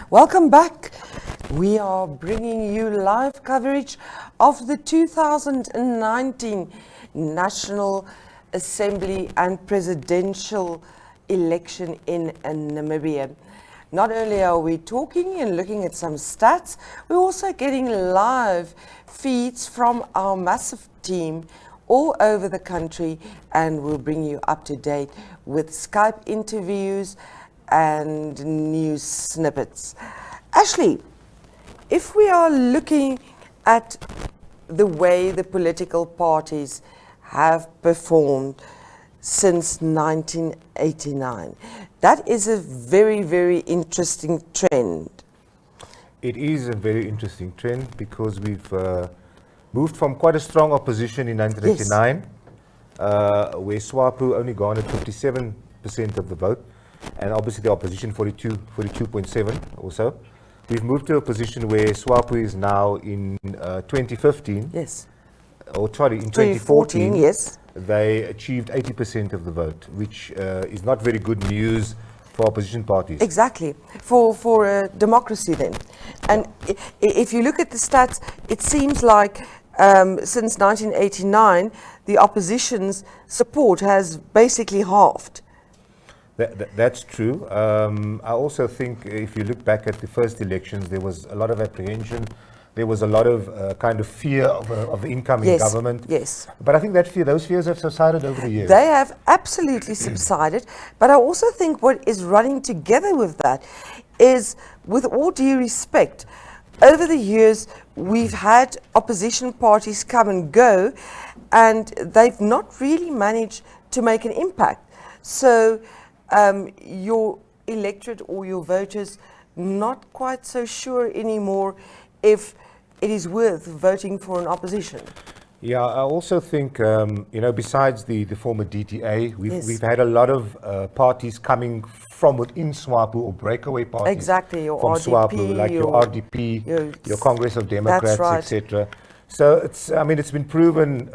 Welcome back. We are bringing you live coverage of the 2019 National Assembly and Presidential election in Namibia. Not only are we talking and looking at some stats, we're also getting live feeds from our massive team all over the country, and we'll bring you up to date with Skype interviews and news snippets. Ashley, if we are looking at the way the political parties have performed since 1989, that is a very, very interesting trend. It is a very interesting trend because we've moved from quite a strong opposition in 1989, where SWAPO only garnered 57% of the vote, and obviously the opposition 42.7 or so. We've moved to a position where SWAPO is now in 2015. Yes. Or sorry, in 2014, yes. They achieved 80% of the vote, which is not very good news for opposition parties. Exactly, for democracy then. And if you look at the stats, it seems like since 1989, the opposition's support has basically halved. That's true. I also think if you look back at the first elections, there was a lot of apprehension. There was a lot of kind of fear of the incoming government. Yes. But I think those fears have subsided over the years. They have absolutely subsided. But I also think what is running together with that is, with all due respect, over the years we've had opposition parties come and go, and they've not really managed to make an impact. So your electorate or your voters not quite so sure anymore if it is worth voting for an opposition. Yeah, I also think, besides the former DTA, we've had a lot of parties coming from within SWAPO, or breakaway parties. Exactly, your from RDP, SWAPO, like your RDP, your Congress of Democrats, right, etc. So it's been proven.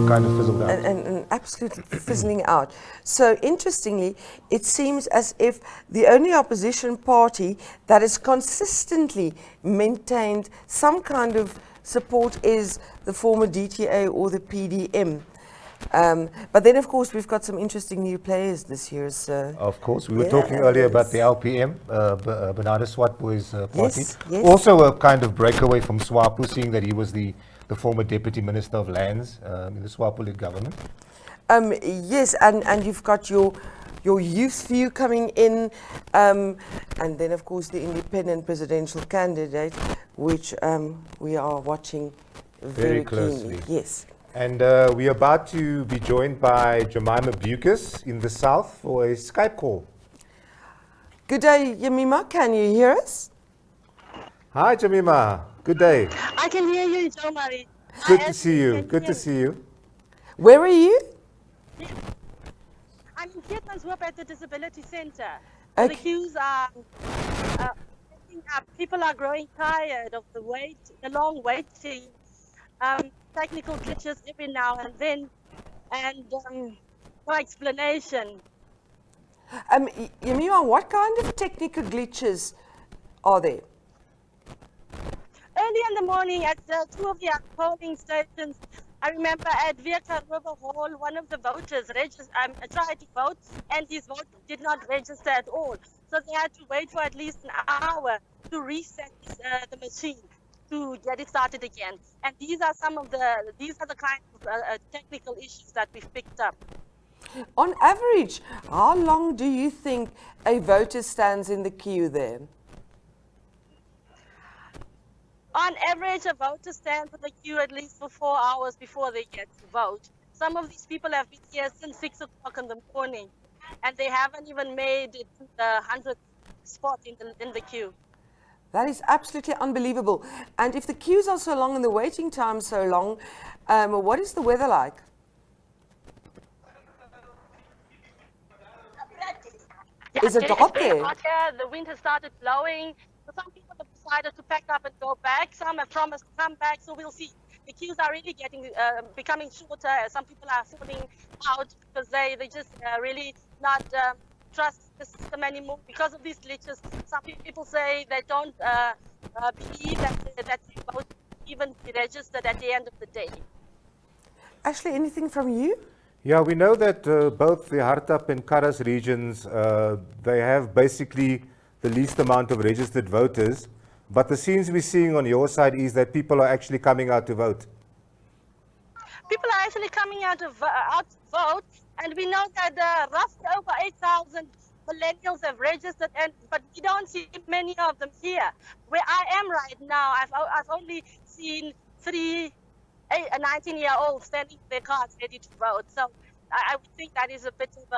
Kind of fizzled out. And absolutely fizzling out. So interestingly, it seems as if the only opposition party that has consistently maintained some kind of support is the former DTA or the PDM. But then, of course, we've got some interesting new players this year. So of course, we were talking earlier about the LPM, Bernardo Swartboy's party. Yes. Also a kind of breakaway from SWAPO, seeing that he was the former Deputy Minister of Lands in the SWAPO-led government. Yes, and you've got your youth view coming in, and then, of course, the independent presidential candidate, which we are watching very closely. Keenly. Yes. And we're about to be joined by Jemima Bucas in the south for a Skype call. Good day, Jemima. Can you hear us? Hi, Jemima. Good day. I can hear you, Jo Marie. Good to see you. Good to see you. Where are you? I'm in Windhoek at the Disability Centre. Okay. The queues are people are growing tired of the long waiting, technical glitches every now and then, and no explanation. Jemima, what kind of technical glitches are there? Early in the morning at two of the polling stations, I remember at Vieta River Hall, one of the voters tried to vote, and his vote did not register at all. So they had to wait for at least an hour to reset the machine to get it started again. And these are the kind of technical issues that we've picked up. On average, how long do you think a voter stands in the queue there? On average, a voter stands in the queue at least for 4 hours before they get to vote. Some of these people have been here since 6 o'clock in the morning, and they haven't even made it to the 100th spot in the queue. That is absolutely unbelievable. And if the queues are so long and the waiting time so long, what is the weather like? Yeah, Is it hot it's very there? hot here. The wind has started blowing. So some people have decided to pack up and go back. Some have promised to come back, so we'll see. The queues are really becoming shorter. Some people are falling out because they just really not trust the system anymore because of these glitches. Some people say they don't believe that they won't even be registered at the end of the day. Ashley, anything from you? Yeah, we know that both the Hartap and Karas regions, they have basically the least amount of registered voters. But the scenes we're seeing on your side is that people are actually coming out to vote. People are actually coming out to vote, and we know that roughly over 8,000 millennials have registered, but we don't see many of them here. Where I am right now, I've only seen 19-year-olds standing in their cars ready to vote. So I would think that is a bit of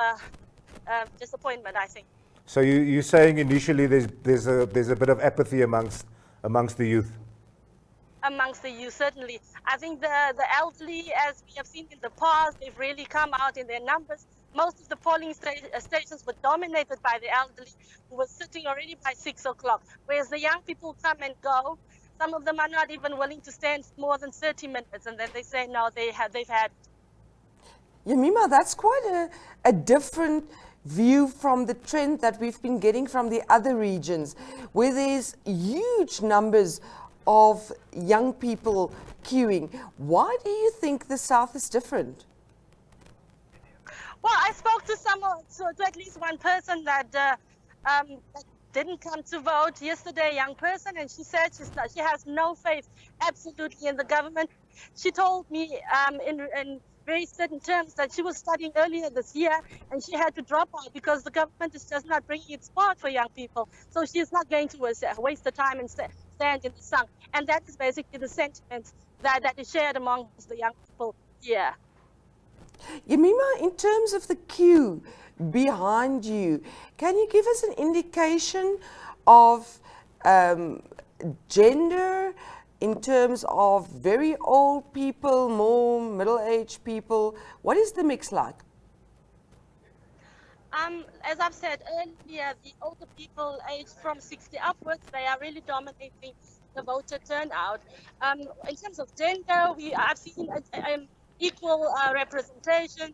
a disappointment, I think. So you're saying initially there's a bit of apathy amongst the youth? Amongst the youth, certainly. I think the elderly, as we have seen in the past, they've really come out in their numbers. Most of the polling stations were dominated by the elderly, who were sitting already by 6 o'clock, whereas the young people come and go. Some of them are not even willing to stand more than 30 minutes, and then they say no, they've had. Yemima, that's quite a different view from the trend that we've been getting from the other regions, where there's huge numbers of young people queuing. Why do you think the South is different? Well, I spoke to at least one person that didn't come to vote yesterday, a young person, and she said she has no faith absolutely in the government. She told me in very certain terms that she was studying earlier this year and she had to drop out because the government is just not bringing its part for young people. So she's not going to waste the time and stand in the sun. And that is basically the sentiment that is shared amongst the young people here. Yemima, in terms of the queue behind you, can you give us an indication of gender, in terms of very old people, more middle-aged people? What is the mix like? As I've said earlier, the older people aged from 60 upwards, they are really dominating the voter turnout. In terms of gender, I've seen equal representation.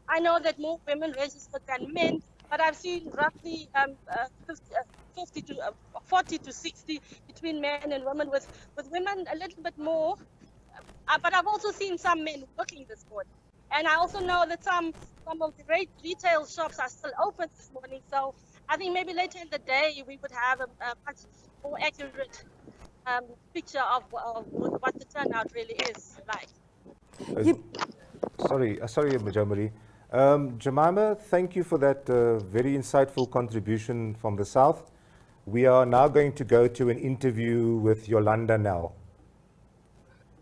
I know that more women registered than men, but I've seen roughly 40 to 60 between men and women, with women a little bit more. But I've also seen some men working this morning. And I also know that some of the retail shops are still open this morning. So I think maybe later in the day we would have a much more accurate picture of what the turnout really is like. Sorry, Majamari. Jemima, thank you for that very insightful contribution from the South. We are now going to go to an interview with Yolanda Nell.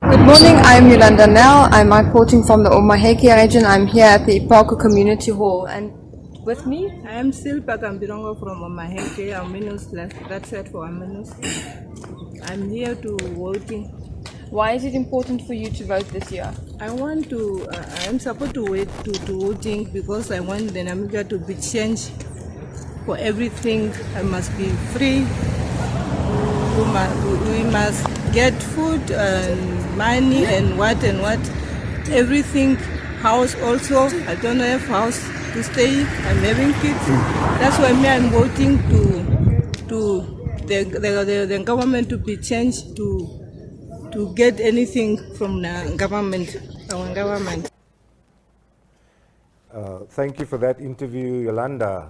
Good morning, I'm Yolanda Nell. I'm reporting from the Omaheke region. I'm here at the Ipako Community Hall, and with me? I am Silpa Kambirongo from Omaheke. I'm Minus, that's it for Minus. I'm here to voting. Why is it important for you to vote this year? I am supposed to wait to voting because I want the Namibia to be changed for everything. I must be free. We must get food and money and what. Everything, house also. I don't have house to stay. I'm having kids. That's why I'm voting to the government to be changed to get anything from the government, our government. Thank you for that interview, Yolanda.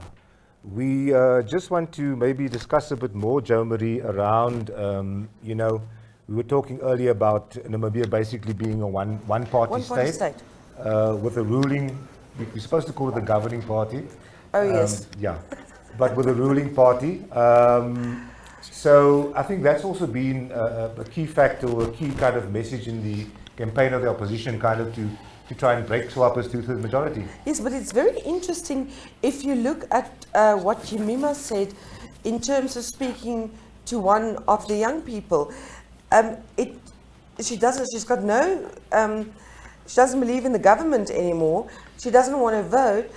We just want to maybe discuss a bit more, Jo Marie, around, we were talking earlier about Namibia basically being a one-party state. With a ruling, we're supposed to call it the governing party. Oh, yes. Yeah, but with a ruling party. So I think that's also been a key factor, or a key kind of message in the campaign of the opposition, kind of to try and break Swapo's two-thirds majority. Yes, but it's very interesting if you look at what Yemima said in terms of speaking to one of the young people. She doesn't believe in the government anymore. She doesn't want to vote,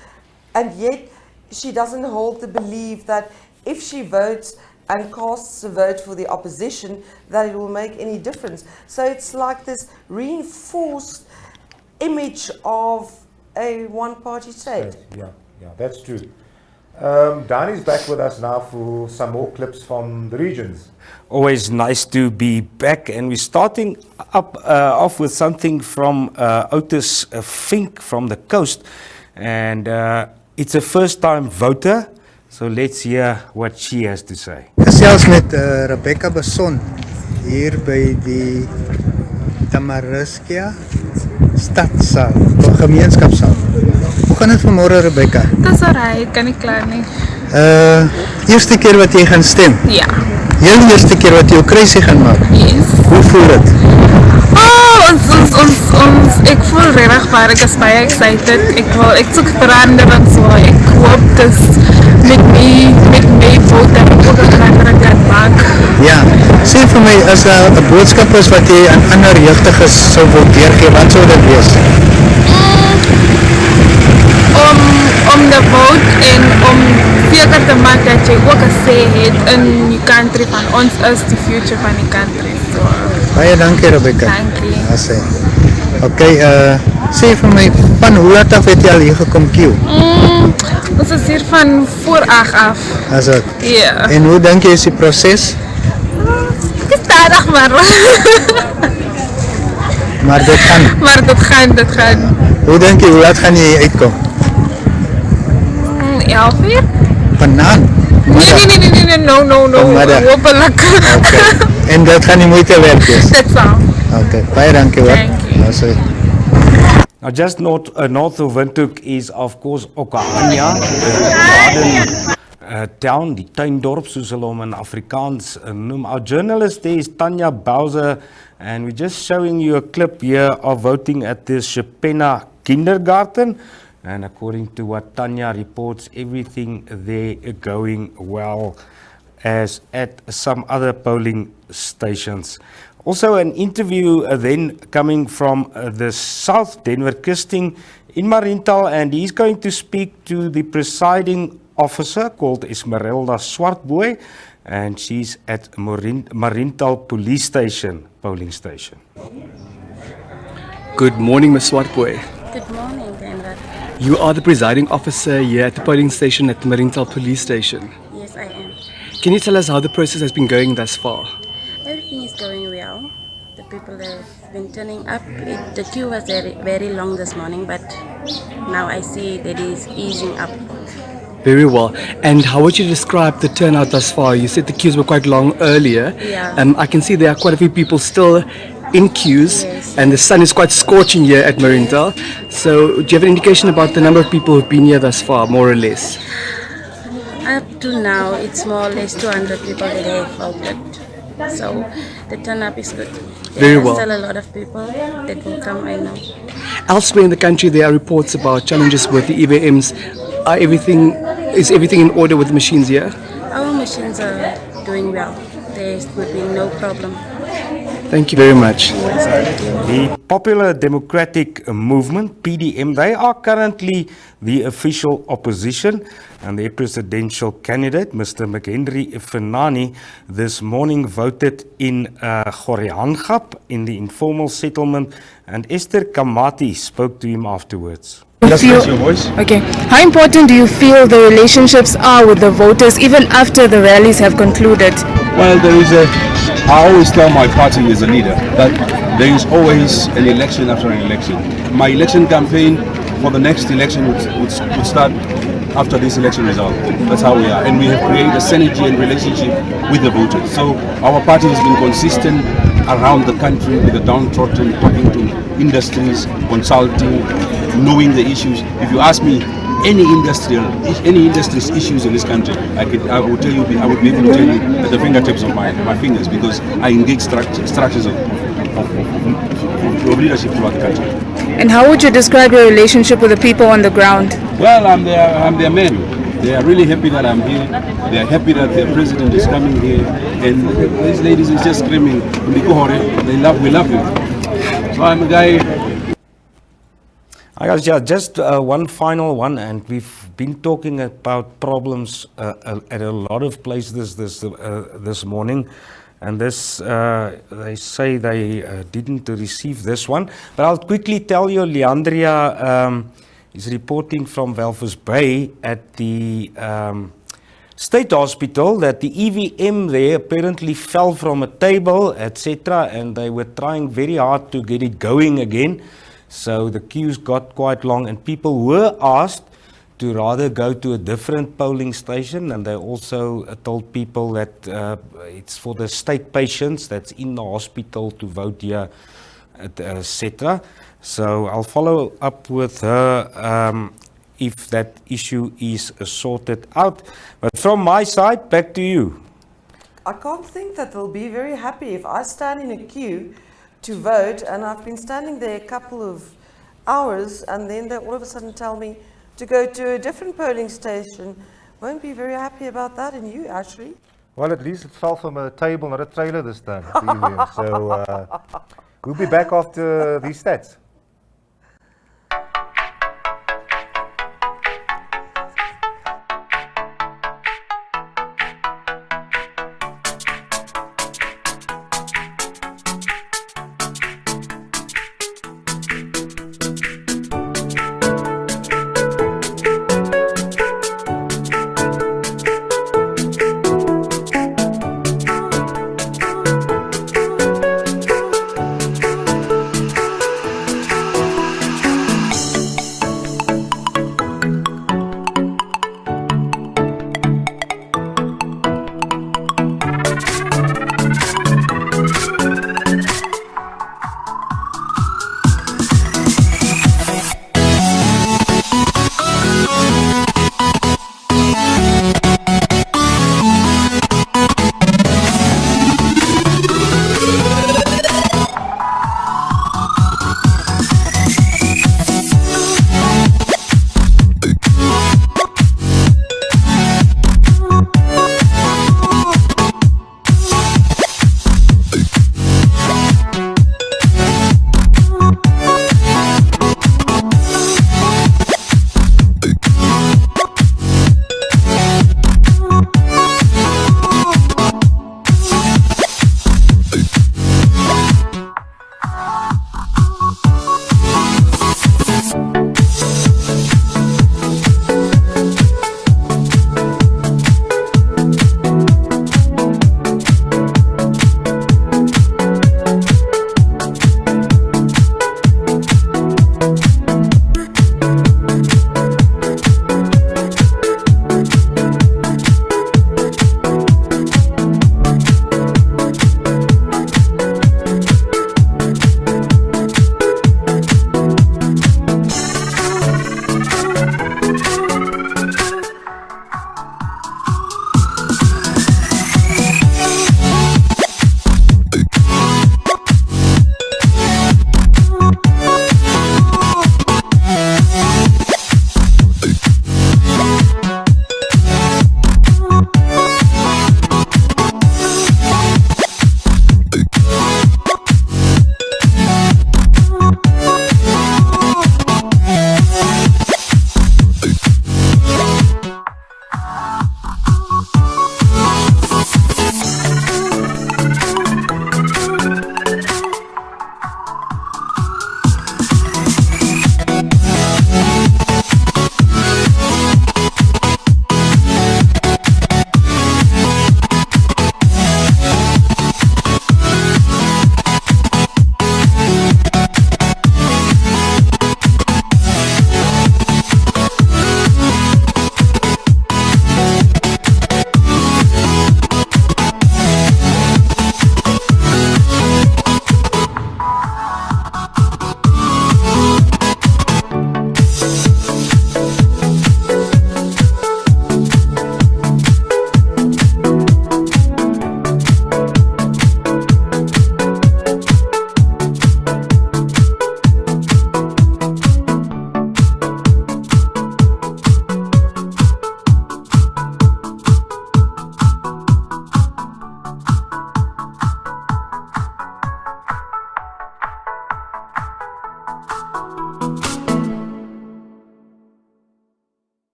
and yet she doesn't hold the belief that if she votes and casts a vote for the opposition, that it will make any difference. So it's like this reinforced image of a one-party state. Yeah, that's true. Dani's back with us now for some more clips from the regions. Always nice to be back, and we're starting off with something from Otis Fink from the coast, and it's a first-time voter, so let's hear what she has to say. Gesels met Rebecca Beson hier by die Tamariskia Stadsaal, gemeenskapsaal. Hoe gaan dit vanmôre, Rebecca? Dis alright, kan nie kla nie. Eerste keer wat jy gaan stem? Ja. Heel eerste keer wat jy jou kruisie gaan maak? Yes. Hoe voel dit? Ek voel regtig baie, ek is baie excited. Ek soek verandering, so ek hoop dis met my vote en ook 'n verandering kan maak. Ja, sê vir my, as daar 'n boodskap is wat jy aan ander jeugdiges sou wil deurgee, wat sou dit wees? Om te vote en om seker te maak dat jy ook 'n sê het in die country van ons is die future van die country. So Baie dankie, Rebecca. Dankie. Ja, sê. Okay, sê vir my, van hoe laat af het jy al hier gekom kiel? Ons is hier van voor 8 af. Is dit? Ja. En hoe dink jy is die proses? Gestadig maar. Maar dit gaan. Maar dit gaan. Hoe dink jy, hoe laat gaan jy uitkom? 11 uur? Vanaand? Nee, no. Vanmiddag. Hopelijk. Okay. En dit gaan nie moeite werd wees? Dit sal. Okay, baie dankie hoor. Dankie. Ja, sorry. Now, just north of Windhoek is, of course, Okaanya, the garden town, die tuindorp, soos hulle hom in Afrikaans noem. Our journalist there is Tanya Bowser, and we're just showing you a clip here of voting at the Shepena kindergarten. And according to what Tanya reports, everything there going well, as at some other polling stations. Also an interview then coming from the South, Denver Kisting in Mariental, and he's going to speak to the presiding officer called Esmeralda Swartboy, and she's at Mariental Police Station, polling station. Good morning, Ms. Swartboy. Good morning, Denver. You are the presiding officer here at the polling station at the Mariental Police Station. Yes, I am. Can you tell us how the process has been going thus far? Everything is going well. The people have been turning up. The queue was very long this morning, but now I see that it is easing up. Very well. And how would you describe the turnout thus far? You said the queues were quite long earlier. Yeah. I can see there are quite a few people still in queues, Yes. and the sun is quite scorching here at Mariental. So do you have an indication about the number of people who've been here thus far, more or less? Up to now, it's more or less 200 people that have voted. So the turn-up is good. Very There are well. still a lot of people that will come, I know. Elsewhere in the country, there are reports about challenges with the EVMs. Is everything in order with the machines here? Our machines are doing well. There would be no problem. Thank you very much. The Popular Democratic Movement, PDM, they are currently the official opposition, and their presidential candidate, Mr. McHenry Fenani, this morning voted in Goriangap in the informal settlement, and Esther Kamati spoke to him afterwards. Just raise your voice. Okay. How important do you feel the relationships are with the voters even after the rallies have concluded? Well, I always tell my party as a leader that there is always an election after an election. My election campaign for the next election would start after this election result. That's how we are. And we have created a synergy and relationship with the voters. So our party has been consistent around the country with the downtrodden, talking to industries, consulting, knowing the issues. If you ask me any industry's issues in this country, I would be able to tell you at the fingertips of my fingers, because I engage structures of leadership throughout the country. And how would you describe your relationship with the people on the ground? Well, I'm their man. They are really happy that I'm here. They are happy that their president is coming here. And these ladies is just screaming, we love you. So I'm a guy. I guess, yeah, just one final one, and we've been talking about problems at a lot of places this morning, and this they say they didn't receive this one, but I'll quickly tell you, Leandria is reporting from Walvis Bay at the State Hospital that the EVM there apparently fell from a table, etc., and they were trying very hard to get it going again. So the queues got quite long, and people were asked to rather go to a different polling station, and they also told people that it's for the state patients that's in the hospital to vote here, etc. So I'll follow up with her if that issue is sorted out. But from my side, back to you. I can't think that they'll be very happy if I stand in a queue to vote and I've been standing there a couple of hours and then they all of a sudden tell me to go to a different polling station. Won't be very happy about that, and you, Ashley? Well, at least it fell from a table, not a trailer this time. So we'll be back after these stats.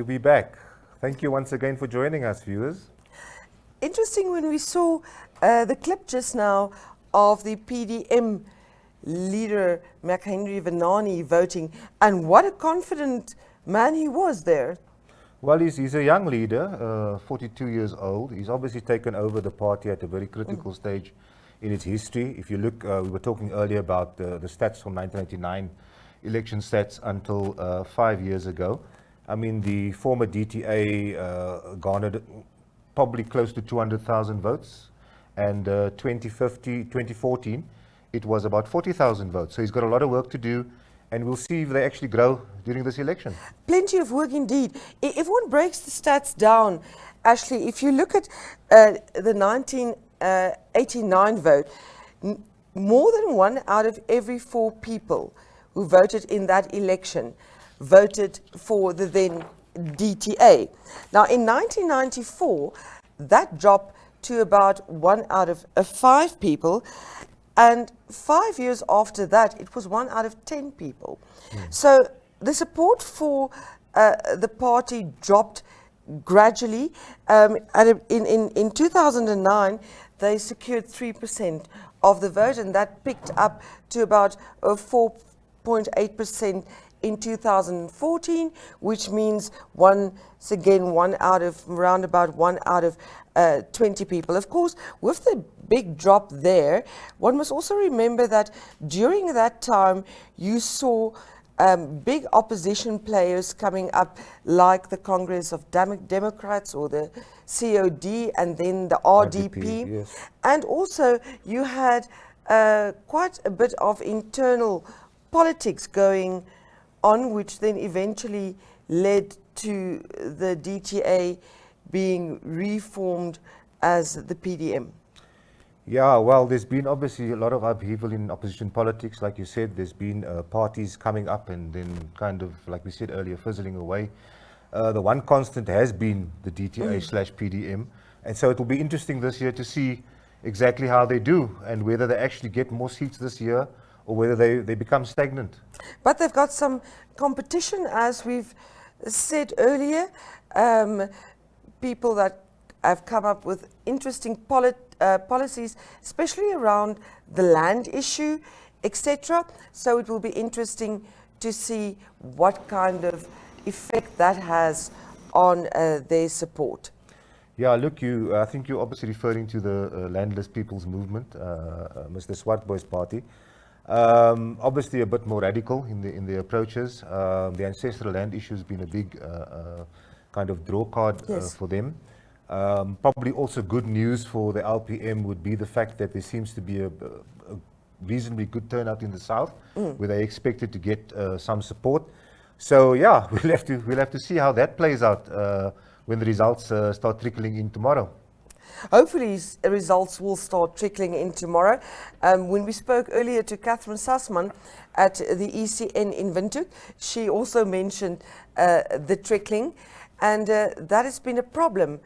to be back. Thank you once again for joining us, viewers. Interesting when we saw the clip just now of the PDM leader, McHenry Venani, voting, and what a confident man he was there. Well, he's a young leader, 42 years old. He's obviously taken over the party at a very critical stage in its history. If you look, we were talking earlier about the stats from 1989, election stats until 5 years ago. I mean, the former DTA garnered probably close to 200,000 votes, and 2014, it was about 40,000 votes. So he's got a lot of work to do, and we'll see if they actually grow during this election. Plenty of work indeed. If one breaks the stats down, Ashley, if you look at the 1989 vote, more than 1 out of every 4 people who voted in that election voted for the then DTA. Now, in 1994, that dropped to about 1 out of 5 people, and 5 years after that, it was 1 out of 10 people. So the support for the party dropped gradually. In 2009, they secured 3% of the vote, and that picked up to about 4.8% in 2014, which means once again around about 1 out of 20 people. Of course, with the big drop there, one must also remember that during that time you saw big opposition players coming up, like the Congress of Democrats or the COD, and then the RDP. Yes. And also you had quite a bit of internal politics going on, which then eventually led to the DTA being reformed as the PDM. Yeah, well, there's been obviously a lot of upheaval in opposition politics. Like you said, there's been parties coming up and then kind of, like we said earlier, fizzling away. The one constant has been the DTA/PDM. And so it will be interesting this year to see exactly how they do and whether they actually get more seats this year or whether they become stagnant. But they've got some competition, as we've said earlier. People that have come up with interesting policies, especially around the land issue, etc. So it will be interesting to see what kind of effect that has on their support. Yeah, look, I think you're obviously referring to the Landless People's Movement, Mr. Swartboy's party. Obviously a bit more radical in the approaches. The ancestral land issue has been a big kind of draw card for them. Probably also good news for the LPM would be the fact that there seems to be a reasonably good turnout in the south, where they expected to get some support. So yeah, we'll have to see how that plays out when the results start trickling in tomorrow. Hopefully results will start trickling in tomorrow. When we spoke earlier to Catherine Sussman at the ECN in Windhoek, she also mentioned the trickling, and that has been a problem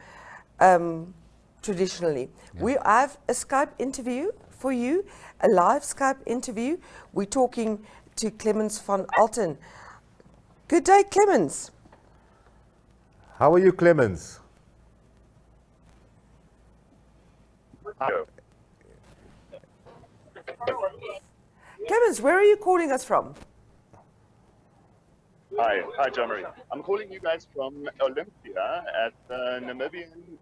traditionally. Yeah. We have a Skype interview for you, a live Skype interview. We're talking to Clemens van Alten. Good day, Clemens. How are you, Clemens? Clemens, where are you calling us from? Hi, John Marie. I'm calling you guys from Olympia at the Namibian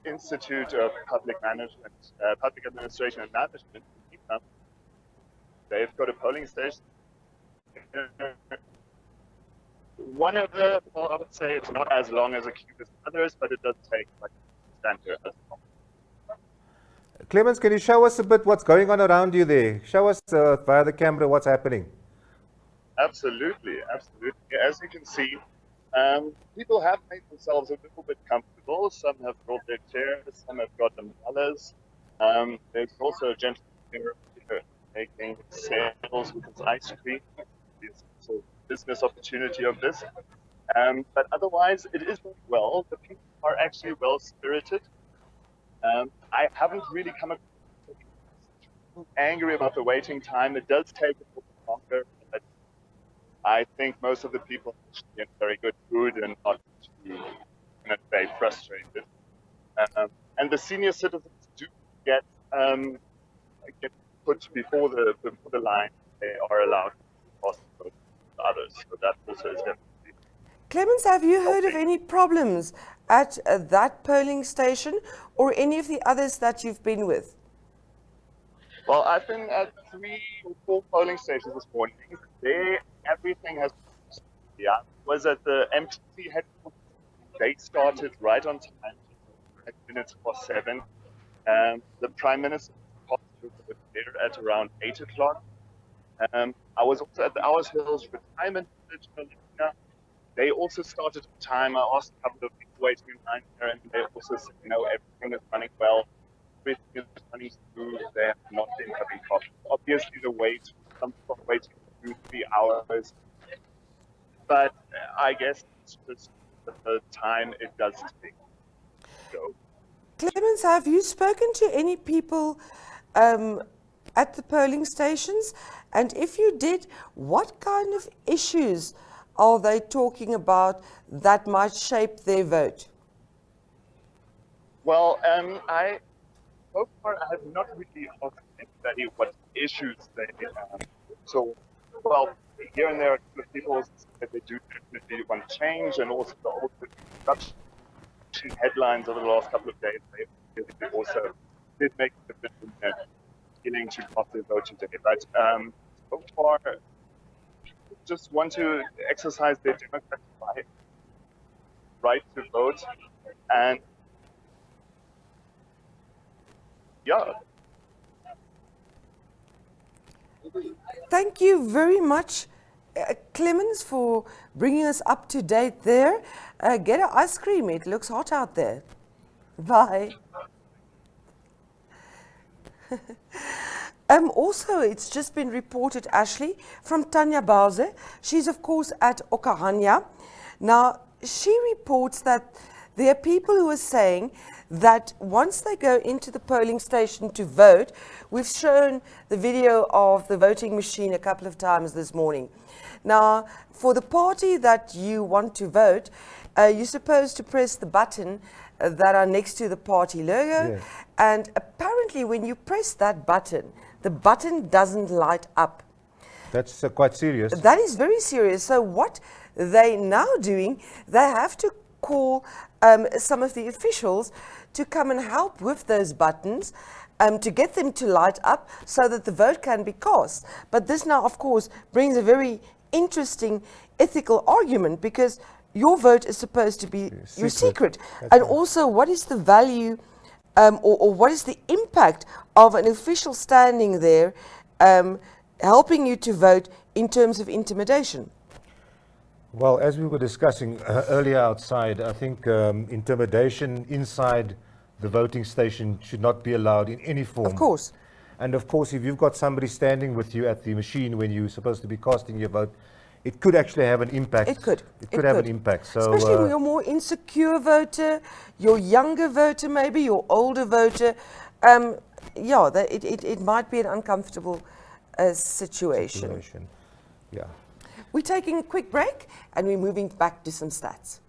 Institute of Public Management, Public Administration and Management. They've got a polling station. One of the, well, I would say it's not as long as a queue as others, but it does take like stand here as long. Clemens, can you show us a bit what's going on around you there? Show us via the camera what's happening. Absolutely. As you can see, people have made themselves a little bit comfortable. Some have brought their chairs, some have got umbrellas. There's also a gentleman here making sales with his ice cream. It's a business opportunity of this. But otherwise, it is very well. The people are actually well-spirited. I haven't really come across angry about the waiting time. It does take a little bit longer, but I think most of the people are in very good mood and not very frustrated. And the senior citizens do get put before the line. They are allowed to pass the vote to others. So that also is definitely. Clemens, have you heard of any problems at that polling station or any of the others that you've been with? Well, I've been at 3 or 4 polling stations this morning. There, everything has. Yeah, was at the MTC headquarters. They started right on time, 7 minutes. The Prime Minister was there at around 8 o'clock. I was also at the Ours Hills Retirement Village in Namibia. They also started on time. I asked a couple of people waiting in line there, and they also said, everything is running well. Everything is running smooth. They have not been having problems. Obviously, some people are waiting 2-3 hours. But I guess it's just the time it does take. So. Clemens, have you spoken to any people at the polling stations? And if you did, what kind of issues are they talking about that might shape their vote? Well, so far I have not really asked anybody what issues they so, well, here and there are people that they do definitely want to change, and also the corruption headlines over the last couple of days, they also did make a difference in beginning to cast their vote today. But so far, just want to exercise their democratic right to vote, and yeah. Thank you very much, Clemens, for bringing us up to date there. Get an ice cream. It looks hot out there. Bye. Also, it's just been reported, Ashley, from Tanya Bauze. She's, of course, at Okahanya. Now, she reports that there are people who are saying that once they go into the polling station to vote, we've shown the video of the voting machine a couple of times this morning. Now, for the party that you want to vote, you're supposed to press the button that are next to the party logo. Yes. And apparently when you press that button, the button doesn't light up. That's quite serious. That is very serious. So what they're now doing, they have to call some of the officials to come and help with those buttons to get them to light up so that the vote can be cast. But this now, of course, brings a very interesting ethical argument, because your vote is supposed to be your secret. And also, what is the value or what is the impact of an official standing there helping you to vote in terms of intimidation? Well, as we were discussing earlier outside, I think intimidation inside the voting station should not be allowed in any form. Of course. And of course, if you've got somebody standing with you at the machine when you're supposed to be casting your vote, it could actually have an impact. It could. It could have an impact. So, especially when you're more insecure voter, your younger voter maybe, your older voter. Yeah, it might be an uncomfortable situation. Yeah. We're taking a quick break and we're moving back to some stats.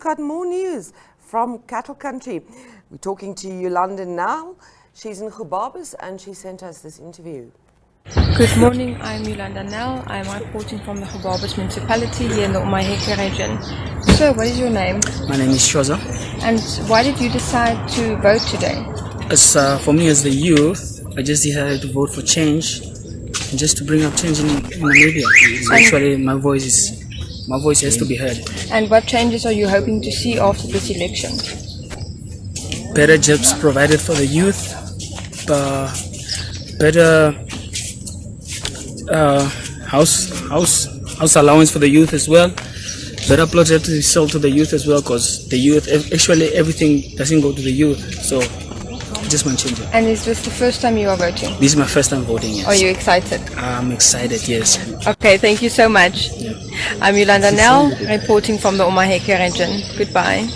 got more news from Cattle Country. We're talking to Yolanda now. She's in Gubabis and she sent us this interview. Good morning, I'm Yolanda Nel. I'm reporting from the Gubabis municipality here in the Omaheke region. So, what is your name? My name is Shoza. And why did you decide to vote today? As for me as the youth, I just decided to vote for change, and just to bring up change in Namibia. So actually, my voice has to be heard. And what changes are you hoping to see after this election? Better jobs provided for the youth, better house allowance for the youth as well. Better plots have to be sold to the youth as well, because the youth, actually everything doesn't go to the youth. So just want change. And is this the first time you are voting? This is my first time voting, yes. Are you excited? I'm excited, yes. Okay, thank you so much. Yeah. I'm Yolanda Nel, reporting from the Omaheke region. Goodbye.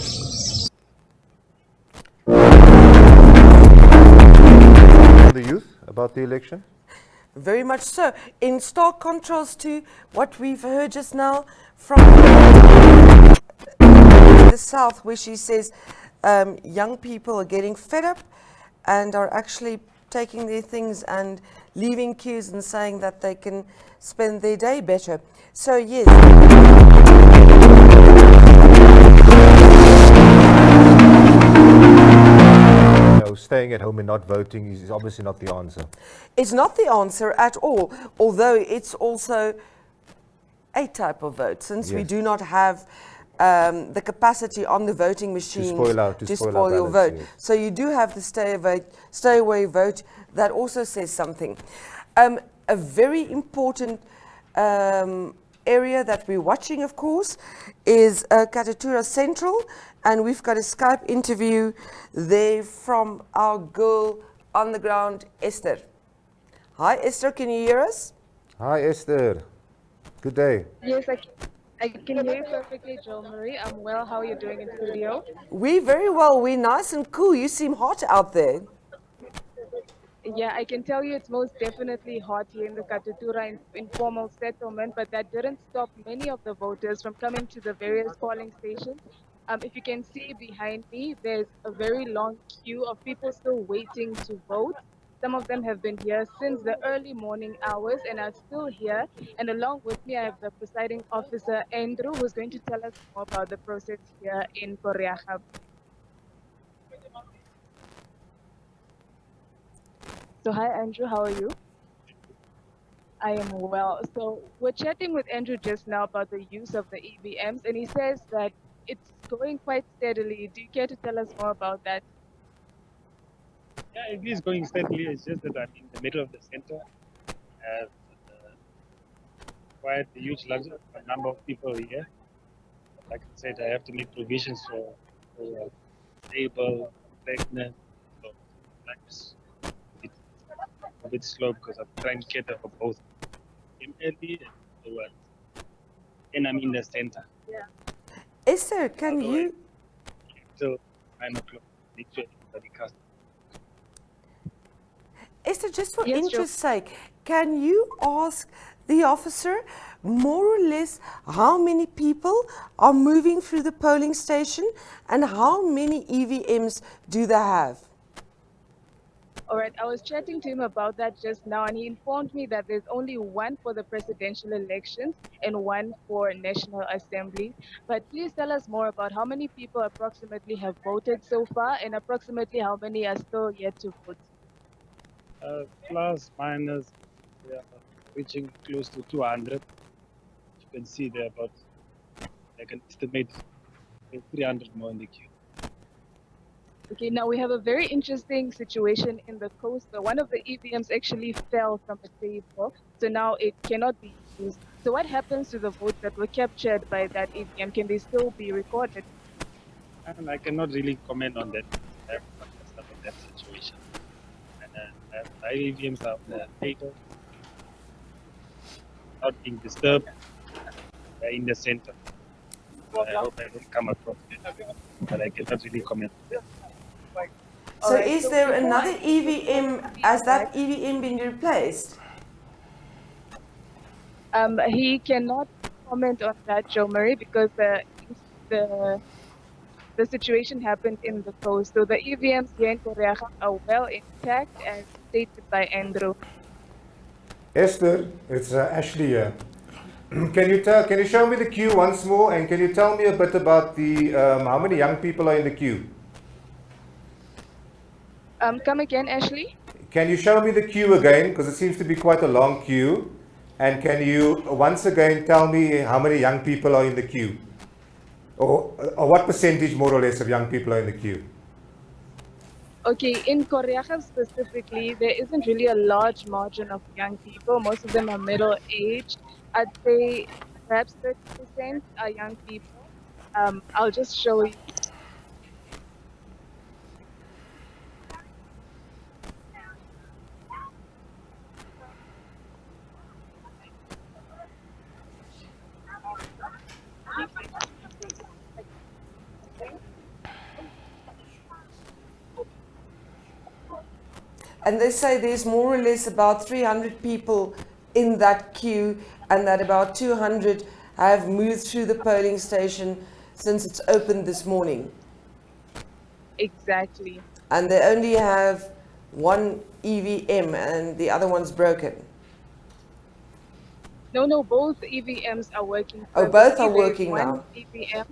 The youth about the election? Very much so. In stark contrast to what we've heard just now from the south, where she says young people are getting fed up and are actually taking their things and leaving queues and saying that they can spend their day better. So yes. Staying at home and not voting is obviously not the answer. It's not the answer at all, although it's also a type of vote, since we do not have the capacity on the voting machine to spoil your vote. Yes. So you do have the stay away vote that also says something. A very important area that we're watching, of course, is Katatura Central, and we've got a Skype interview there from our girl on the ground, Esther. Hi, Esther, can you hear us? Hi, Esther. Good day. Yes, I can hear you perfectly, Jo Marie. I'm well. How are you doing in studio? We're very well. We're nice and cool. You seem hot out there. Yeah, I can tell you it's most definitely hot here in the Katatura informal settlement, but that didn't stop many of the voters from coming to the various polling stations. If you can see behind me, there's a very long queue of people still waiting to vote. Some of them have been here since the early morning hours and are still here. And along with me, I have the presiding officer, Andrew, who's going to tell us more about the process here in Koreaga. So hi, Andrew, how are you? I am well. So we're chatting with Andrew just now about the use of the EVMs, and he says that it's going quite steadily. Do you care to tell us more about that? Yeah, it is going steadily. It's just that I'm in the middle of the center. I have quite a huge number of people here. Like I said, I have to make provisions for stable, pregnant. So life's a bit slow because I'm trying to cater for both early and afterwards. And I'm in the center. Yeah. Esther, can you? Till 9 o'clock. Make sure everybody comes. Esther, just for interest's sake, can you ask the officer more or less how many people are moving through the polling station and how many EVMs do they have? All right, I was chatting to him about that just now, and he informed me that there's only one for the presidential elections and one for National Assembly. But please tell us more about how many people approximately have voted so far and approximately how many are still yet to vote. Plus, minus, we are reaching close to 200. You can see there about, I can estimate 300 more in the queue. Okay, now we have a very interesting situation in the coast. One of the EVMs actually fell from the table, so now it cannot be used. So what happens to the votes that were captured by that EVM? Can they still be recorded? And I cannot really comment on that. I have not understood that situation. And my EVMs are on the table, not being disturbed. They're in the center. So I hope I don't come across it, but I cannot really comment on that. So is there another EVM? Has that EVM been replaced? He cannot comment on that, Jo Marie, because the the situation happened in the coast. So the EVMs here in Koreaga are well intact, as stated by Andrew. Esther, it's Ashley here. Can you show me the queue once more, and can you tell me a bit about the how many young people are in the queue? Come again, Ashley? Can you show me the queue again, because it seems to be quite a long queue, and can you once again tell me how many young people are in the queue, or what percentage more or less of young people are in the queue? Okay, in Koreaga specifically, there isn't really a large margin of young people. Most of them are middle-aged. I'd say perhaps 30% are young people. I'll just show you. And they say there's more or less about 300 people in that queue, and that about 200 have moved through the polling station since it's opened this morning. Exactly. And they only have one EVM and the other one's broken. No, both EVMs are working. Oh, both are working now. EVM,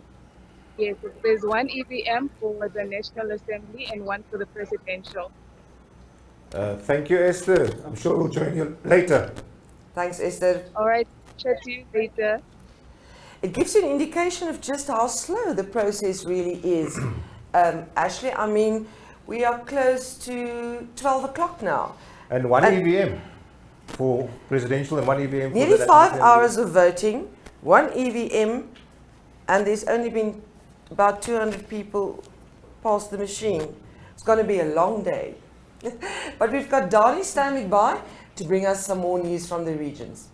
yes, there's one EVM for the National Assembly and one for the presidential. Thank you, Esther. I'm sure we'll join you later. Thanks, Esther. All right, chat to you later. It gives you an indication of just how slow the process really is. Ashley, I mean, we are close to 12 o'clock now. And one EVM for presidential and one EVM for nearly the 5 hours of voting, one EVM, and there's only been about 200 people past the machine. It's going to be a long day. But we've got Dani standing by to bring us some more news from the regions.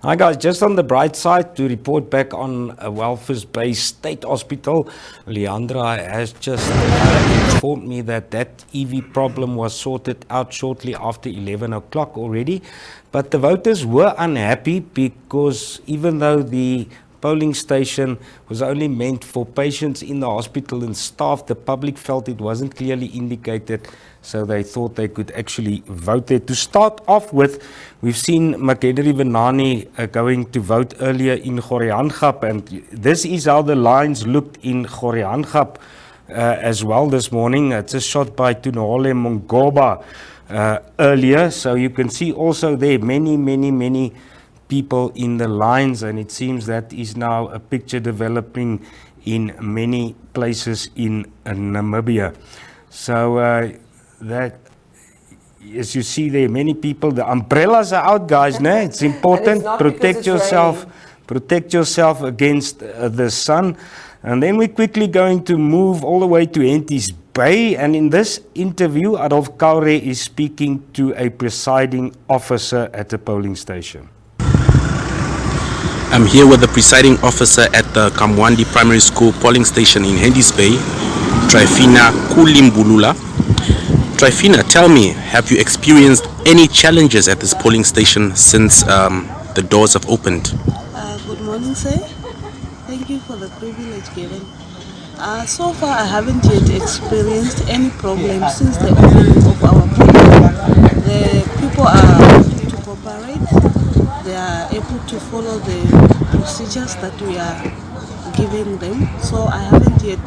Hi guys, just on the bright side to report back on a Walvis-based state hospital. Leandra has just informed me that that EV problem was sorted out shortly after 11 o'clock already. But the voters were unhappy because even though the polling station was only meant for patients in the hospital and staff, the public felt it wasn't clearly indicated, so they thought they could actually vote there. To start off with, we've seen McHenry Venani going to vote earlier in Goriangap, and this is how the lines looked in Goriangap as well this morning. It's a shot by Tunole Mongoba earlier, so you can see also there many people in the lines, and it seems that is now a picture developing in many places in Namibia. So that, as you see there, many people, the umbrellas are out, guys. No? It's important. Protect yourself against the sun. And then we're quickly going to move all the way to Henties Bay, and in this interview, Adolf Kaure is speaking to a presiding officer at the polling station. I'm here with the presiding officer at the Kamwandi Primary School polling station in Henties Bay, Trifina Kulimbulula. Trifina, tell me, have you experienced any challenges at this polling station since the doors have opened? Good morning, sir. Thank you for the privilege given. So far, I haven't yet experienced any problem since the opening of our polling. The people are able to cooperate. They are able to follow the procedures that we are giving them. So I haven't yet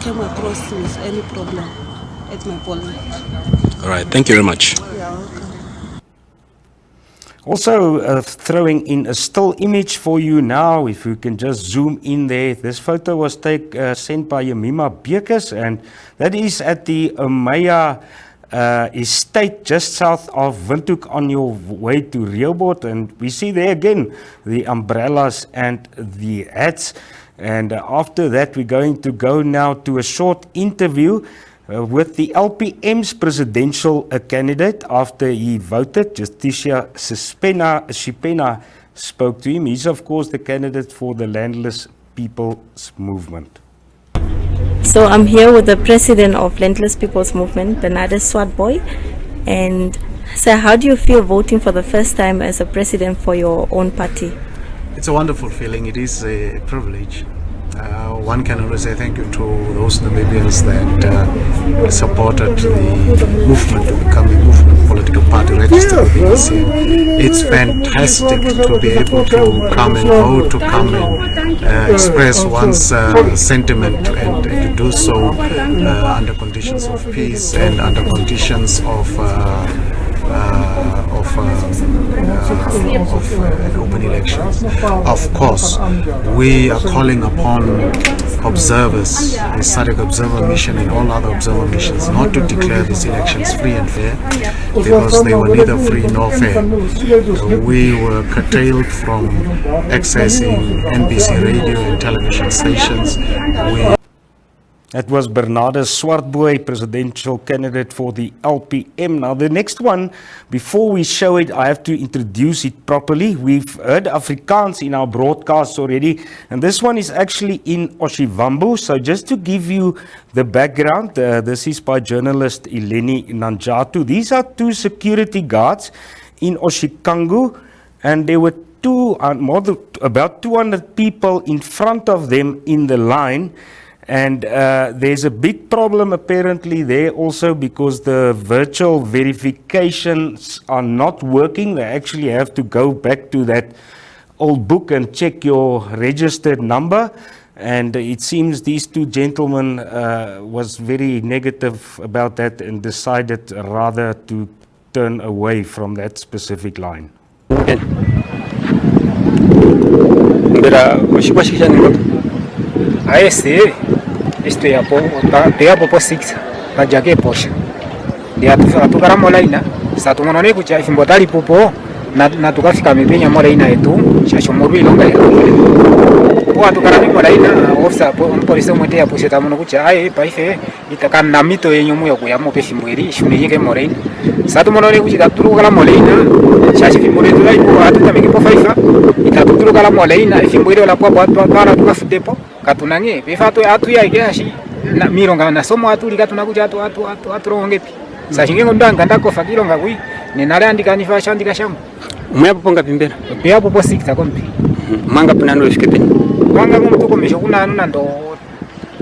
came across with any problem at my polling. All right, thank you very much. You're welcome. Also throwing in a still image for you now, if you can just zoom in there. This photo was sent by Yemima Bekes, and that is at the Umaya estate just south of Windhoek on your way to Rehoboth. And we see there again the umbrellas and the hats. And after that, we're going to go now to a short interview with the LPM's presidential candidate after he voted. Justicia Shipena spoke to him. He's, of course, the candidate for the Landless People's Movement. So I'm here with the president of Landless People's Movement, Bernardo Swartboy. And sir, how do you feel voting for the first time as a president for your own party? It's a wonderful feeling. It is a privilege. one can only say thank you to those Namibians that supported the movement to become a movement political party registered with the EC. It's fantastic to be able to come and vote, to come and express one's sentiment, and to do so under conditions of peace and under conditions of open elections. Of course, we are calling upon observers, the SADC observer mission and all other observer missions, not to declare these elections free and fair, because they were neither free nor fair. We were curtailed from accessing NBC radio and television stations. That was Bernardus Swartboy, presidential candidate for the LPM. Now, the next one, before we show it, I have to introduce it properly. We've heard Afrikaans in our broadcasts already, and this one is actually in Oshivambu. So just to give you the background, this is by journalist Eleni Nanjatu. These are two security guards in Oshikangu, and there were about 200 people in front of them in the line. And there's a big problem apparently there also, because the virtual verifications are not working. They actually have to go back to that old book and check your registered number. And it seems these two gentlemen was very negative about that and decided rather to turn away from that specific line. Isto é a po 6 na jage poxa dia tu cara molaina sa tu monone ku cha fimbotali popo na tukafika mipenya molaina etu cha shomorwi longa ya po tu cara molaina ofsa po polisi mwete ya puseta mono ku cha ai paife itakan na mito yenyu mu ya mo pe fimbweri shune yeke molaina sa tu monone ku cha turu kala molaina cha fimbweri tu ai po atu tameke po faifa itatu turu kala molaina fimbweri la po para tukafutepo katunange befatu atu ya igashi na mironga na somo atu likatuna kuja atu rongepi sashinge ndanga ndako fakironga kui ni nale andika ni fasha andika shamu umyapo ponga pimbera peapo po 6 kompi manga punano ifikepe manga mtu komesho kuna anu ndo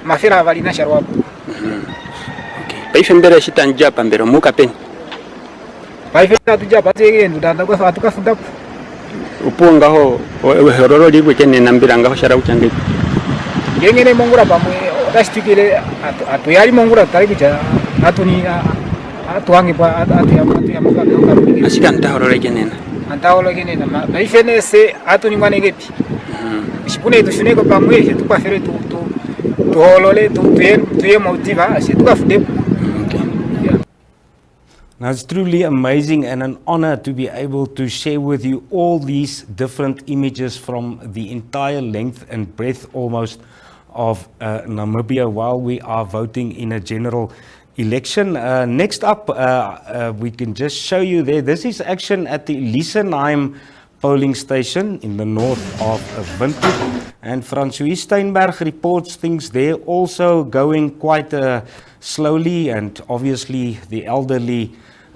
mafira valina sharwa okay paife mbere shitanja pambero muka pen paife tatuja patege ndanda kwa fatu kafuda uponga ho hororo liwe kene nambiranga ho shara uchange ngengene mongura pamwe otasitikile atuyali mongura tali kuja atuni atuange pa atu asika ntahorole kenena maifene se atuni mwanegepi shipune tushuneko pamwe tukafere tuholole tuye motiva tukafude. Now, it's truly amazing and an honor to be able to share with you all these different images from the entire length and breadth almost of Namibia while we are voting in a general election. Next up, we can just show you there. This is action at the Lisenheim polling station in the north of Windhoek. And Francois Steinberg reports things there also going quite slowly, and obviously the elderly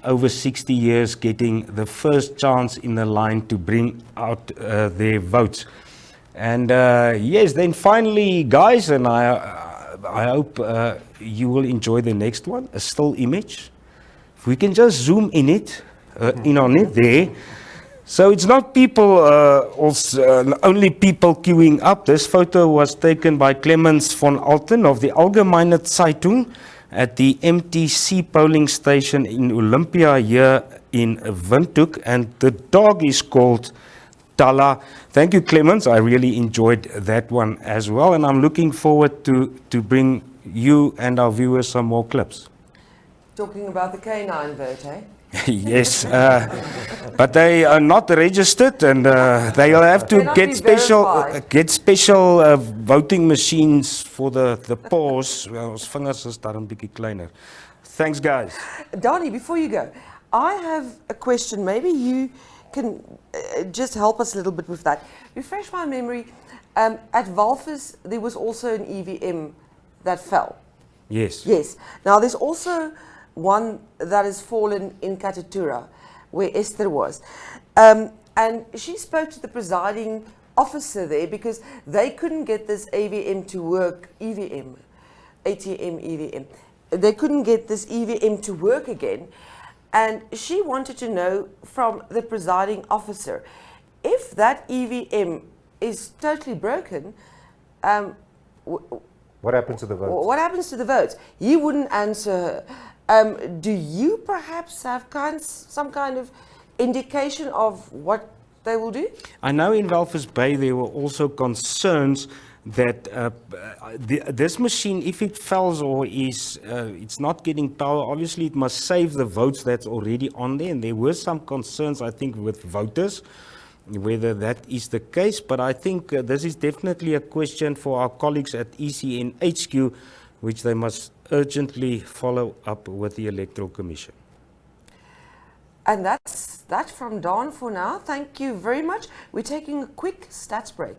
over 60 years getting the first chance in the line to bring out their votes. And yes, then finally, guys, and I hope you will enjoy the next one, a still image. If we can just zoom in it, in on it there. So it's not people, only people queuing up. This photo was taken by Clemens von Alten of the Allgemeine Zeitung at the MTC polling station in Olympia here in Windhoek, and the dog is called Tala. Thank you, Clemens. I really enjoyed that one as well, and I'm looking forward to bring you and our viewers some more clips. Talking about the canine vote, eh? Yes, but they are not registered, and they'll have to get special voting machines for the paws. Ons vingers is daar 'n bietjie kleiner. Thanks, guys. Donnie, before you go, I have a question. Maybe you can just help us a little bit with that. Refresh my memory. At Walvis, there was also an EVM that fell. Yes. Yes. Now, there's also one that has fallen in Katatura, where Esther was. And she spoke to the presiding officer there because they couldn't get this ATM to work, EVM. They couldn't get this EVM to work again. And she wanted to know from the presiding officer, if that EVM is totally broken, what happens to the votes? What happens to the votes? He wouldn't answer her. Do you perhaps have some kind of indication of what they will do? I know in Walvis Bay there were also concerns that this machine, if it fails or is it's not getting power, obviously it must save the votes that's already on there. And there were some concerns, I think, with voters, whether that is the case. But I think this is definitely a question for our colleagues at ECN HQ, which they must urgently follow up with the Electoral Commission. And that's that from Dawn for now. Thank you very much. We're taking a quick stats break.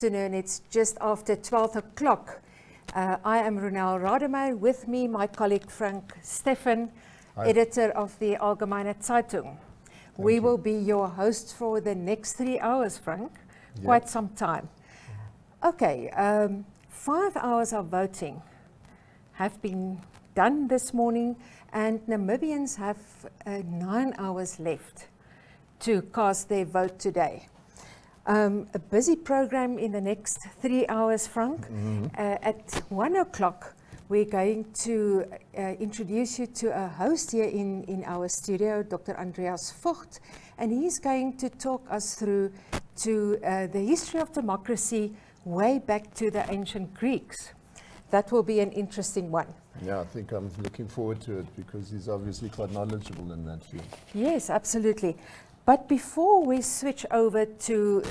afternoon. It's just after 12 o'clock. I am Ronel Rademeier. With me, my colleague Frank Steffen, editor of the Allgemeine Zeitung. We will be your hosts for the next 3 hours, Frank. Yeah. Quite some time. Okay, 5 hours of voting have been done this morning, and Namibians have 9 hours left to cast their vote today. A busy program in the next 3 hours, Frank. At 1 o'clock, we're going to introduce you to a host here in our studio, Dr. Andreas Vogt, and he's going to talk us through to the history of democracy way back to the ancient Greeks. That will be an interesting one. Yeah, I think I'm looking forward to it because he's obviously quite knowledgeable in that field. Yes, absolutely. But before we switch over to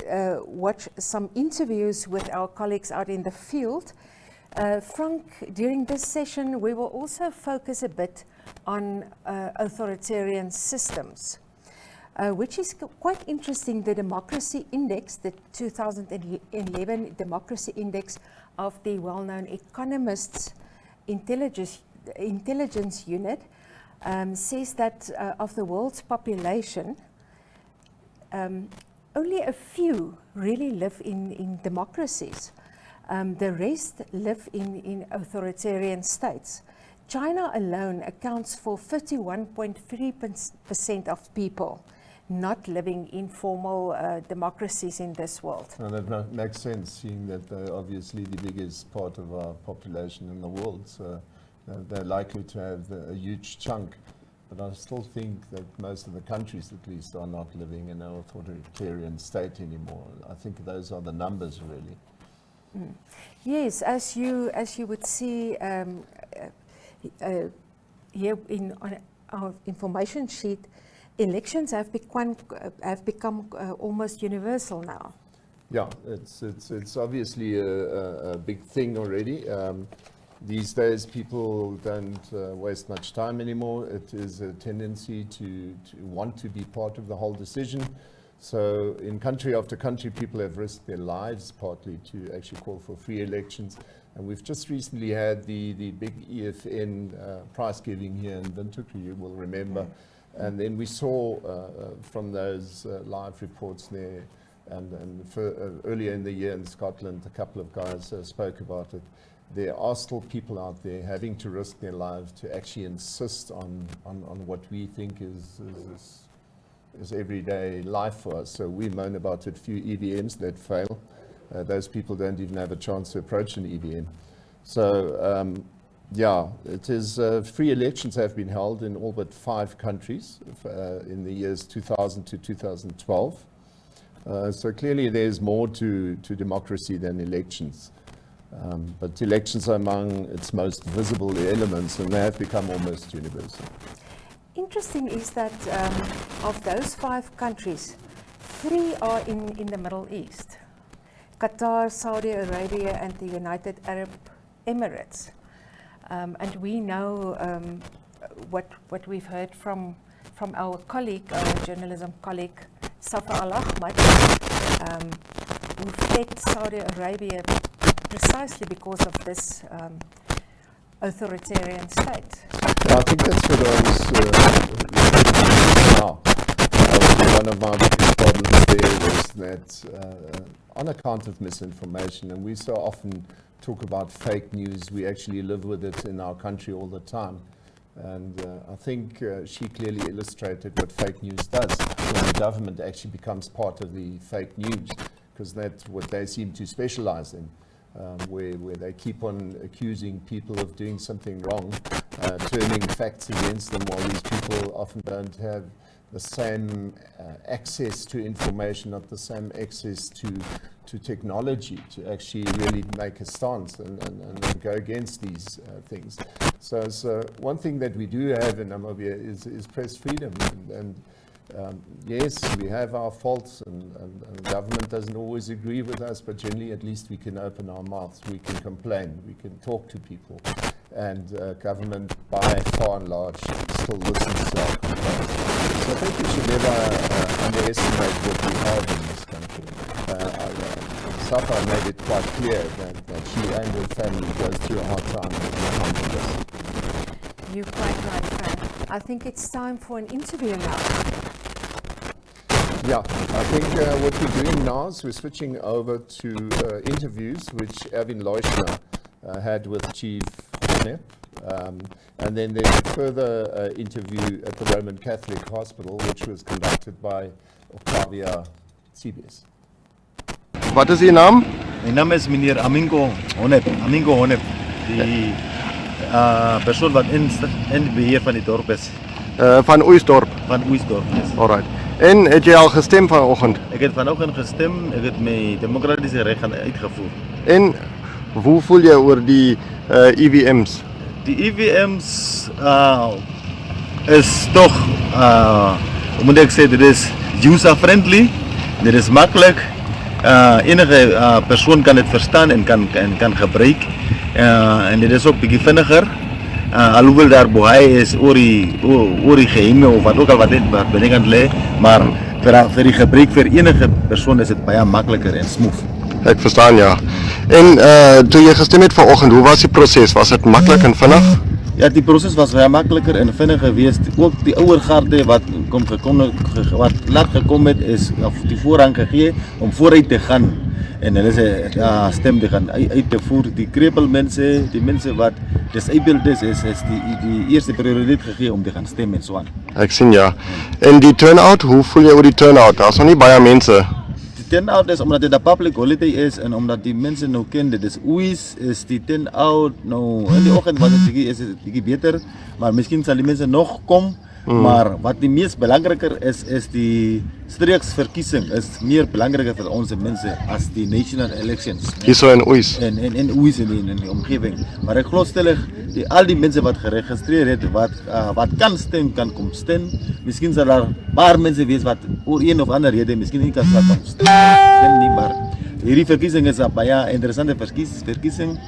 watch some interviews with our colleagues out in the field, Frank, during this session, we will also focus a bit on authoritarian systems, which is quite interesting. The Democracy Index, the 2011 Democracy Index of the well-known Economist's Intelligence Unit, says that of the world's population, only a few really live in democracies. The rest live in authoritarian states. China alone accounts for 51.3% of people not living in formal democracies in this world. And that makes sense, seeing that they're obviously the biggest part of our population in the world. So they're likely to have a huge chunk. But I still think that most of the countries, at least, are not living in an authoritarian state anymore. I think those are the numbers, really. Yes, as you would see here on our information sheet, elections have become almost universal now. Yeah, it's obviously a big thing already. These days, people don't waste much time anymore. It is a tendency to want to be part of the whole decision. So in country after country, people have risked their lives partly to actually call for free elections. And we've just recently had the big EFN prize giving here in Windhoek, you will remember. And then we saw from those live reports there, and earlier in the year in Scotland, a couple of guys spoke about it. There are still people out there having to risk their lives to actually insist on what we think is everyday life for us. So we moan about a few EVMs that fail. Those people don't even have a chance to approach an EVM. So yeah, it is free elections have been held in all but 5 countries in the years 2000 to 2012. So clearly there's more to democracy than elections. But elections are among its most visible elements, and they have become almost universal. Interesting is that of those 5 countries, 3 are in the Middle East: Qatar, Saudi Arabia, and the United Arab Emirates. And we know what we've heard from our colleague, our journalism colleague, Safa Al-Ahmad, who fled Saudi Arabia precisely because of this authoritarian state. Yeah, I think that's what I was now. One of my biggest problems there was that on account of misinformation, and we so often talk about fake news, we actually live with it in our country all the time. And I think she clearly illustrated what fake news does when the government actually becomes part of the fake news, because that's what they seem to specialize in. Where they keep on accusing people of doing something wrong, turning facts against them, while these people often don't have the same access to information, not the same access to technology to actually really make a stance and go against these things. So one thing that we do have in Namibia is press freedom, and yes, we have our faults, and government doesn't always agree with us, but generally at least we can open our mouths, we can complain, we can talk to people, and government by far and large still listens to our complaints. So I think we should never underestimate what we have in this country. Safa made it quite clear that she and her family goes through a hard time with this. You're quite right, Fran. I think it's time for an interview now. Yeah, I think what we're doing now is we're switching over to interviews which Erwin Leuschner had with Chief Hone. And then there's a further interview at the Roman Catholic Hospital, which was conducted by Octavia Tsibes. Wat is uw naam? Mijn naam is meneer Amingo Honep, die persoon wat in beheer van die dorp is. Van Oeisdorp? Van Oeisdorp, yes. Alright. En het jy al gestem vanoggend? Ik heb vanoggend gestem, ik heb mijn democratische recht uitgevoerd. En hoe voel jy oor die EVM's? Die EVM's is toch, hoe moet ik zeggen, dit is user-friendly, dit is makkelijk. Enige persoon kan het verstaan en kan gebruiken. En dit is ook een beetje vinniger. Alhoewel daar bohaai is oor die geheime of wat ook al wat betekent lee, maar voor die gebruik voor enige persoon is het baie makkelijker en smooth. Ik verstaan, ja. En toen je gestemd hebt vanochtend, hoe was die proces? Was het makkelijk en vinnig? Ja, die proces was baie makkelijker en vinnig geweest. Ook die oude garde wat laat gekomen is, of die voorrang gegeven om vooruit te gaan. En hulle is stem te gaan uit te voeren. Die krepelmensen, die mensen wat disabled is die eerste prioriteit gegeven om te gaan stemmen en zo aan. Ik zie, ja. En die turnout, hoe voel je over die turnout? Dat is nog niet baie mensen. Die turnout is omdat het een public holiday is en omdat die mensen nou kennen. Dus Oeis is die turnout nou in die ochtend was het is beter, maar misschien zal die mensen nog komen. Maar wat die meest belangrijker is die streeksverkiezing is meer belangrijker voor onze mensen als die national elections. Hier zo in Oeis. In Oeis in die omgeving. Maar ik geloof stellig, al die mensen wat geregistreerd hebben, wat kan stemmen, kan komen stemmen. Misschien zal er een paar mensen wees wat voor een of andere reden misschien niet kan komen stemmen niet, maar hierdie verkiezing is een baie interessante verkiezing.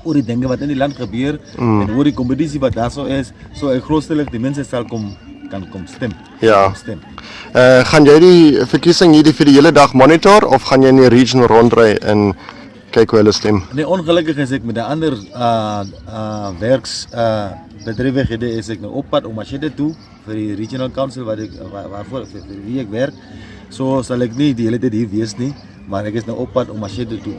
Oor die dingen wat in die land gebeurt en oor die competitie wat daar zo is, zo ik geloof stellig die mensen kan komen stemmen. Ja. Gaan jij die verkiezing hier voor de hele dag monitor of gaan jij in die region rondrijden en kijken hoe hulle stem? Nee, ongelukkig is ik met de andere werksbedrijvighede is ik nou op pad om machine toe voor die regional council voor wie ik werk. Zo zal ik niet die hele tijd hier wees nie. Maar ik is nou op pad om machine toe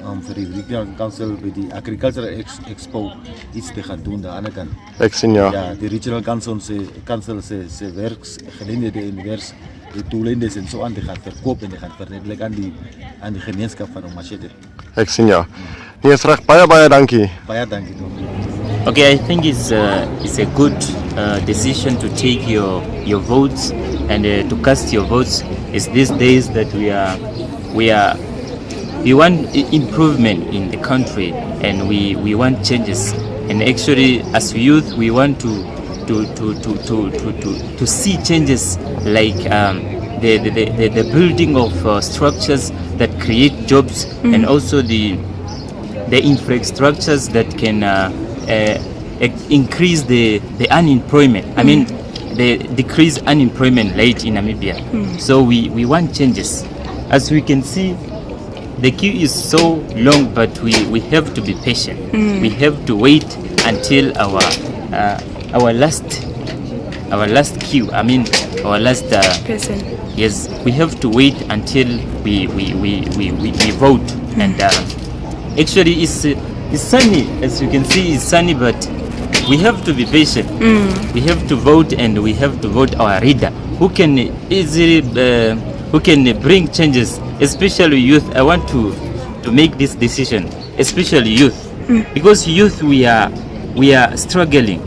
om voor die regional council bij die agricultural expo iets te gaan doen aan de kant. Ik zie, ja. Ja, die regional council se werksgeleenthede en die toelendes en zo aan te gaan verkopen en te gaan verredelijk aan die gemeenschap van Omashede. Ik zie, ja. Nee, is recht. Baie dankie. Baie dankie. Okay, I think it's a good decision to take your votes and to cast your votes. It's these days that we want improvement in the country and we want changes. And actually, as youth, we want to see changes like the building of structures that create jobs and also the infrastructures that can increase the unemployment. I mean, the decrease unemployment rate in Namibia. So we want changes. As we can see, the queue is so long, but we have to be patient. We have to wait until our last queue. I mean, our last person. Yes, we have to wait until we vote. And actually, it's sunny. As you can see, it's sunny, but we have to be patient. We have to vote, and we have to vote our leader who can easily who can bring changes, especially youth. I want to make this decision, especially youth, because youth we are struggling.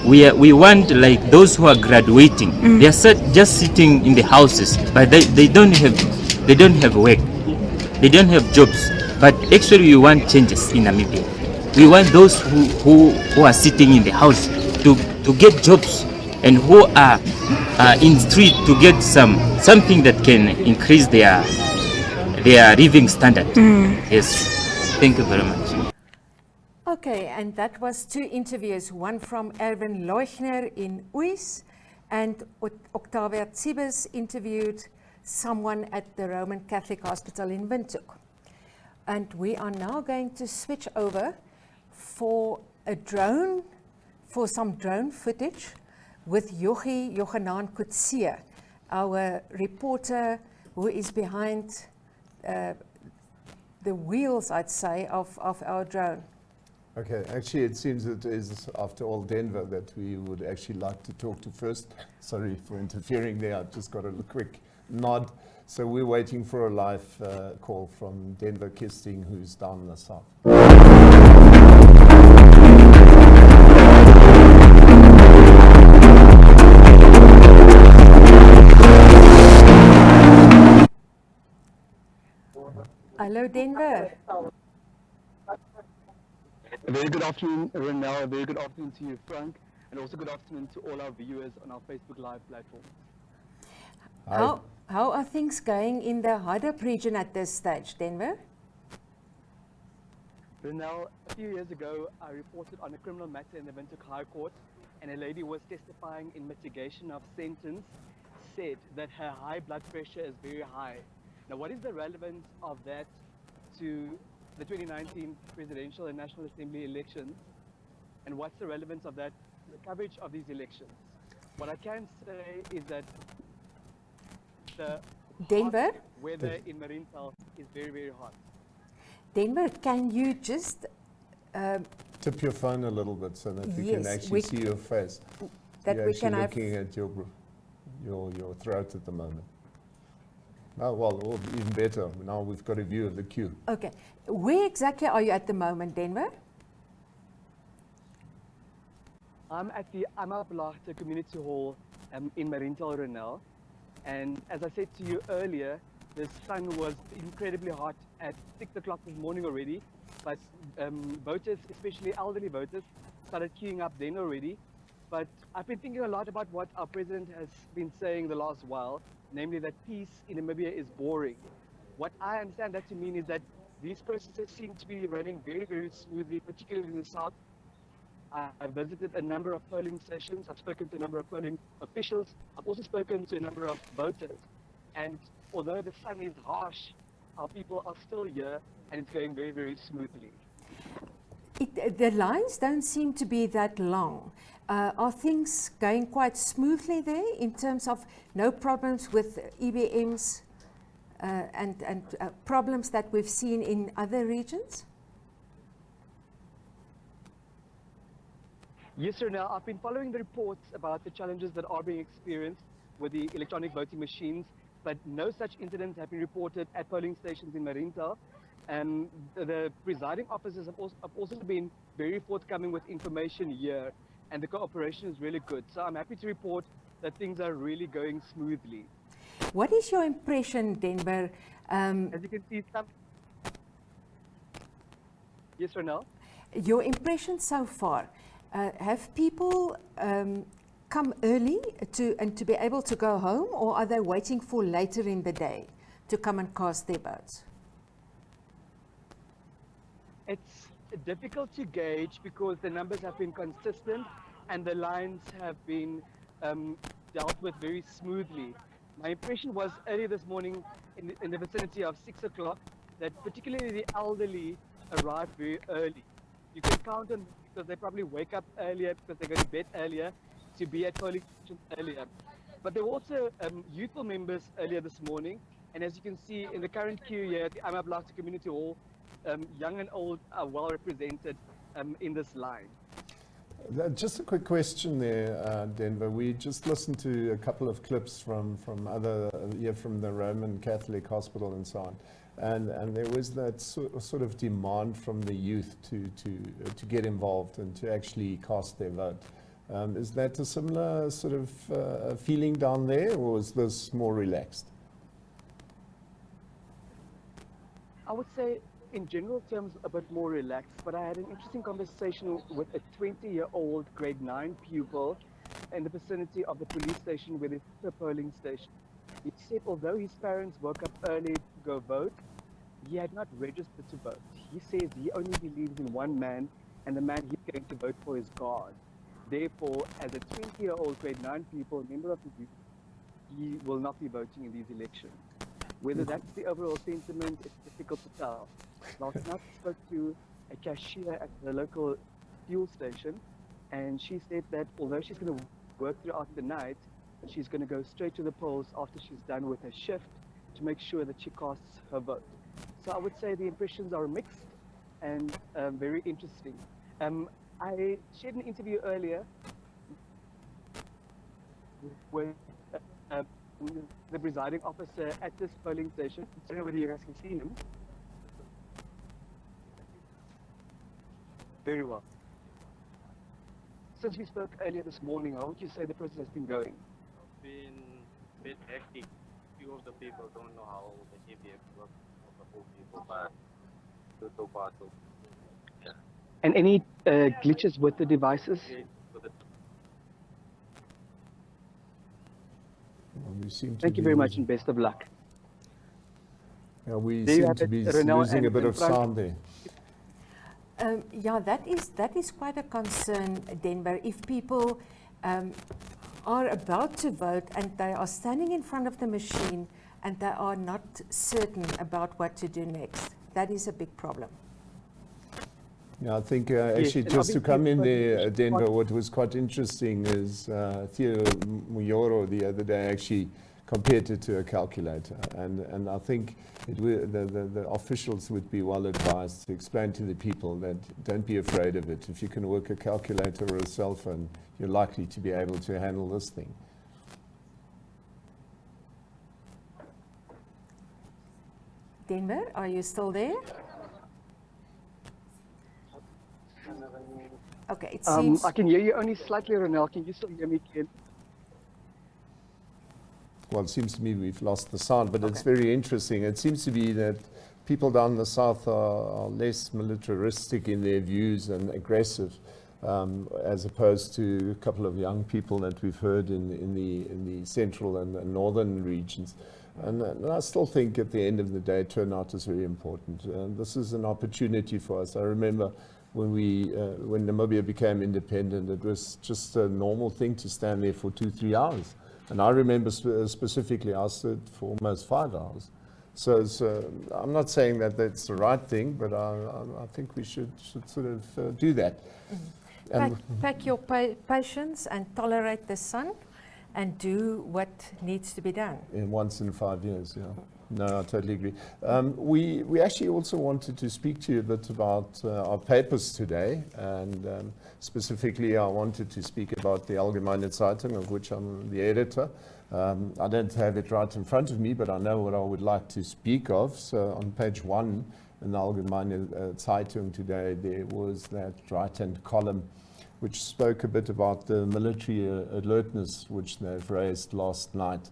We want like those who are graduating. They are just sitting in the houses, but they don't have work. They don't have jobs. But actually, we want changes in Namibia. We want those who are sitting in the house to get jobs, and who are in street to get something that can increase their living standard. Yes, thank you very much. Okay, and that was two interviews, one from Erwin Leuschner in Uys, and Octavia Tsibes interviewed someone at the Roman Catholic Hospital in Windhoek. And we are now going to switch over for some drone footage with Johanaan Kutsie, our reporter who is behind the wheels, I'd say, of our drone. Okay, actually it seems it is, after all, Denver that we would actually like to talk to first. Sorry for interfering there, I just got a quick nod. So we're waiting for a live call from Denver Kisting, who's down in the south. Hello, Denver. A very good afternoon, Renelle. A very good afternoon to you, Frank, and also good afternoon to all our viewers on our Facebook Live platform. How are things going in the Hardap region at this stage, Denver? Renelle, a few years ago, I reported on a criminal matter in the Windhoek High Court, and a lady was testifying in mitigation of sentence, said that her high blood pressure is very high. Now, what is the relevance of that to the 2019 presidential and national assembly elections, and what's the relevance of that to the coverage of these elections? What I can say is that the Denver weather in Mariental is very, very hot. Denver, can you just tip your phone a little bit so that we can actually see your face? That You're we can actually looking at your throat at the moment. Oh, well, even better. Now we've got a view of the queue. Okay. Where exactly are you at the moment, Denver? I'm at the Amablachte Community Hall in Mariental, Renelle. And as I said to you earlier, the sun was incredibly hot at 6 o'clock this morning already. But voters, especially elderly voters, started queuing up then already. But I've been thinking a lot about what our president has been saying the last while, namely that peace in Namibia is boring. What I understand that to mean is that these processes seem to be running very, very smoothly, particularly in the south. I've visited a number of polling stations. I've spoken to a number of polling officials. I've also spoken to a number of voters. And although the sun is harsh, our people are still here, and it's going very, very smoothly. The lines don't seem to be that long. Are things going quite smoothly there in terms of no problems with EVMs and problems that we've seen in other regions? Yes, sir. Now, I've been following the reports about the challenges that are being experienced with the electronic voting machines, but no such incidents have been reported at polling stations in Mariental. And the presiding officers have also been very forthcoming with information here, and the cooperation is really good. So I'm happy to report that things are really going smoothly. What is your impression, Denver? As you can see, yes, Renelle? Your impression so far. Have people come early to be able to go home, or are they waiting for later in the day to come and cast their votes? It's difficult to gauge because the numbers have been consistent and the lines have been dealt with very smoothly. My impression was earlier this morning in the vicinity of 6 o'clock that particularly the elderly arrived very early. You can count on because they probably wake up earlier because they go to bed earlier to be at polling stations earlier. But there were also youthful members earlier this morning, and as you can see in the current queue here at the Amablachte Community Hall, young and old are well represented in this line. Just a quick question there, Denver. We just listened to a couple of clips from the Roman Catholic Hospital and so on, and there was that sort of demand from the youth to get involved and to actually cast their vote. Is that a similar sort of feeling down there, or is this more relaxed? I would say in general terms a bit more relaxed, but I had an interesting conversation with a 20-year-old grade 9 pupil in the vicinity of the police station where there's a polling station. He said although his parents woke up early to go vote, he had not registered to vote. He says he only believes in one man, and the man he's going to vote for is God. Therefore, as a 20-year-old grade 9 pupil, member of the youth, he will not be voting in these elections. Whether that's the overall sentiment, it's difficult to tell. Last night I spoke to a cashier at the local fuel station, and she said that although she's going to work throughout the night, she's going to go straight to the polls after she's done with her shift to make sure that she casts her vote. So I would say the impressions are mixed and very interesting. I shared an interview earlier with the presiding officer at this polling station. I don't know whether you guys can see him. Very well. Since we spoke earlier this morning, how would you say the process has been going? Been a bit hectic. Few of the people don't know how the ABF works for the whole people, but so far so. Yeah. And any glitches with the devices? We seem to Thank you very much and best of luck. Yeah, we There you seem have to it, be Renel, losing a and bit in of front. sound there. Yeah, that is quite a concern, Denver. If people are about to vote and they are standing in front of the machine and they are not certain about what to do next, that is a big problem. Yeah, I think actually and just to come in there, obviously Denver, what was quite interesting is Theo Muyoro the other day actually compared it to a calculator. And I think the officials would be well advised to explain to the people that don't be afraid of it. If you can work a calculator or a cell phone, you're likely to be able to handle this thing. Denver, are you still there? Okay, it seems... I can hear you only slightly, Renel. Can you still hear me, Ken? Well, it seems to me we've lost the sound, but it's very interesting. It seems to be that people down the south are less militaristic in their views and aggressive, as opposed to a couple of young people that we've heard in the central and northern regions. And I still think at the end of the day, turnout is very important. This is an opportunity for us. I remember when Namibia became independent, it was just a normal thing to stand there for 2-3 hours. And I remember specifically I stood for almost 5 hours. So I'm not saying that that's the right thing, but I think we should sort of do that. Pack your patience and tolerate the sun and do what needs to be done. Once in 5 years, yeah. No, I totally agree. We actually also wanted to speak to you a bit about our papers today, and specifically I wanted to speak about the Allgemeine Zeitung, of which I'm the editor. I don't have it right in front of me, but I know what I would like to speak of. So on page 1 in the Allgemeine Zeitung today, there was that right-hand column which spoke a bit about the military alertness which they've raised last night.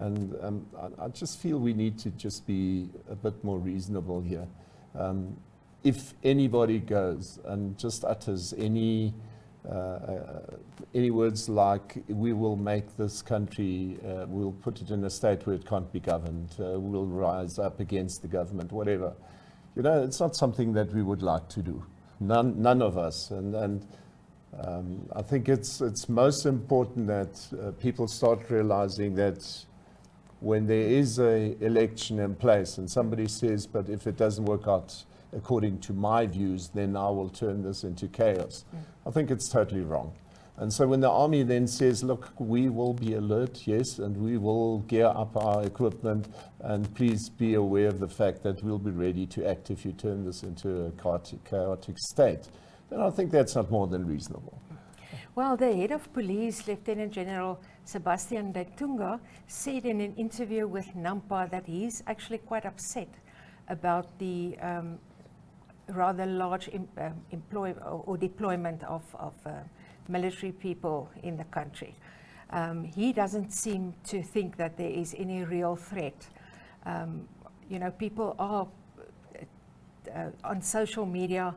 And I just feel we need to just be a bit more reasonable here. If anybody goes and just utters any words like, we will make this country, we'll put it in a state where it can't be governed, we'll rise up against the government, whatever, you know, it's not something that we would like to do. None of us. And I think it's most important that people start realizing that when there is an election in place and somebody says, but if it doesn't work out according to my views, then I will turn this into chaos. I think it's totally wrong. And so when the army then says, look, we will be alert, yes, and we will gear up our equipment, and please be aware of the fact that we'll be ready to act if you turn this into a chaotic state, then I think that's not more than reasonable. Well, the head of police, Lieutenant General Sebastian de Tunga, said in an interview with Nampa that he's actually quite upset about the rather large deployment of military people in the country. He doesn't seem to think that there is any real threat. You know, people are on social media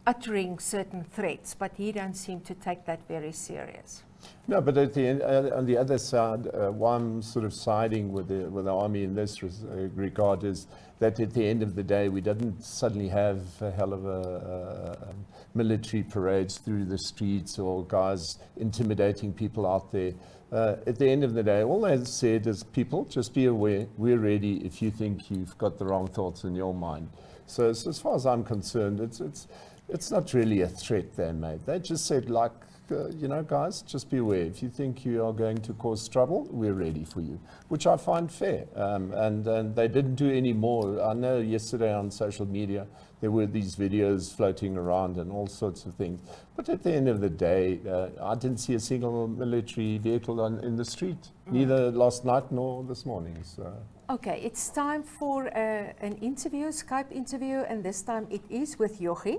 uttering certain threats, but he don't seem to take that very serious. No, but at the end, on the other side, why I'm sort of siding with the army in this regard is that at the end of the day, we didn't suddenly have a hell of a military parades through the streets or guys intimidating people out there. At the end of the day, all they said is, people, just be aware, we're ready if you think you've got the wrong thoughts in your mind. So as far as I'm concerned, it's not really a threat they made. They just said, like, you know, guys, just be aware. If you think you are going to cause trouble, we're ready for you, which I find fair. And they didn't do any more. I know yesterday on social media, there were these videos floating around and all sorts of things. But at the end of the day, I didn't see a single military vehicle in the street, neither last night nor this morning. So. Okay, it's time for an interview, Skype interview, and this time it is with Yogi.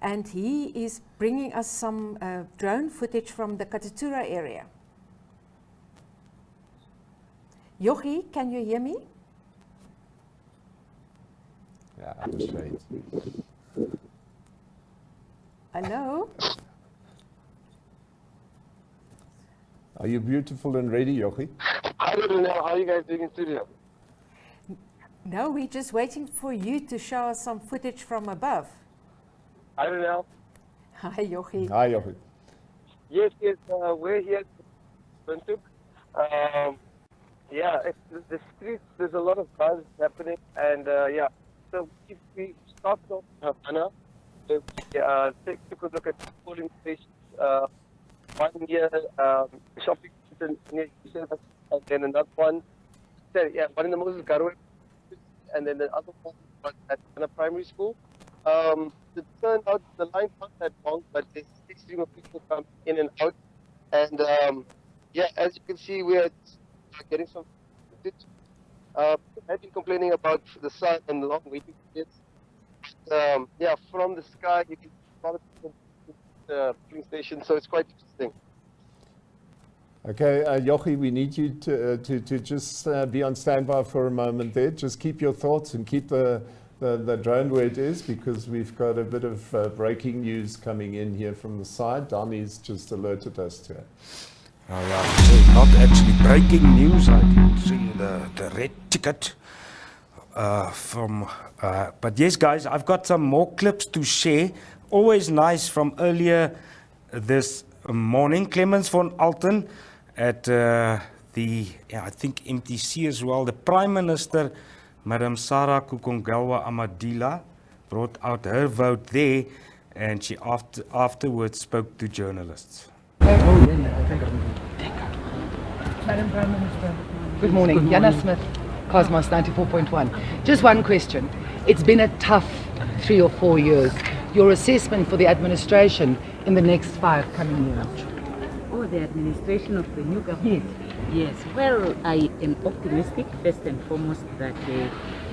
And he is bringing us some drone footage from the Katutura area. Yogi, can you hear me? Yeah, I'm straight. Hello? Are you beautiful and ready, Yogi? I don't know. How are you guys doing in studio? No, we're just waiting for you to show us some footage from above. I don't know. Hi, Yogi. Hi, Yogi. Yes, we're here in Windhoek. Yeah, the streets, there's a lot of buzz happening, and yeah, so if we start off Havana, took a look at polling stations, 1 year shopping center near Yusuf, and then another one, yeah, one in the Moses Garwe, and then the other one was at Havana Primary School. It turned out the line not that long, but there's a big stream of people come in and out. And yeah, as you can see, we are getting some footage. I've been complaining about the sun and the long waiting periods. Yeah, from the sky, you can see a lot of people at the polling station, so it's quite interesting. Okay, Yogi, we need you to just be on standby for a moment there. Just keep your thoughts and keep the drone where it is, because we've got a bit of breaking news coming in here from the side. Donnie's just alerted us to it. Oh yeah, so not actually breaking news. I can see the red ticket from. But yes, guys, I've got some more clips to share. Always nice from earlier this morning. Clemens von Alten at I think MTC as well. The Prime Minister, Madam Sarah Kukongalwa Amadila, brought out her vote there, and she afterwards spoke to journalists. Madam Prime Minister. Good morning. Yana Smith, Cosmos 94.1. Just one question. It's been a tough 3 or 4 years. Your assessment for the administration in the next 5 coming years? Oh, the administration of the new government? Yes. Well, I am optimistic, first and foremost, that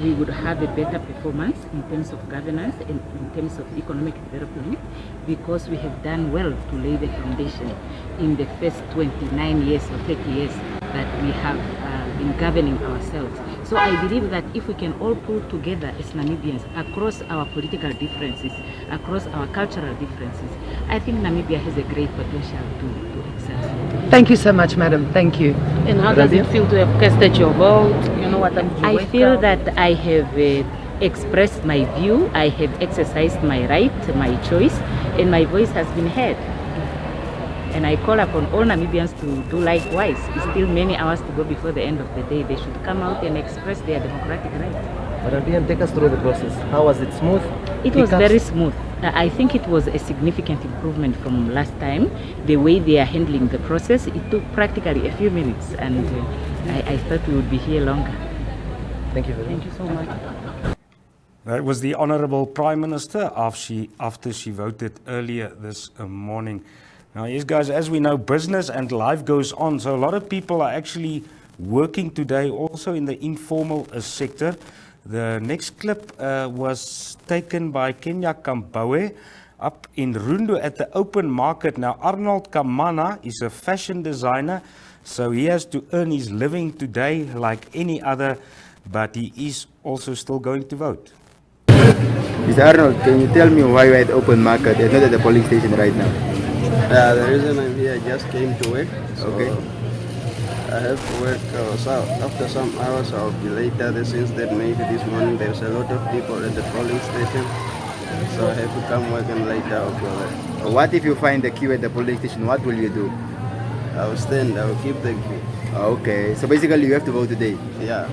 we would have a better performance in terms of governance and in terms of economic development, because we have done well to lay the foundation in the first 29 years or 30 years that we have been governing ourselves. So I believe that if we can all pull together as Namibians across our political differences, across our cultural differences, I think Namibia has a great potential to excel. Thank you so much, madam. Thank you. And how does it feel to have casted your vote? You know what I feel that I have expressed my view, I have exercised my right, my choice, and my voice has been heard. And I call upon all Namibians to do likewise. It's still many hours to go before the end of the day. They should come out and express their democratic right. Madam, take us through the process. How was it? Smooth? It was very smooth. I think it was a significant improvement from last time. The way they are handling the process, it took practically a few minutes, and I thought we would be here longer. Thank you very much. Thank you so much. That was the Honourable Prime Minister after she voted earlier this morning. Now, yes, guys, as we know, business and life goes on. So a lot of people are actually working today also in the informal sector. The next clip was taken by Kenya Kambawe up in Rundu at the open market. Now, Arnold Kamana is a fashion designer, so he has to earn his living today like any other, but he is also still going to vote. It's Mr. Arnold, can you tell me why you're at open market and not at the polling station right now? The reason I'm here, I just came to work. Okay. I have to work, so after some hours I'll be later. Since that maybe this morning there's a lot of people at the polling station, so I have to come work and later I'll go there. What if you find the queue at the polling station? What will you do? I'll stand, I'll keep the queue. Okay, so basically you have to vote today? Yeah.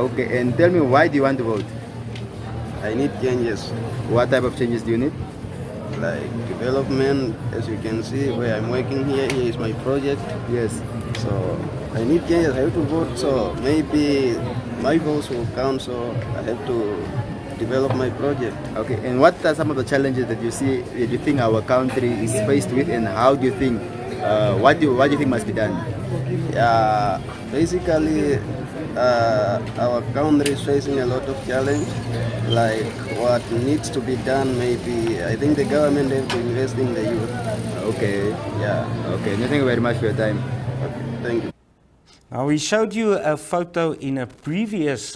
Okay, and tell me, why do you want to vote? I need changes. What type of changes do you need? Like development, as you can see where I'm working here is my project. Yes. So I need changes, I have to vote, so maybe my votes will count, so I have to develop my project. Okay, and what are some of the challenges that you see, that you think our country is faced with, and how do you think, what do you think must be done? Yeah, basically our country is facing a lot of challenge, like what needs to be done. Maybe I think the government have to invest in the youth. Okay. Yeah. Okay. Thank you very much for your time. Thank you. Now, we showed you a photo in a previous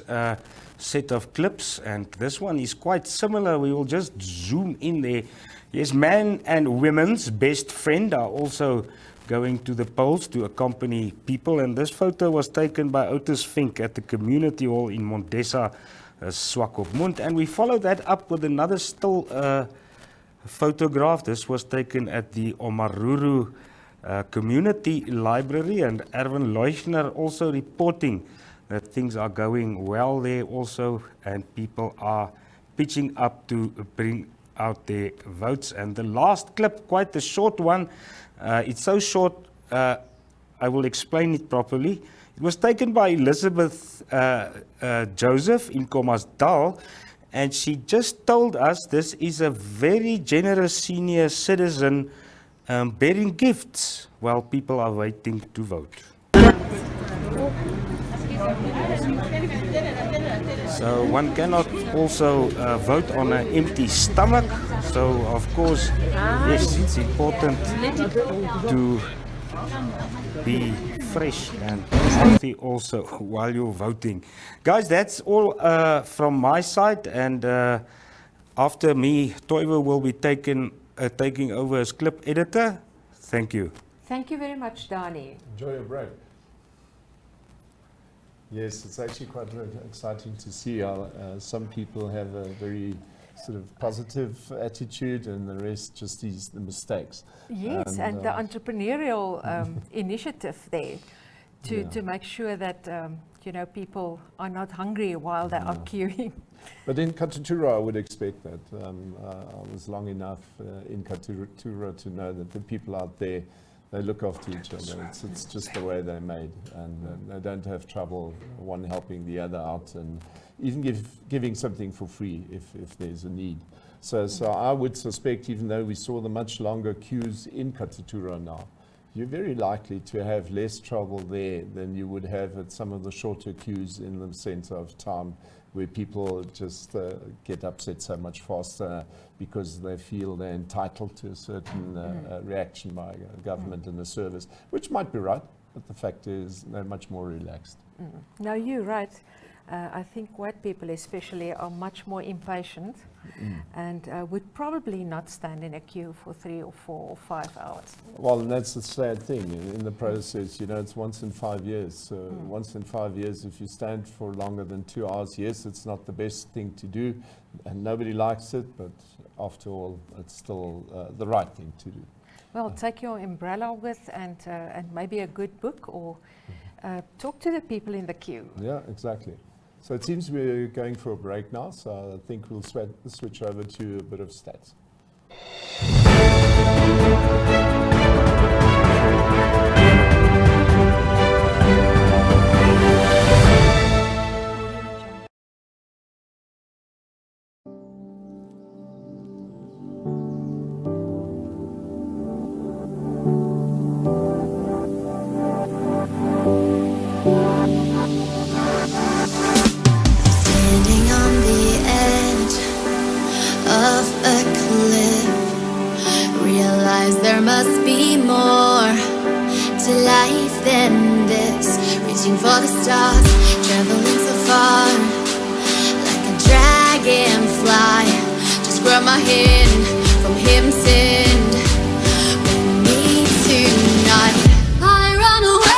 set of clips, and this one is quite similar. We will just zoom in there. Yes, man and women's best friend are also going to the polls to accompany people, and this photo was taken by Otis Fink at the community hall in Montesa, Swakopmund, and we followed that up with another still photograph. This was taken at the Omaruru Community Library, and Erwin Leuchner also reporting that things are going well there also, and people are pitching up to bring out their votes. And the last clip, quite a short one, it's so short, I will explain it properly. It was taken by Elizabeth Joseph in Kommersdal, and she just told us this is a very generous senior citizen bearing gifts while people are waiting to vote. So one cannot also vote on an empty stomach. So of course, yes, it's important to be fresh and healthy also while you're voting. Guys, that's all from my side, and after me, Toivo will be taking over as clip editor. Thank you. Thank you very much, Dani. Enjoy your break. Yes, it's actually quite exciting to see how some people have a very sort of positive attitude, and the rest just sees the mistakes. Yes, and the entrepreneurial initiative there to make sure that people are not hungry while they are queuing. But in Katutura, I would expect that. I was long enough in Katutura to know that the people out there, they look after each other. It's just the way they're made, and they don't have trouble one helping the other out, and even giving something for free if there's a need. So I would suspect, even though we saw the much longer queues in Katutura now, you're very likely to have less trouble there than you would have at some of the shorter queues in the centre of town, where people just get upset so much faster because they feel they're entitled to a certain reaction by government and the service, which might be right, but the fact is they're much more relaxed. No, you're right. I think white people especially are much more impatient and would probably not stand in a queue for 3 or 4 or 5 hours. Well, and that's the sad thing in the process. It's once in 5 years. So once in 5 years, if you stand for longer than 2 hours, yes, it's not the best thing to do, and nobody likes it, but after all, it's still the right thing to do. Well, take your umbrella with and maybe a good book, or talk to the people in the queue. Yeah, exactly. So it seems we're going for a break now, so I think we'll switch over to a bit of stats. There must be more to life than this. Reaching for the stars, traveling so far, like a dragonfly, from my hand, from him send me tonight. I run away.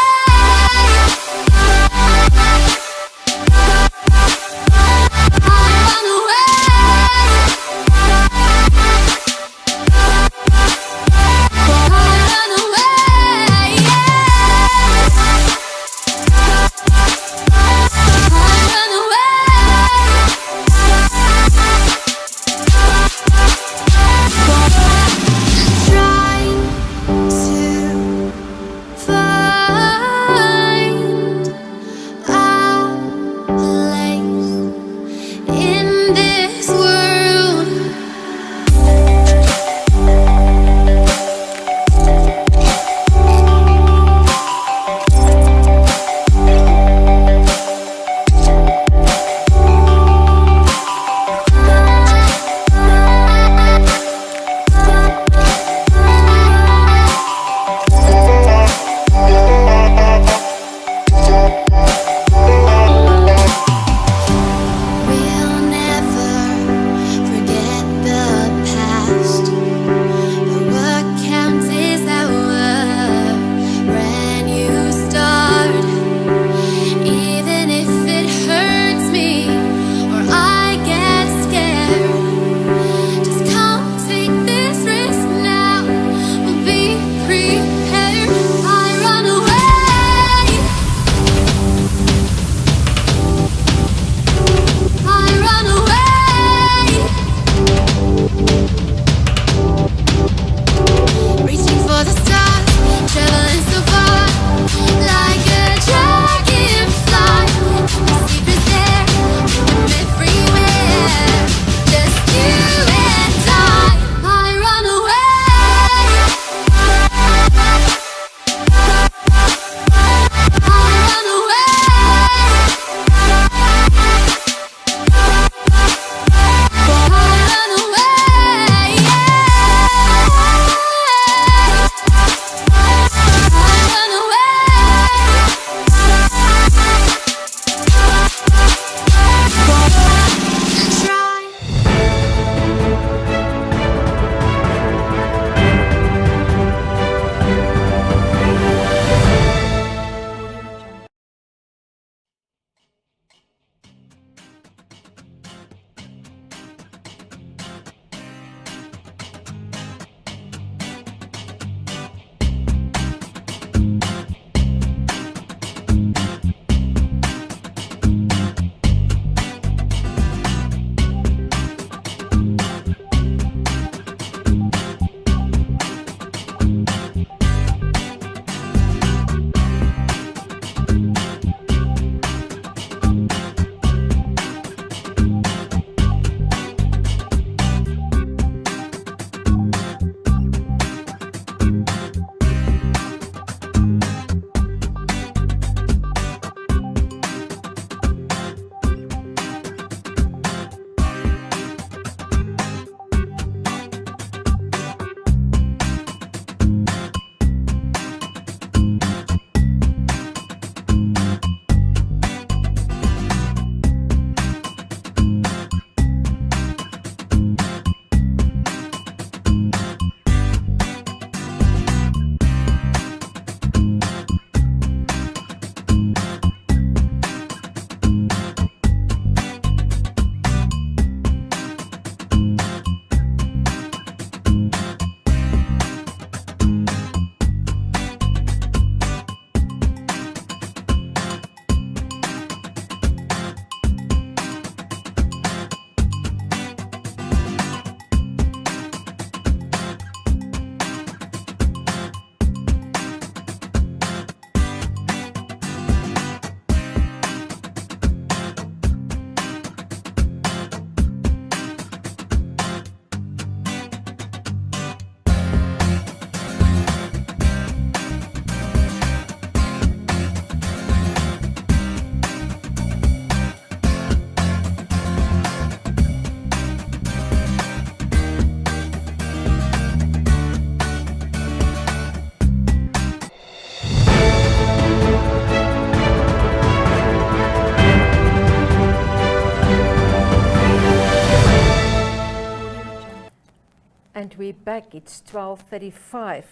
And we're back. It's 12:35.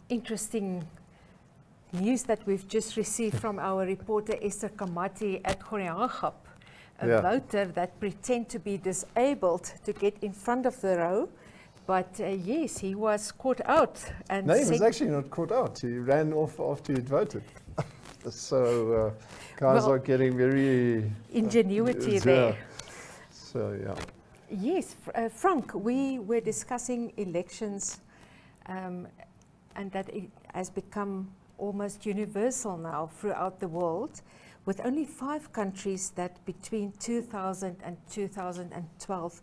Interesting news that we've just received from our reporter Esther Kamati at Goriangap, a voter that pretend to be disabled to get in front of the row. But yes, he was caught out. And no, he was actually not caught out. He ran off after he'd voted. So guys are getting very... ingenuity there. So, yeah. Yes, Frank, we were discussing elections and that it has become almost universal now throughout the world, with only 5 countries that between 2000 and 2012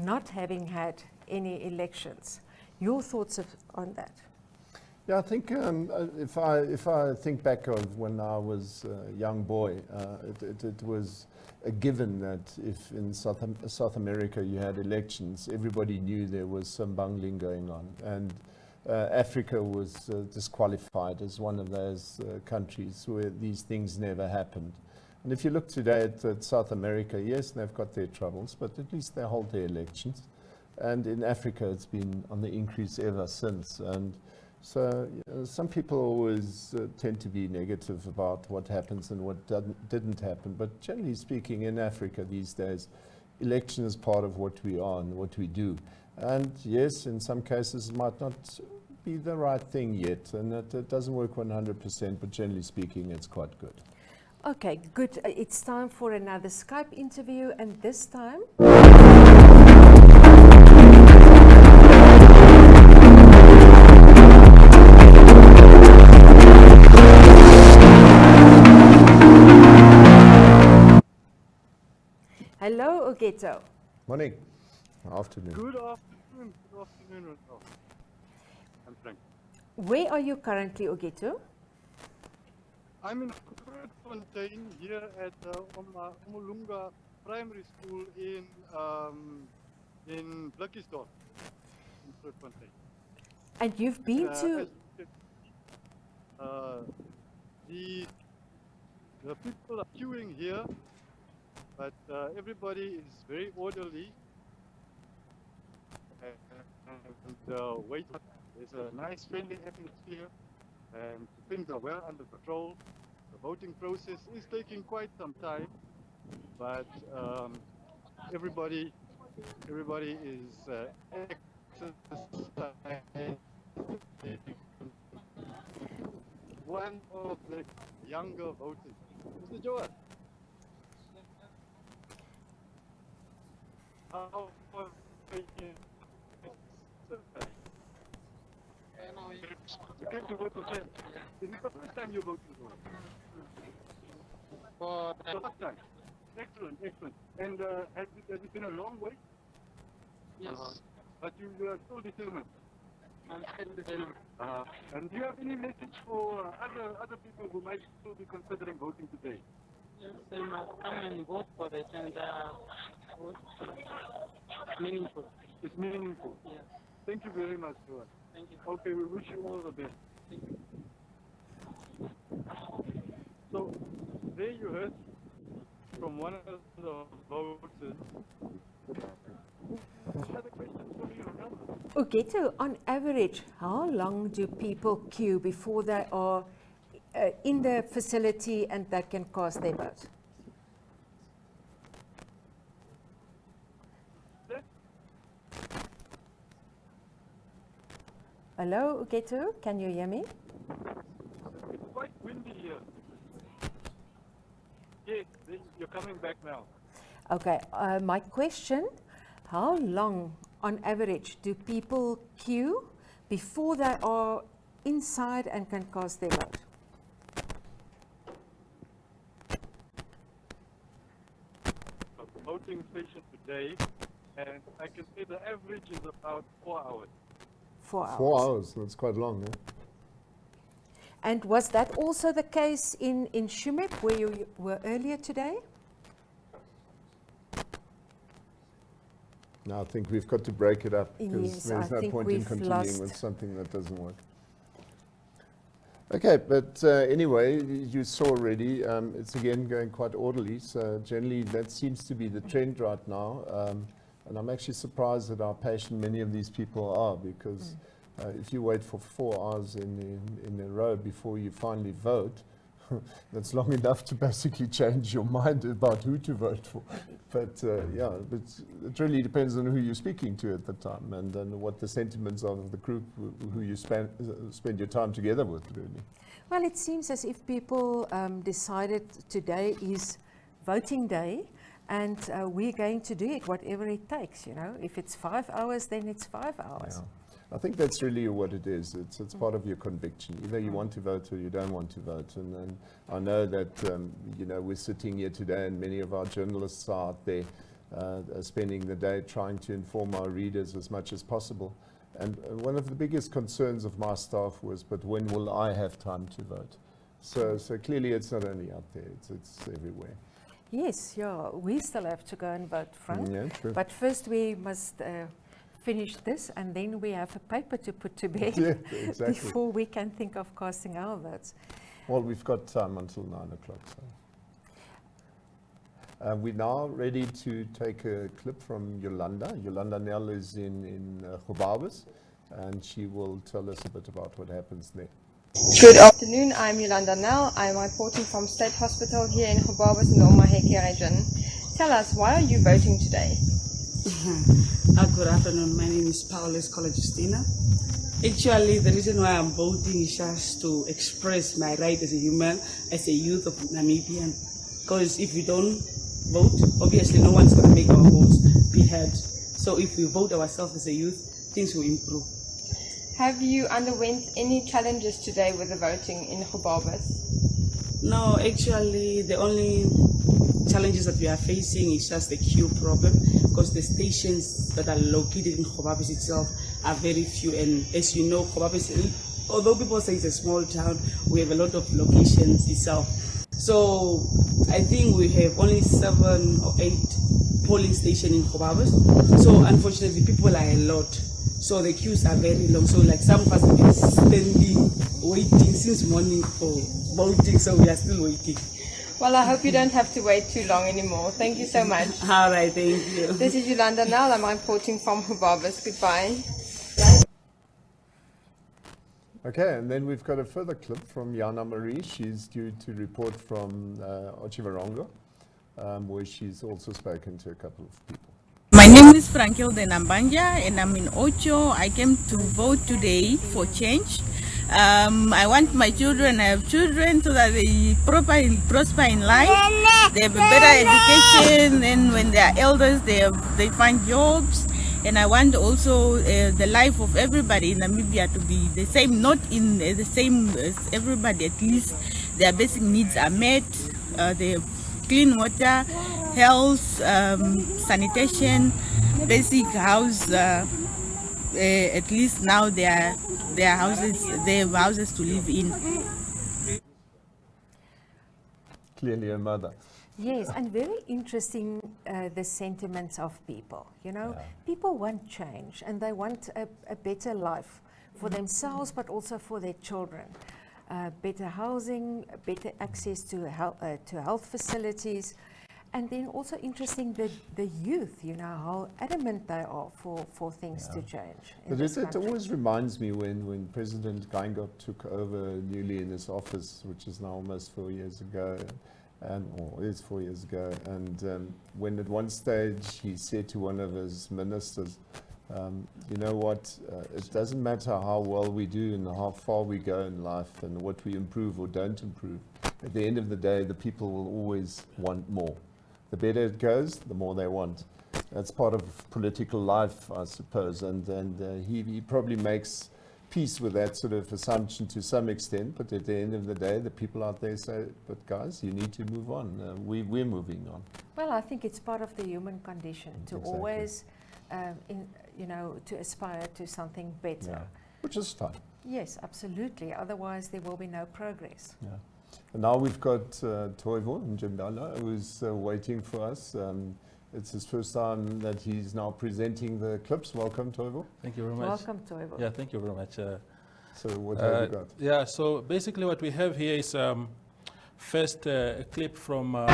not having had any elections. Your thoughts on that? Yeah, I think if I think back of when I was a young boy, it was a given that if in South America you had elections, everybody knew there was some bungling going on, and Africa was disqualified as one of those countries where these things never happened. And if you look today at South America, yes, they've got their troubles, but at least they hold their elections. And in Africa, it's been on the increase ever since. And so some people always tend to be negative about what happens and what didn't happen. But generally speaking, in Africa these days, election is part of what we are and what we do. And yes, in some cases it might not be the right thing yet, and it doesn't work 100%, but generally speaking, it's quite good. Okay, good. It's time for another Skype interview, and this time... Hello, Ogeto. Morning. Afternoon. Good afternoon. Good afternoon. I'm Frank. Where are you currently, Ogeto? I'm in Grootfontein here at Omolunga Primary School in Blikkiesdorp, in Grootfontein. And you've been to... The people are queuing here, but everybody is very orderly. And wait, there's a nice friendly atmosphere, and things are well under control. The voting process is taking quite some time, but everybody is exercising. One of the younger voters, Mr. Joel. How are you? You came to vote for Ken. Is it the first time you voted for him? For the first time. Excellent, excellent. And has it been a long wait? Yes. But you are still determined. I'm still determined. And do you have any message for other people who might still be considering voting today? Yes, they must come and vote for it, and it's meaningful. It's meaningful. Yes. Thank you very much, Joel. Thank you. Okay, we wish you all the best. Thank you. So, there you heard from one of the voters. Another question for you, Ronaldo. Okay, so on average, how long do people queue before they are in the facility and they can cast their vote? Hello, Ugeto, can you hear me? It's quite windy here. Yes, you're coming back now. Okay, my question, how long on average do people queue before they are inside and can cast their vote? The voting station today, and I can say the average is about 4 hours. 4 hours. 4 hours, that's quite long, eh? And was that also the case in Shumep, where you were earlier today? No, I think we've got to break it up, because Yes, there's I no think point in we've continuing with lost- something that doesn't work. Okay, but anyway, you saw already, it's again going quite orderly, so generally that seems to be the trend right now. And I'm actually surprised at how patient many of these people are, because if you wait for 4 hours in a row before you finally vote, that's long enough to basically change your mind about who to vote for. But yeah, but it really depends on who you're speaking to at the time, and what the sentiments are of the group who you spend your time together with, really. Well, it seems as if people decided today is voting day, and we're going to do it, whatever it takes, you know. If it's 5 hours, then it's 5 hours. Yeah. I think that's really what it is. It's part of your conviction. Either you want to vote or you don't want to vote. And I know that, you know, we're sitting here today and many of our journalists are out there spending the day trying to inform our readers as much as possible. And one of the biggest concerns of my staff was, but when will I have time to vote? So clearly it's not only out there, it's everywhere. Yes, yeah, we still have to go and vote, Frank. Yeah, true. But first we must finish this, and then we have a paper to put to bed exactly. before we can think of casting our votes. Well, we've got time until 9 o'clock. So. We're now ready to take a clip from Yolanda. Yolanda Nell is in Gobabis, and she will tell us a bit about what happens there. Good afternoon, I'm Yolanda Nell. I'm reporting from State Hospital here in Gobabis in the Omaheke region. Tell us, why are you voting today? Good afternoon, my name is Paulus Justina. Actually, the reason why I'm voting is just to express my right as a human, as a youth of Namibia. Because if we don't vote, obviously no one's going to make our votes be heard. So if we vote ourselves as a youth, things will improve. Have you underwent any challenges today with the voting in Gobabis? No, actually, the only challenges that we are facing is just the queue problem, because the stations that are located in Gobabis itself are very few, and as you know, Gobabis, although people say it's a small town, we have a lot of locations itself. So I think we have only 7 or 8 polling stations in Gobabis. So unfortunately, people are a lot. So the queues are very long. So like some of us have been standing, waiting since morning for voting, so we are still waiting. Well, I hope you don't have to wait too long anymore. Thank you so much. All right, thank you. This is Yolanda Nell. I'm reporting from Gobabis. Goodbye. Okay, and then we've got a further clip from Jana Marie. She's due to report from Otjiwarongo, where she's also spoken to a couple of people. My name is Frankilde Nambanja and I'm in Ocho. I came to vote today for change. I want my children, I have children, so that they prosper in life. They have a better education, and when they are elders, they find jobs. And I want also the life of everybody in Namibia to be the same, not in the same as everybody. At least their basic needs are met. They have clean water, health, sanitation, basic house. At least now they have houses to live in. Clearly a mother. Yes, and very interesting, the sentiments of people. You know, people want change, and they want a better life for themselves, but also for their children. Better housing, better access to health facilities, and then also interesting the youth, you know, how adamant they are for things to change. But it always reminds me when President Geingob took over newly in his office, which is now almost 4 years ago, or is 4 years ago, and when at one stage he said to one of his ministers, you know what, it doesn't matter how well we do and how far we go in life and what we improve or don't improve. At the end of the day, the people will always want more. The better it goes, the more they want. That's part of political life, I suppose, and he probably makes peace with that sort of assumption to some extent, but at the end of the day, the people out there say, but guys, you need to move on. We're moving on. Well, I think it's part of the human condition to always, you know, to aspire to something better. Yeah. Which is fine. Yes, absolutely. Otherwise, there will be no progress. Yeah. And now we've got Toivo Njendala, who's waiting for us. It's his first time that he's now presenting the clips. Welcome, Toivo. Thank you very much. Welcome, Toivo. Yeah, thank you very much. So what have you got? Yeah, so basically what we have here is first a clip from a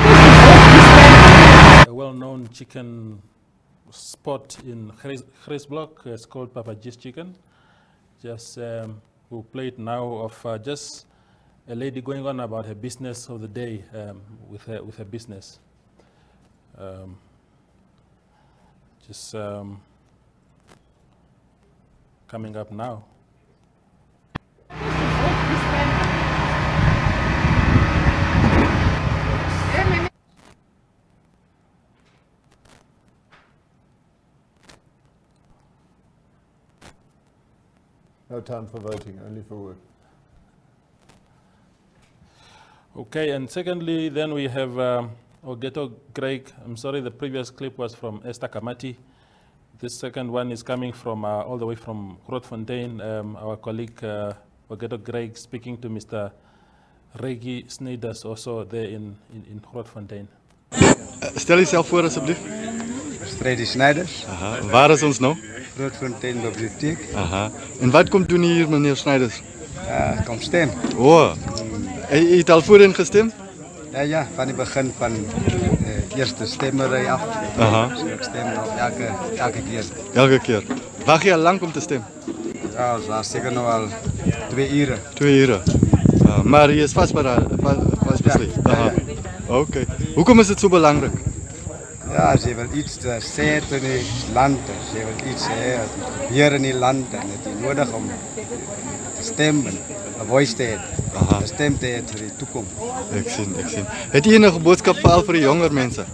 well-known chicken spot in Grisblok. It's called Papa G's Chicken. Just who played now of just a lady going on about her business of the day with her business. Just coming up now. No time for voting, only for work. Okay, and secondly, then we have Ogeto Greg. I'm sorry, the previous clip was from Esther Kamati. This second one is coming from all the way from Grootfontein. Our colleague Ogeto Greg speaking to Mr. Reggie Snyders, also there in Grootfontein. Stel jezelf voor alsjeblieft. Freddy Snyders. Aha. Waar is ons nou? Grootfontein Bibliotheek. Aha. En wat komt doen hier, meneer Snyders? Kom stem. Oh. Je hebt al voorheen gestemd? Ja, van het begin van de eerste stemmerij af. Aha. Dus ik stem nog elke keer. Elke keer. Wacht je al lang om te stemmen? Ja, dat was zeker nog al 2 uur. 2 uur. Maar je is vastbesloten? Ja. Oké. Hoekom is het zo belangrijk? Ja, ze wil iets zetten in het land. Ze wil iets hier in het land. En het is nodig om te stemmen, een voice te hebben. Een stem te hebben voor de toekomst. Ik zie. Heb je een boodschap voor de jonger mensen?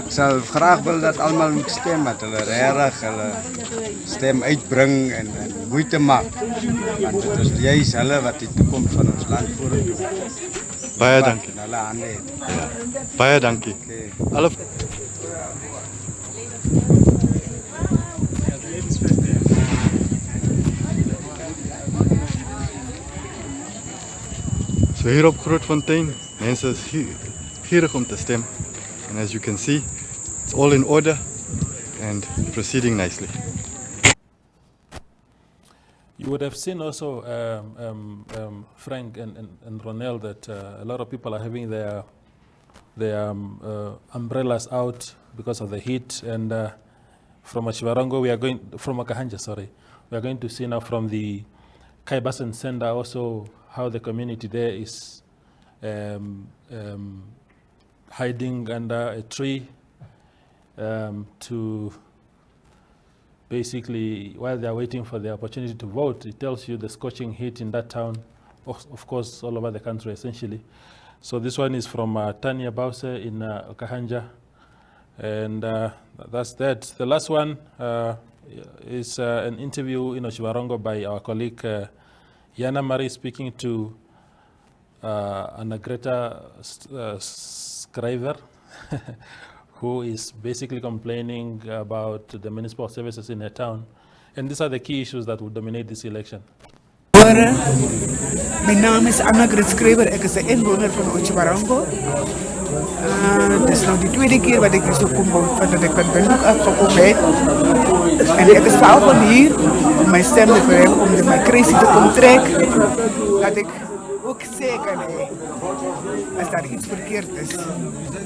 Ik zou graag willen dat allemaal moet stemmen. Dat hulle regtig hulle stem uitbring en moeite maak. Want het is juist hulle wat die toekomst van ons land vorentoe. Baie dankie. Hulle hande het. Ja. Baie dankie. Alle So hier op Grootfontein, mensen is gierig om te stemmen. And as you can see, it's all in order and proceeding nicely. You would have seen also, Frank and Ronel, that a lot of people are having their umbrellas out because of the heat. And from Chivarongo, from Okahanja, sorry, we are going to see now from the Kaibasan Senda also how the community there is hiding under a tree to basically, while they are waiting for the opportunity to vote. It tells you the scorching heat in that town, of course, all over the country, essentially. So this one is from Tanya Bause in Okahanja, and that's that. The last one is an interview in Oshiwarongo by our colleague Yana Marie speaking to Anna-Greta Schrijver, who is basically complaining about the municipal services in her town. And these are the key issues that will dominate this election. Mijn naam is Anna-Greta Schrijver, ik is de inwoner van Oshiwarongo. Het is nou de tweede keer dat ik hier zo kom, dat ik van Windhoek afgekomen ben. En ik is vanavond hier om mijn stem te gebruiken, om mijn crisis te komen trekken. Dat ik ook zeker ben, als daar iets verkeerd is.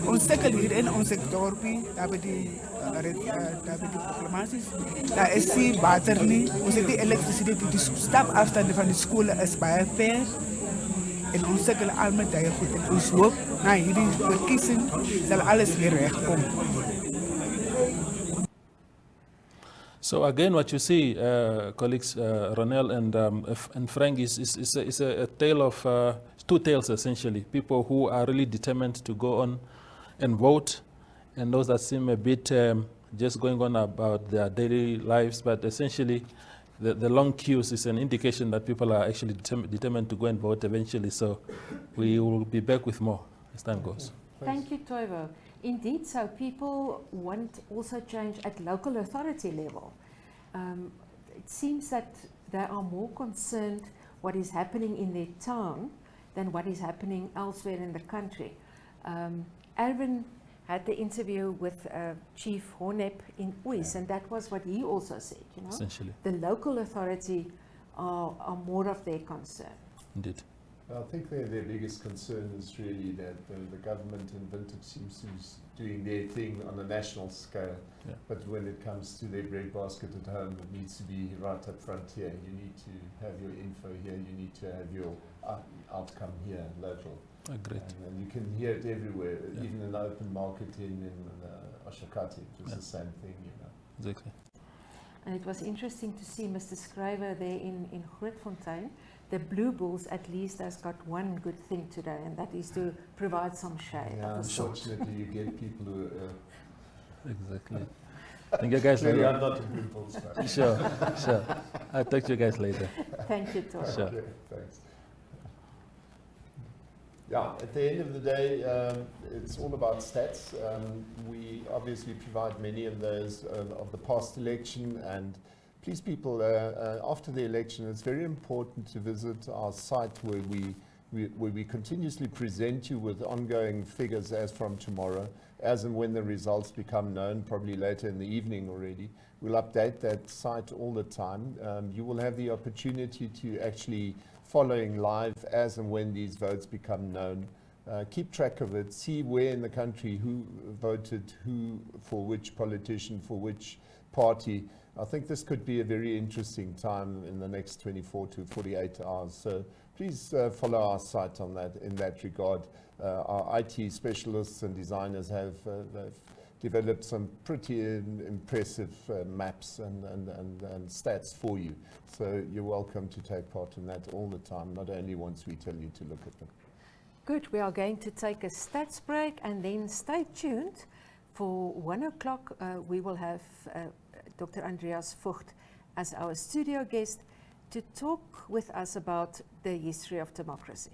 Ons stukkel hier in onze dorpje, daar hebben die proclamaties, daar is die water niet, ons heeft die elektriciteit, die stapafstanden van de scholen is bij ver. En ons stukkel allemaal daar goed. En ons hoop, na hierdie verkiezing, zal alles weer wegkomen. So again, what you see, colleagues Ronel and Frank, is a tale of two tales essentially. People who are really determined to go on and vote, and those that seem a bit just going on about their daily lives. But essentially, the long queues is an indication that people are actually determined to go and vote eventually. So we will be back with more as time goes. Thank you, Toivo. Indeed, so people want also change at local authority level. It seems that they are more concerned what is happening in their town than what is happening elsewhere in the country. Alvin had the interview with Chief Hornep in Uys, and that was what he also said, Essentially. The local authority are more of their concern. Indeed. I think their biggest concern is really that the government in Windhoek seems to be doing their thing on a national scale, but when it comes to their breadbasket at home, it needs to be right up front here. You need to have your info here, you need to have your outcome here, local. Agreed. And you can hear it everywhere, even in the open market in Oshakati, it was the same thing, you know. Exactly. And it was interesting to see Mr. Schryver there in Grootfontein. The Blue Bulls at least has got one good thing today, and that is to provide some shade. Yeah, unfortunately you get people who... Exactly. Thank you guys Clearly later. I'm not a Blue Bulls fan. Sure. I'll talk to you guys later. Thank you, Tor. Sure. Okay, thanks. Yeah, at the end of the day, it's all about stats. We obviously provide many of those of the past election, and please people, after the election, it's very important to visit our site where we continuously present you with ongoing figures as from tomorrow, as and when the results become known, probably later in the evening already. We'll update that site all the time. You will have the opportunity to actually following live as and when these votes become known. Keep track of it, see where in the country who voted, who for which politician, for which party. I think this could be a very interesting time in the next 24 to 48 hours. So please follow our site on that, in that regard. Our IT specialists and designers have developed some pretty impressive maps and stats for you. So you're welcome to take part in that all the time, not only once we tell you to look at them. Good, we are going to take a stats break and then stay tuned. For 1 o'clock, we will have Dr. Andreas Vogt as our studio guest to talk with us about the history of democracy.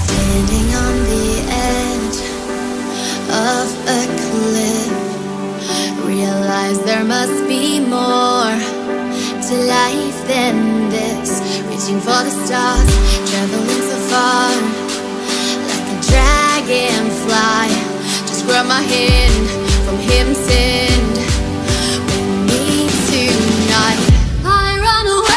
Standing on the edge of a cliff, realize there must be more to life than this. Reaching for the stars, traveling so far, like a dragonfly. Just grab my hand from heaven's end. With me tonight, I run away.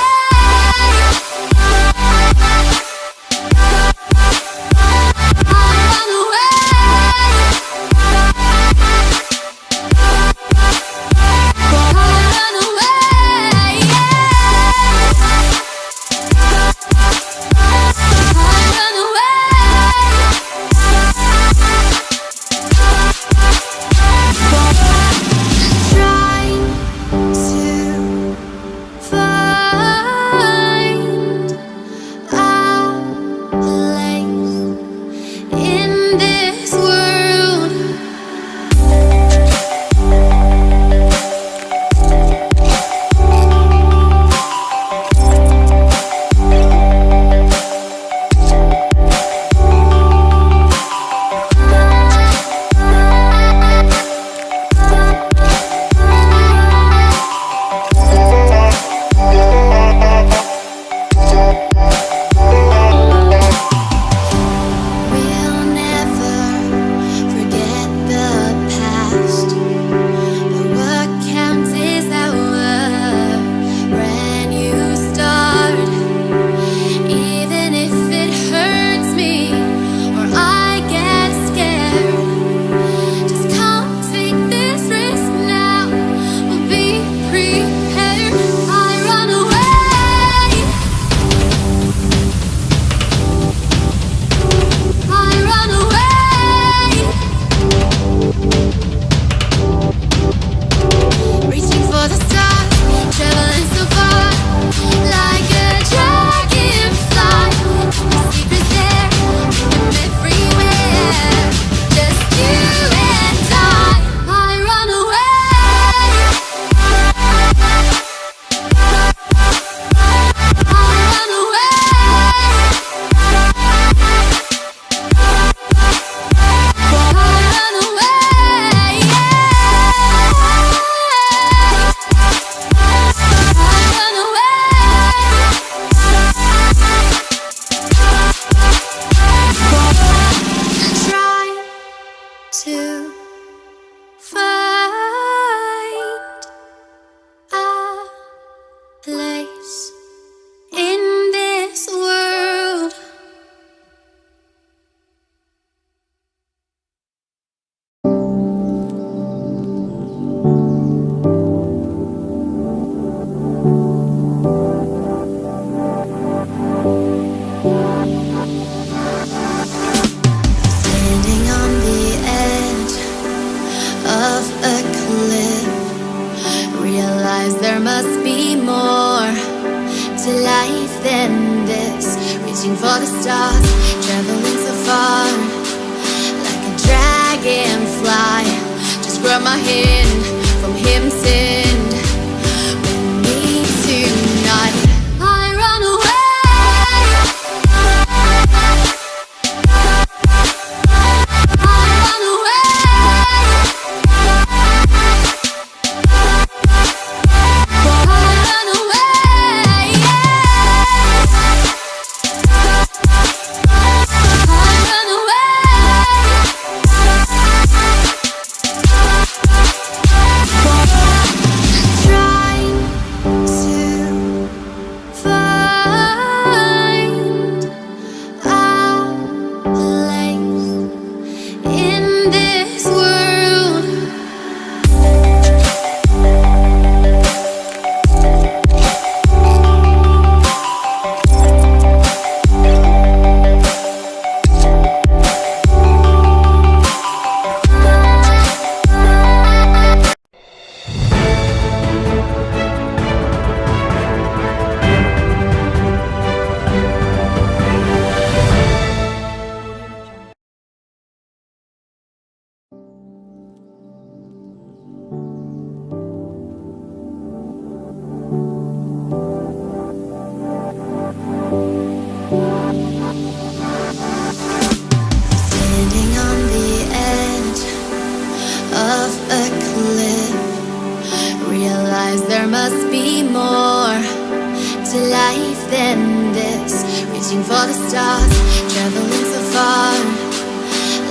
reaching for the stars, traveling so far,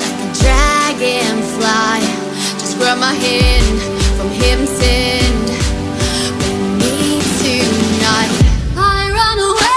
like a dragonfly. Just grab my hand from heaven send. With me tonight, I run away.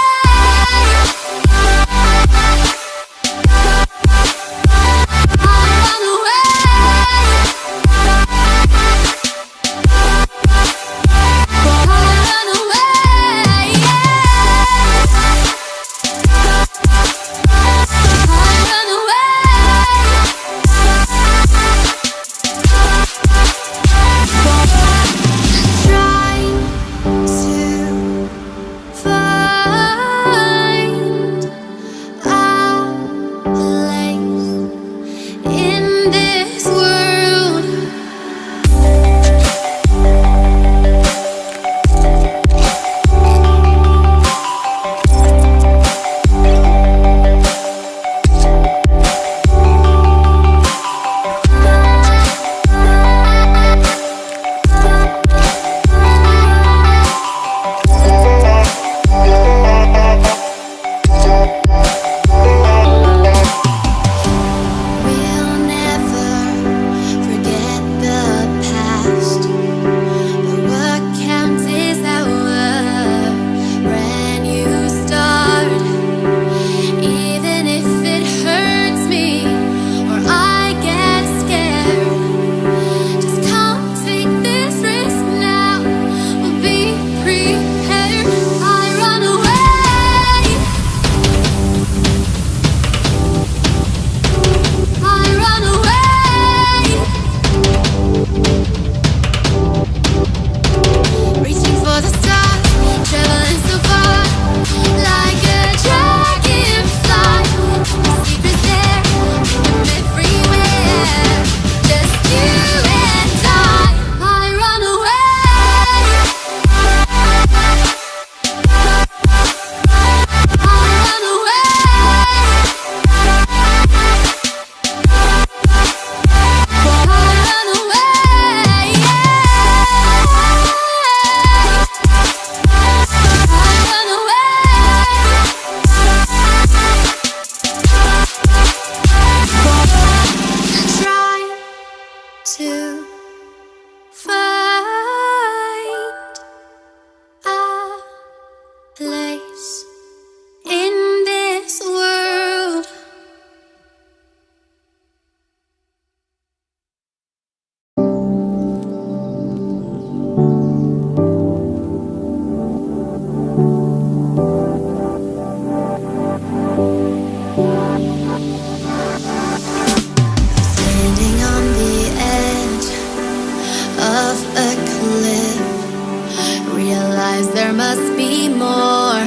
There must be more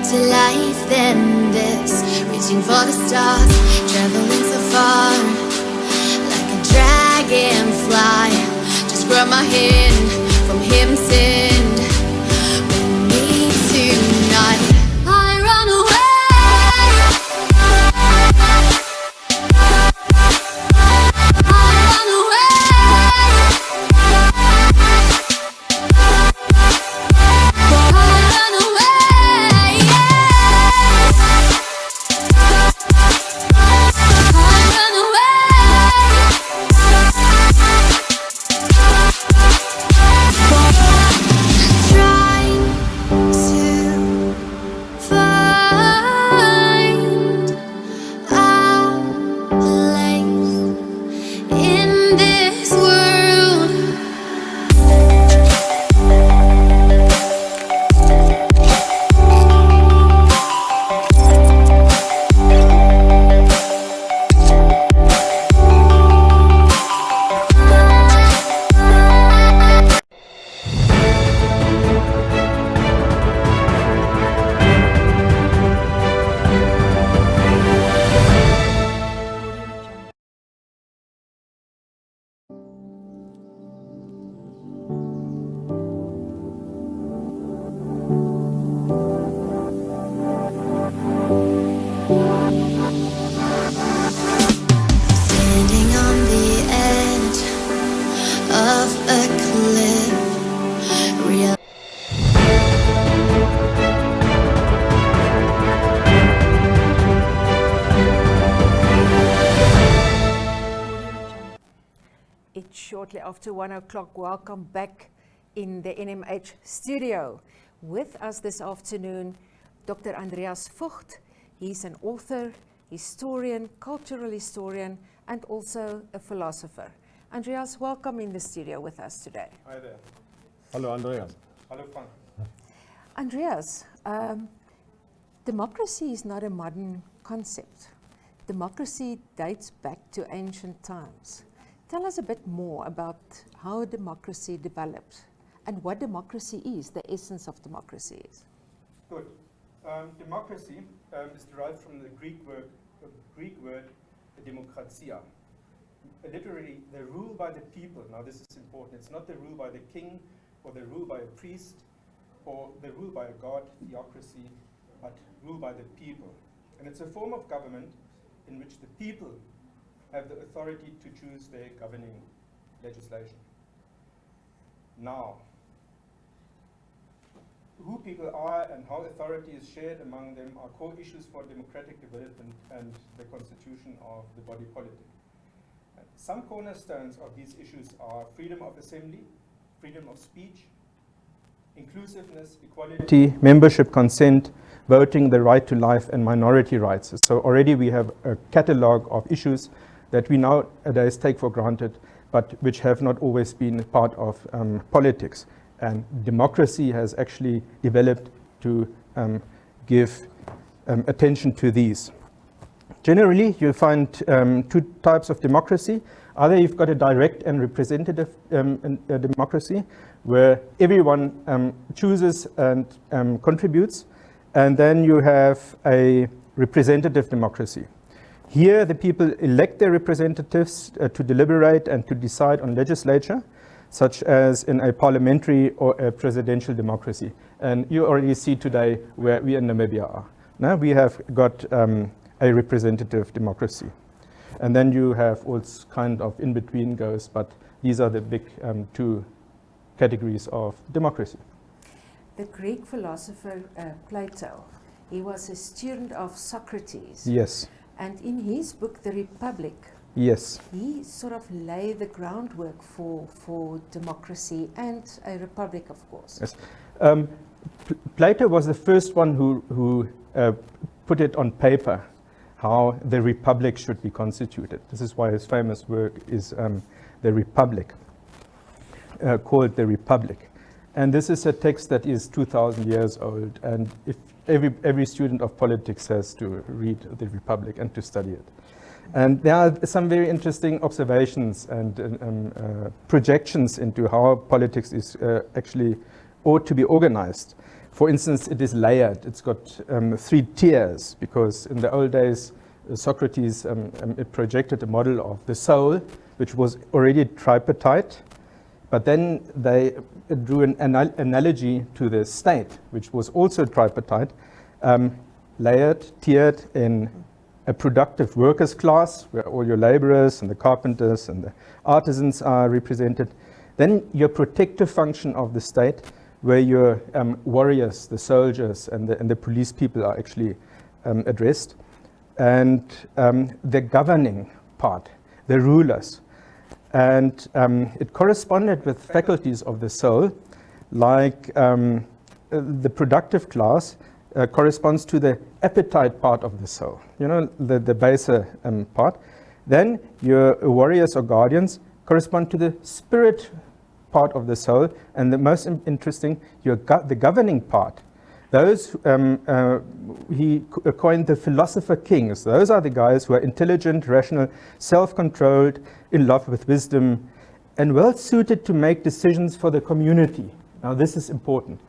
to life than this. Reaching for the stars, traveling so far, like a dragonfly. Just grab my hand from heaven send. With me tonight, I run away. shortly after 1 o'clock. Welcome back in the NMH studio. With us this afternoon, Dr. Andreas Vogt. He's an author, historian, cultural historian, and also a philosopher. Andreas, welcome in the studio with us today. Hi there. Hello, Andreas. Hello, Frank. Andreas, democracy is not a modern concept. Democracy dates back to ancient times. Tell us a bit more about how democracy developed and what democracy is, the essence of democracy is. Good. Democracy is derived from the Greek word demokratia. Literally, the rule by the people. Now this is important. It's not the rule by the king or the rule by a priest or the rule by a god, theocracy, but rule by the people. And it's a form of government in which the people have the authority to choose their governing legislation. Now, who people are and how authority is shared among them are core issues for democratic development and the constitution of the body politic. Some cornerstones of these issues are freedom of assembly, freedom of speech, inclusiveness, equality, membership, consent, voting, the right to life, and minority rights. So already we have a catalogue of issues that we nowadays take for granted, but which have not always been part of politics. And democracy has actually developed to give attention to these. Generally, you find two types of democracy. Either you've got a direct and representative democracy, where everyone chooses and contributes, and then you have a representative democracy. Here, the people elect their representatives to deliberate and to decide on legislature, such as in a parliamentary or a presidential democracy. And you already see today where we in Namibia are. Now we have got a representative democracy. And then you have all kind of in-between goes, but these are the big two categories of democracy. The Greek philosopher Plato, he was a student of Socrates. Yes. And in his book, The Republic, Yes. he sort of laid the groundwork for democracy and a republic, of course. Yes. Plato was the first one who put it on paper, how the republic should be constituted. This is why his famous work is The Republic, called The Republic. And this is a text that is 2,000 years old, and if every student of politics has to read The Republic and to study it. And there are some very interesting observations and projections into how politics is actually ought to be organized. For instance, it is layered. It's got 3 tiers, because in the old days, Socrates projected a model of the soul, which was already tripartite, but then they drew an analogy to the state, which was also tripartite, layered, tiered in a productive workers' class, where all your laborers and the carpenters and the artisans are represented. Then your protective function of the state, where your warriors, the soldiers, and the police people are actually addressed. And the governing part, the rulers. And it corresponded with faculties of the soul, like the productive class corresponds to the appetite part of the soul, you know, the baser part. Then your warriors or guardians correspond to the spirit part of the soul, and the most interesting, the governing part. Those, he coined the philosopher kings. Those are the guys who are intelligent, rational, self-controlled, in love with wisdom, and well suited to make decisions for the community. Now this is important.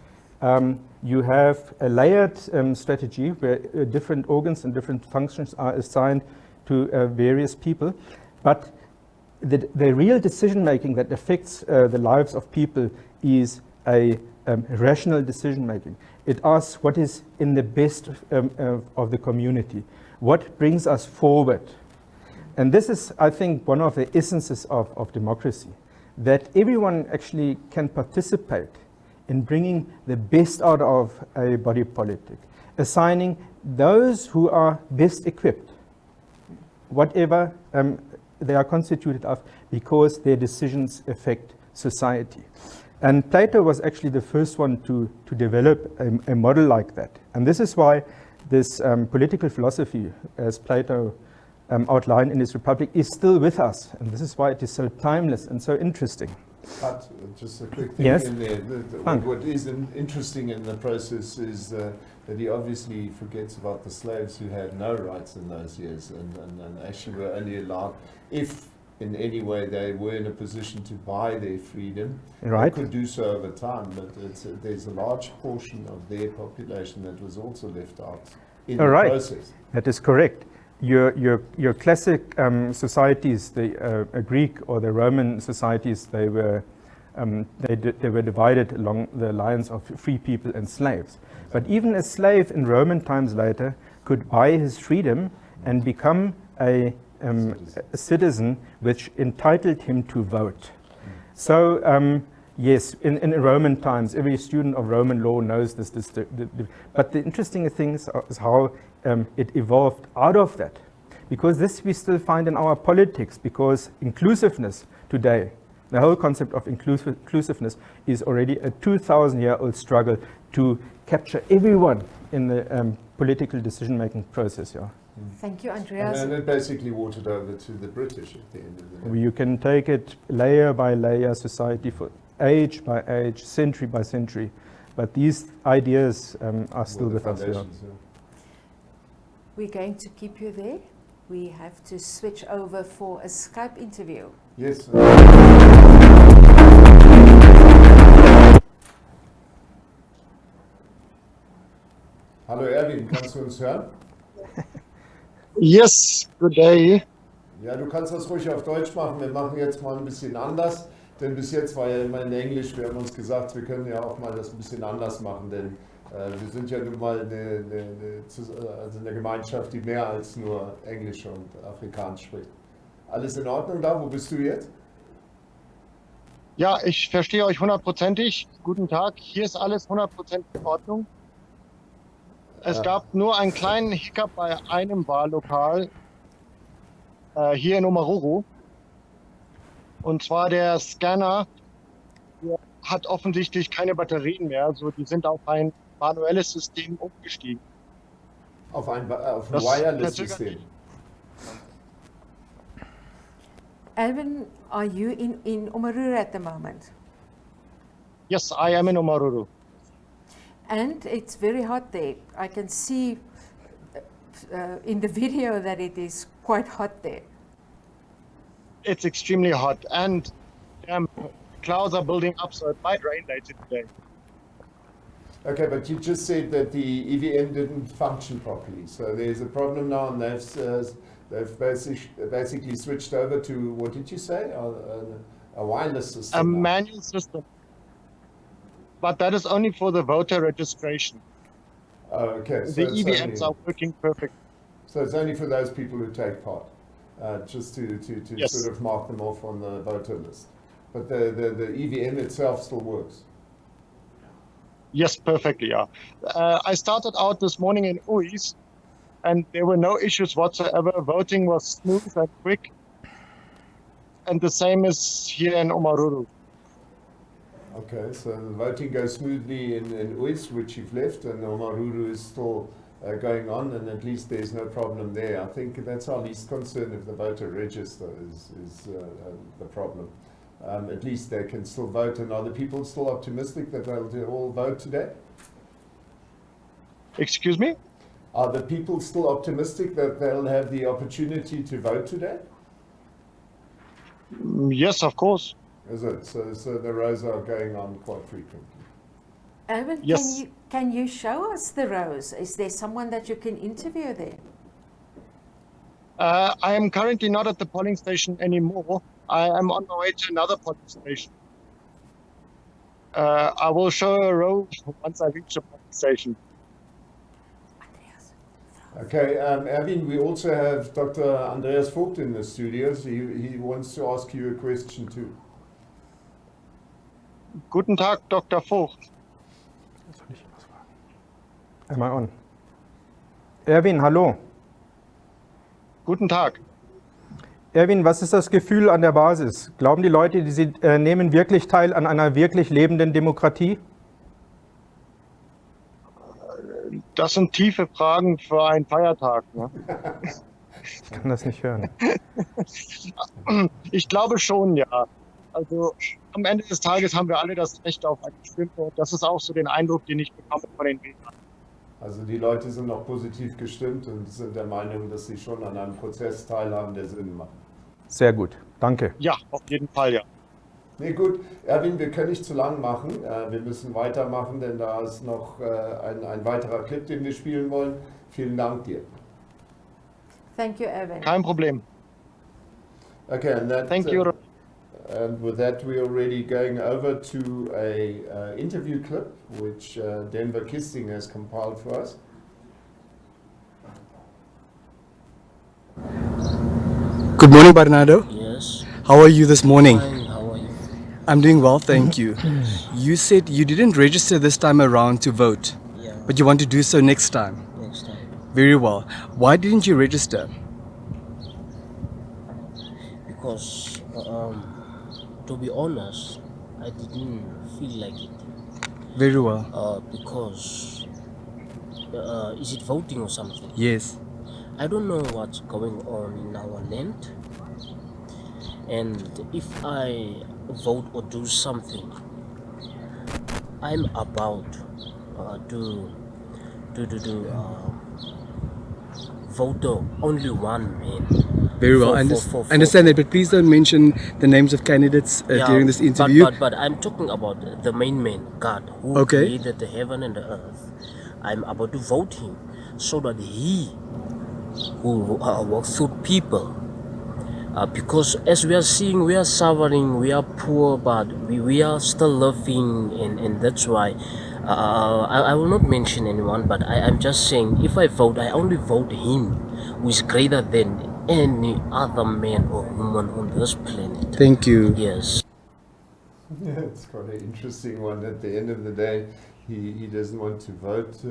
You have a layered strategy where different organs and different functions are assigned to various people, but the real decision making that affects the lives of people is a rational decision making. It asks what is in the best of the community, what brings us forward. And this is, I think, one of the essences of democracy, that everyone actually can participate in bringing the best out of a body politic, assigning those who are best equipped, whatever they are constituted of because their decisions affect society. And Plato was actually the first one to develop a model like that. And this is why this political philosophy, as Plato outlined in his Republic, is still with us. And this is why it is so timeless and so interesting. But just a quick thing Yes? in there. What is interesting in the process is that he obviously forgets about the slaves who had no rights in those years and actually were only allowed, if in any way they were in a position to buy their freedom, Right. they could do so over time. But there's a large portion of their population that was also left out in the process. That is correct. Your classic societies, the Greek or the Roman societies, they were divided along the lines of free people and slaves. But even a slave in Roman times later could buy his freedom and become a citizen, which entitled him to vote. So yes, in Roman times, every student of Roman law knows this. But the interesting thing is how it evolved out of that. Because this we still find in our politics, because inclusiveness today, the whole concept of inclusiveness is already a 2,000-year-old struggle to capture everyone in the political decision-making process. Yeah. Thank you, Andreas. And it basically watered over to the British at the end of the day. You can take it layer by layer, society for age by age, century by century, but these ideas are still with us. Yeah. We're going to keep you there. We have to switch over for a Skype interview. Yes. Hallo Erwin, kannst du uns hören? Yes, good day. Ja, du kannst das ruhig auf Deutsch machen. Wir machen jetzt mal ein bisschen anders, denn bis jetzt war ja immer in Englisch. Wir haben uns gesagt, wir können ja auch mal das ein bisschen anders machen, denn wir sind ja nun mal eine Gemeinschaft, die mehr als nur Englisch und Afrikaans spricht. Alles in Ordnung da? Wo bist du jetzt? Ja, ich verstehe euch hundertprozentig. Guten Tag, hier ist alles 100% in Ordnung. Es gab nur einen kleinen Hiccup bei einem Wahllokal hier in Omaruru. Und zwar der Scanner hat offensichtlich keine Batterien mehr. Also die sind auf ein manuelles System umgestiegen. Auf ein Wireless-System. Alvin, are you in Omaruru at the moment? Yes, I am in Omaruru. And it's very hot there. I can see in the video that it is quite hot there. It's extremely hot and clouds are building up, so it might rain later today. Okay, but you just said that the EVM didn't function properly. So there's a problem now, and they've basically switched over to, what did you say? A wireless system. A manual system. But that is only for the voter registration. Oh, okay. So the EVMs are working perfect. So it's only for those people who take part, just to Yes. sort of mark them off on the voter list. But the EVM itself still works. Yes, perfectly, yeah. I started out this morning in Uis, and there were no issues whatsoever. Voting was smooth and quick. And the same is here in Omaruru. Okay, so the voting goes smoothly in Uis, which you've left, and Omaruru is still going on, and at least there's no problem there. I think that's our least concern if the voter register is the problem. At least they can still vote, and are the people still optimistic that they'll all vote today? Excuse me? Are the people still optimistic that they'll have the opportunity to vote today? Yes, of course. Is it? So the rows are going on quite frequently. Alvin, Yes. can you show us the rows? Is there someone that you can interview there? I am currently not at the polling station anymore. I am on my way to another polling station. I will show a row once I reach the polling station. Okay, Erwin, we also have Dr. Andreas Vogt in the studios. He wants to ask you a question too. Guten Tag, Dr. Vogt. Am I on? Erwin, hallo. Guten Tag. Erwin, was ist das Gefühl an der Basis? Glauben die Leute, sie nehmen wirklich teil an einer wirklich lebenden Demokratie? Das sind tiefe Fragen für einen Feiertag. Ne? Ich kann das nicht hören. Ich glaube schon, ja. Also am Ende des Tages haben wir alle das Recht auf eine Stimme. Und das ist auch so den Eindruck, den ich bekomme von den Wählern. Also die Leute sind noch positiv gestimmt und sind der Meinung, dass sie schon an einem Prozess teilhaben, der Sinn macht. Sehr gut, danke. Ja, auf jeden Fall, ja. Nee, gut. Erwin, wir können nicht zu lang machen. Wir müssen weitermachen, denn da ist noch ein weiterer Clip, den wir spielen wollen. Vielen Dank dir. Thank you, Erwin. Kein Problem. Okay, and that, Thank you. And with that, we're already going over to a interview clip, which Denver Kisting has compiled for us. Good morning, Bernardo. Yes. How are you this morning? Fine, how are you? I'm doing well, thank you. You said you didn't register this time around to vote, Yeah. but you want to do so next time. Next time. Very well. Why didn't you register? Because, to be honest, I didn't feel like it. Very well. Because, is it voting or something? Yes. I don't know what's going on in our land. And if I vote or do something, I'm about to vote only one man. Very well. I understand that, but please don't mention the names of candidates during this interview. But I'm talking about the main man, God, who created the heaven and the earth. I'm about to vote him so that he will work through people. Because as we are seeing, we are suffering, we are poor, but we are still living, and that's why I will not mention anyone, but I'm just saying, if I vote, I only vote him who is greater than any other man or woman on this planet. Thank you. Yes. Yeah, it's quite an interesting one. At the end of the day, he doesn't want to vote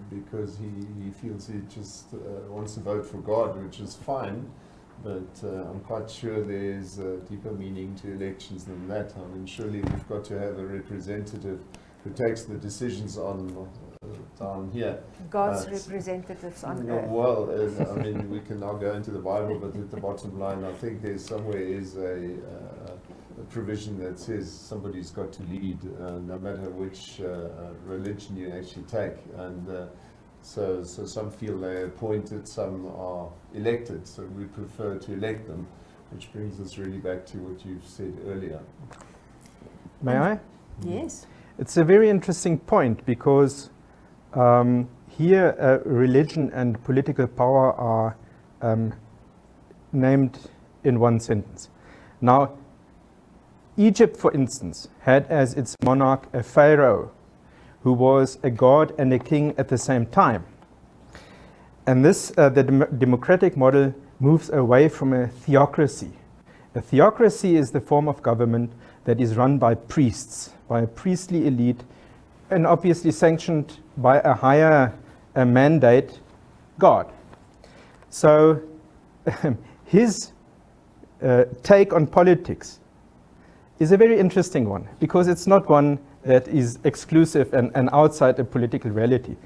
because he feels he just wants to vote for God, which is fine. But I'm quite sure there's a deeper meaning to elections than that. I mean, surely we've got to have a representative who takes the decisions on down here. God's representatives on earth. Well, I mean, we can now go into the Bible, but at the bottom line, I think there's somewhere is a provision that says somebody's got to lead, no matter which religion you actually take. And so some feel they're appointed, some are elected, so we prefer to elect them, which brings us really back to what you've said earlier. May I? Yes. It's a very interesting point because here religion and political power are named in one sentence. Now, Egypt, for instance, had as its monarch a pharaoh who was a god and a king at the same time. And this, the democratic model moves away from a theocracy. A theocracy is the form of government that is run by priests, by a priestly elite, and obviously sanctioned by a higher mandate, God. So his take on politics is a very interesting one, because it's not one that is exclusive and outside a political reality.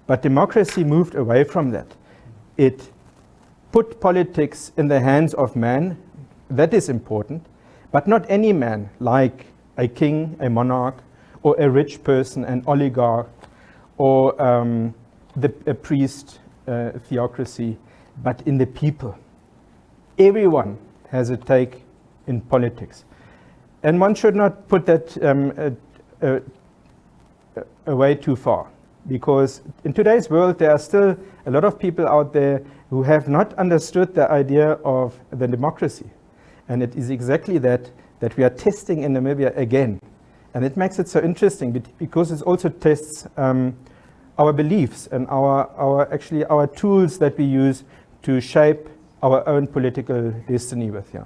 But democracy moved away from that. It put politics in the hands of man. That is important, but not any man, like a king, a monarch, or a rich person, an oligarch, or a priest theocracy, but in the people. Everyone has a take in politics. And one should not put that away too far, because in today's world there are still a lot of people out there who have not understood the idea of the democracy. And it is exactly that we are testing in Namibia again. And it makes it so interesting because it also tests our beliefs and our tools that we use to shape our own political destiny with. Yeah.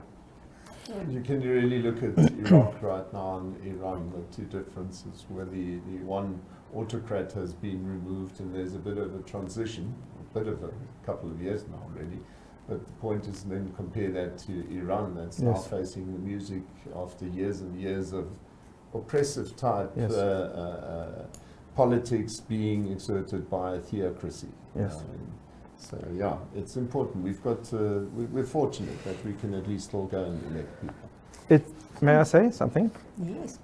You can really look at Iraq right now and Iran, the two differences, where the one autocrat has been removed and there's a bit of a transition, a couple of years now already, But the point is then compare that to Iran, that's Yes. now facing the music after years and years of oppressive type Yes. Politics being exerted by a theocracy. Yes. So yeah, it's important. We're fortunate that we can at least still go and elect people. May I say something? Yes.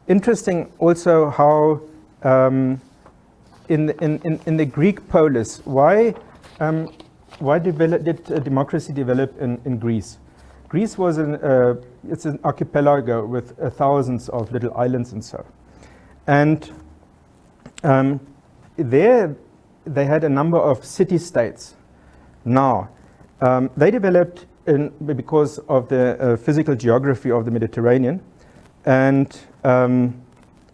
Interesting also how in the Greek polis, why did democracy develop in Greece? Greece was it's an archipelago with thousands of little islands and so. And there they had a number of city-states. Now, they developed because of the physical geography of the Mediterranean. And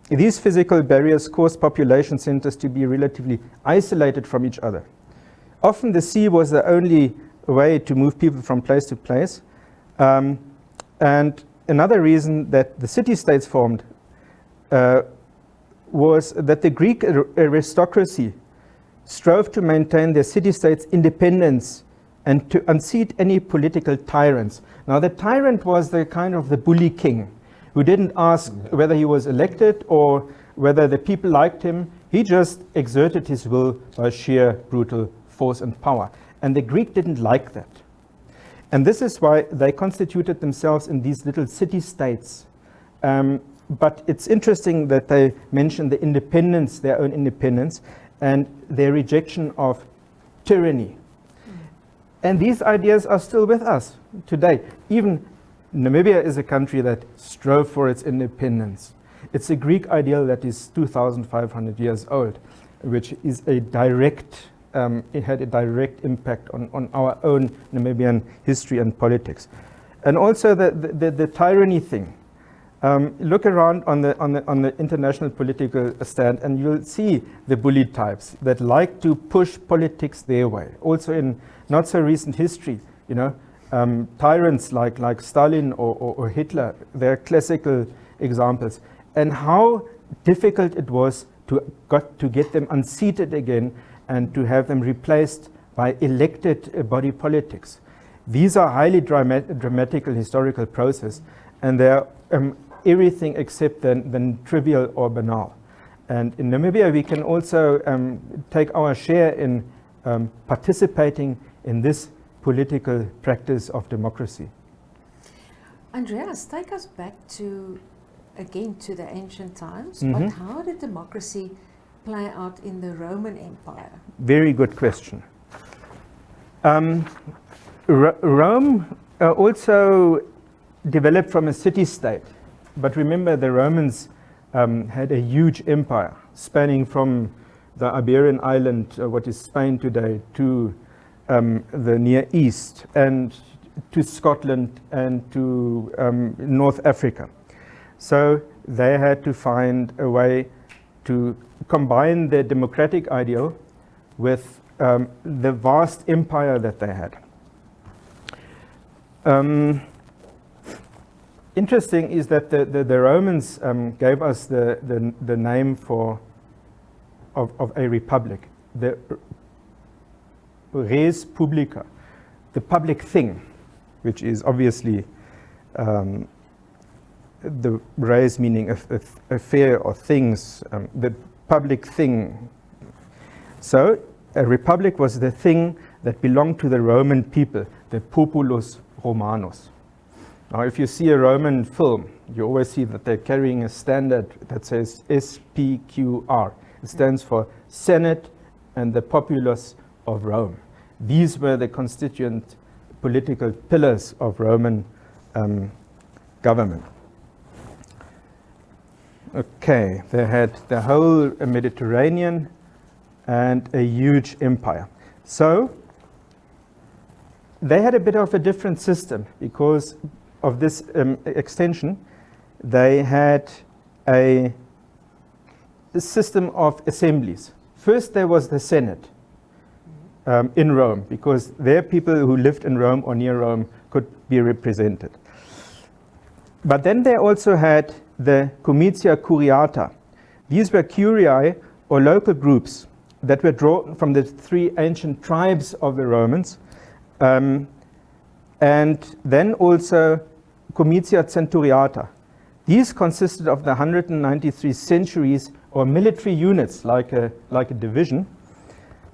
these physical barriers caused population centers to be relatively isolated from each other. Often the sea was the only way to move people from place to place. And another reason that the city-states formed was that the Greek aristocracy strove to maintain their city-states' independence and to unseat any political tyrants. Now, the tyrant was the kind of the bully king who didn't ask whether he was elected or whether the people liked him. He just exerted his will by sheer brutal force and power. And the Greek didn't like that. And this is why they constituted themselves in these little city-states. But it's interesting that they mention the independence, their own independence, and their rejection of tyranny. And these ideas are still with us today. Even Namibia is a country that strove for its independence. It's a Greek ideal that is 2,500 years old, which is a direct, it had a direct impact on our own Namibian history and politics. And also the tyranny thing. Look around on the international political stand and you'll see the bully types that like to push politics their way. Also in not so recent history, you know, tyrants like Stalin or Hitler, they're classical examples. And how difficult it was to get them unseated again and to have them replaced by elected body politics. These are highly dramatical historical process, and they're everything except than trivial or banal. And in Namibia, we can also take our share in participating in this political practice of democracy. Andreas, take us back again to the ancient times, Mm-hmm. but how did democracy play out in the Roman Empire? Very good question. Rome also developed from a city-state. But remember, the Romans had a huge empire spanning from the Iberian island, what is Spain today, to the Near East and to Scotland and to North Africa. So they had to find a way to combine their democratic ideal with the vast empire that they had. Interesting is that the Romans gave us the name of a republic, the res publica, the public thing, which is obviously the res meaning affair or things, the public thing. So a republic was the thing that belonged to the Roman people, the populus Romanus. Now, if you see a Roman film, you always see that they're carrying a standard that says SPQR. It stands for Senate and the Populace of Rome. These were the constituent political pillars of Roman government. Okay, they had the whole Mediterranean and a huge empire. So they had a bit of a different system because of this extension. They had a system of assemblies. First there was the Senate in Rome, because there people who lived in Rome or near Rome could be represented. But then they also had the comitia curiata. These were curiae or local groups that were drawn from the three ancient tribes of the Romans, And then also comitia centuriata. These consisted of the 193 centuries or military units, like a division,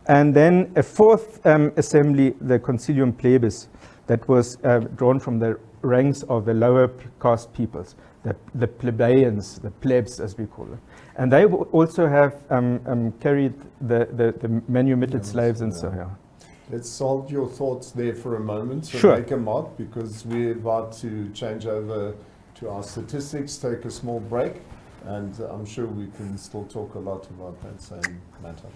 and then a fourth assembly, the concilium plebis, that was drawn from the ranks of the lower caste peoples, the plebeians, the plebs as we call them. And they also have carried the manumitted slaves and so on. Let's hold your thoughts there for a moment. So sure. Make a mark, because we're about to change over to our statistics, take a small break, and I'm sure we can still talk a lot about that same matter.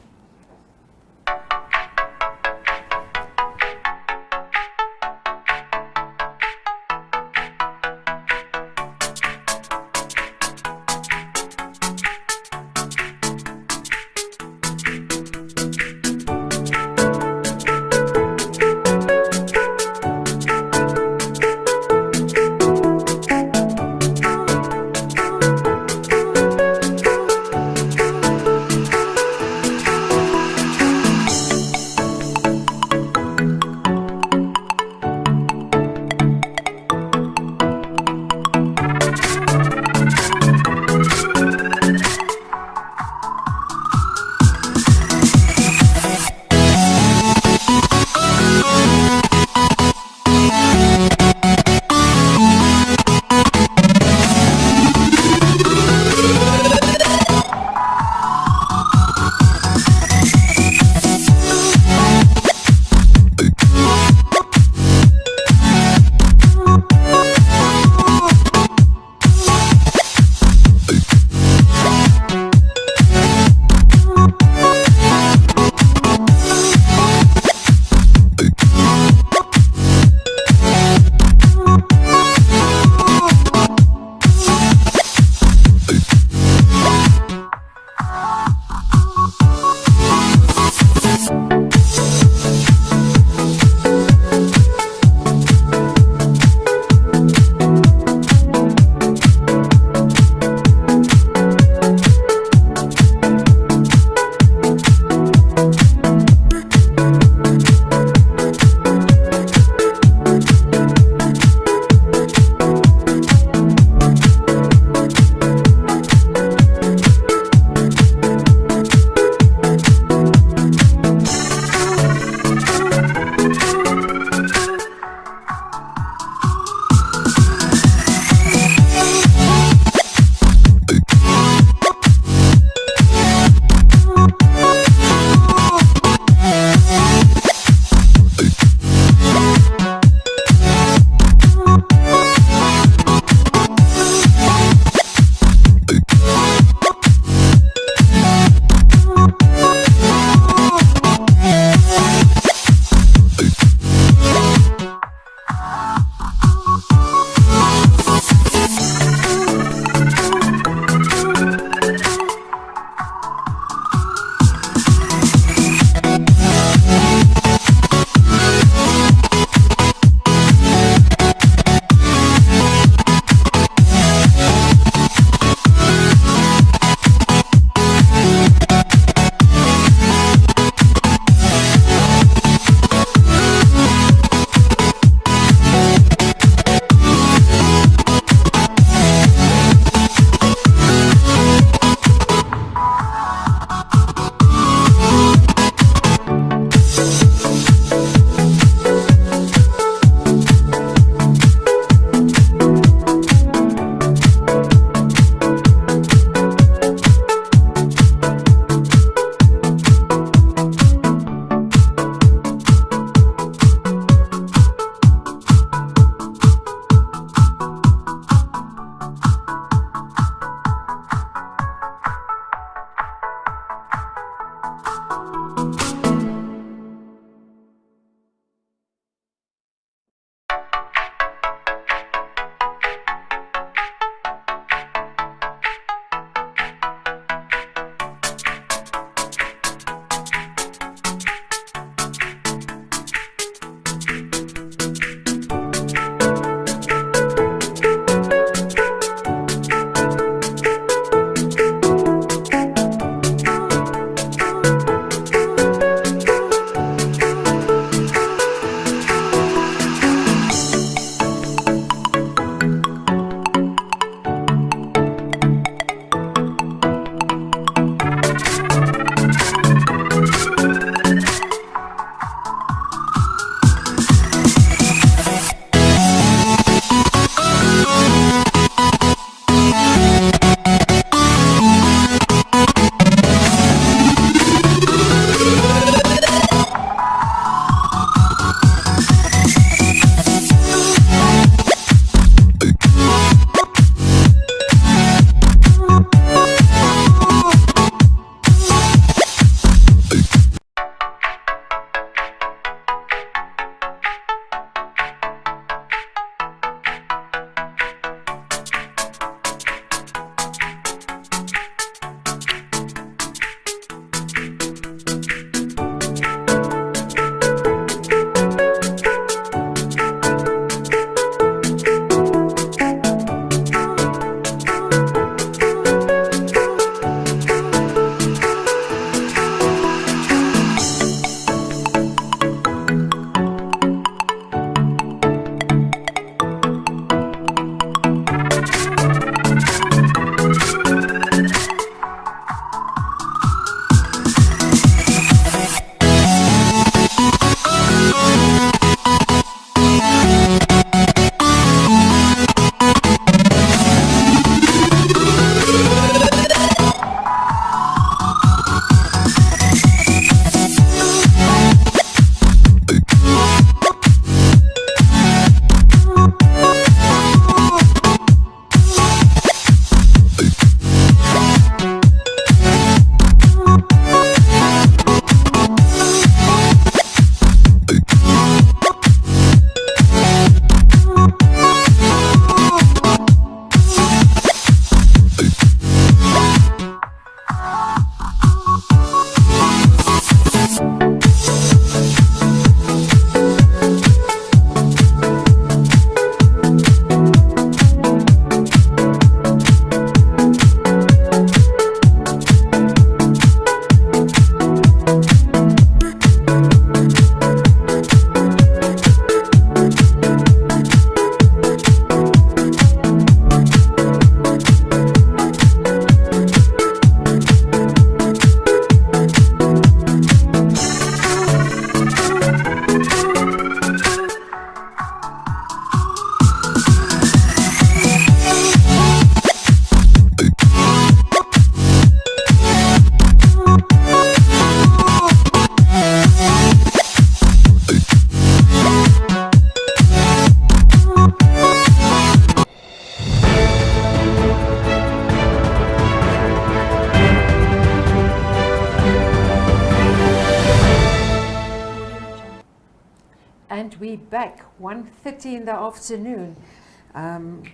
back, 1:30 in the afternoon.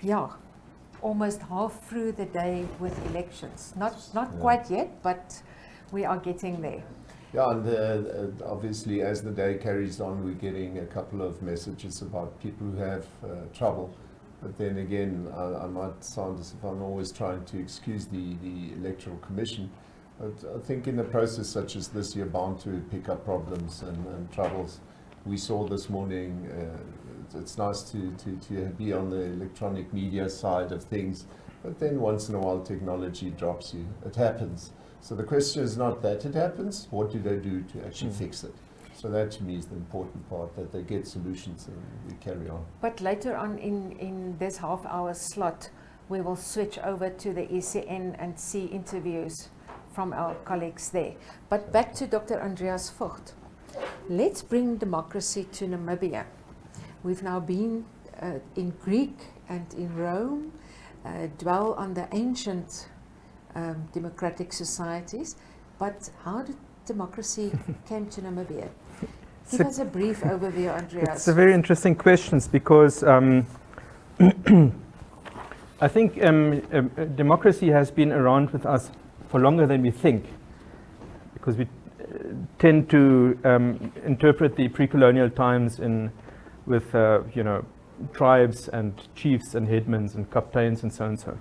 Yeah, almost half through the day with elections. Not quite yet, but we are getting there. Yeah, and obviously as the day carries on, we're getting a couple of messages about people who have trouble. But then again, I might sound as if I'm always trying to excuse the Electoral Commission. But I think in a process such as this, you're bound to pick up problems and troubles. We saw this morning, it's nice to be on the electronic media side of things, but then once in a while technology drops you. It happens. So the question is not that it happens, what do they do to actually fix it? So that to me is the important part, that they get solutions and we carry on. But later on in this half-hour slot, we will switch over to the ECN and see interviews from our colleagues there. But back to Dr. Andreas Vogt. Let's bring democracy to Namibia. We've now been in Greek and in Rome, dwell on the ancient democratic societies, but how did democracy came to Namibia? Give us a brief overview, Andreas. It's a very interesting question because I think democracy has been around with us for longer than we think, because we tend to interpret the pre-colonial times with tribes and chiefs and headmen and captains and so and so.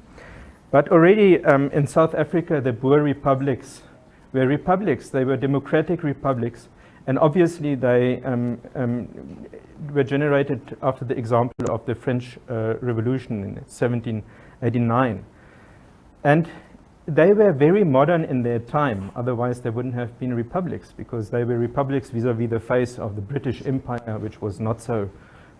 But already in South Africa, the Boer republics were republics. They were democratic republics, and obviously they were generated after the example of the French Revolution in 1789. And they were very modern in their time, otherwise they wouldn't have been republics, because they were republics vis-a-vis the face of the British Empire, which was not so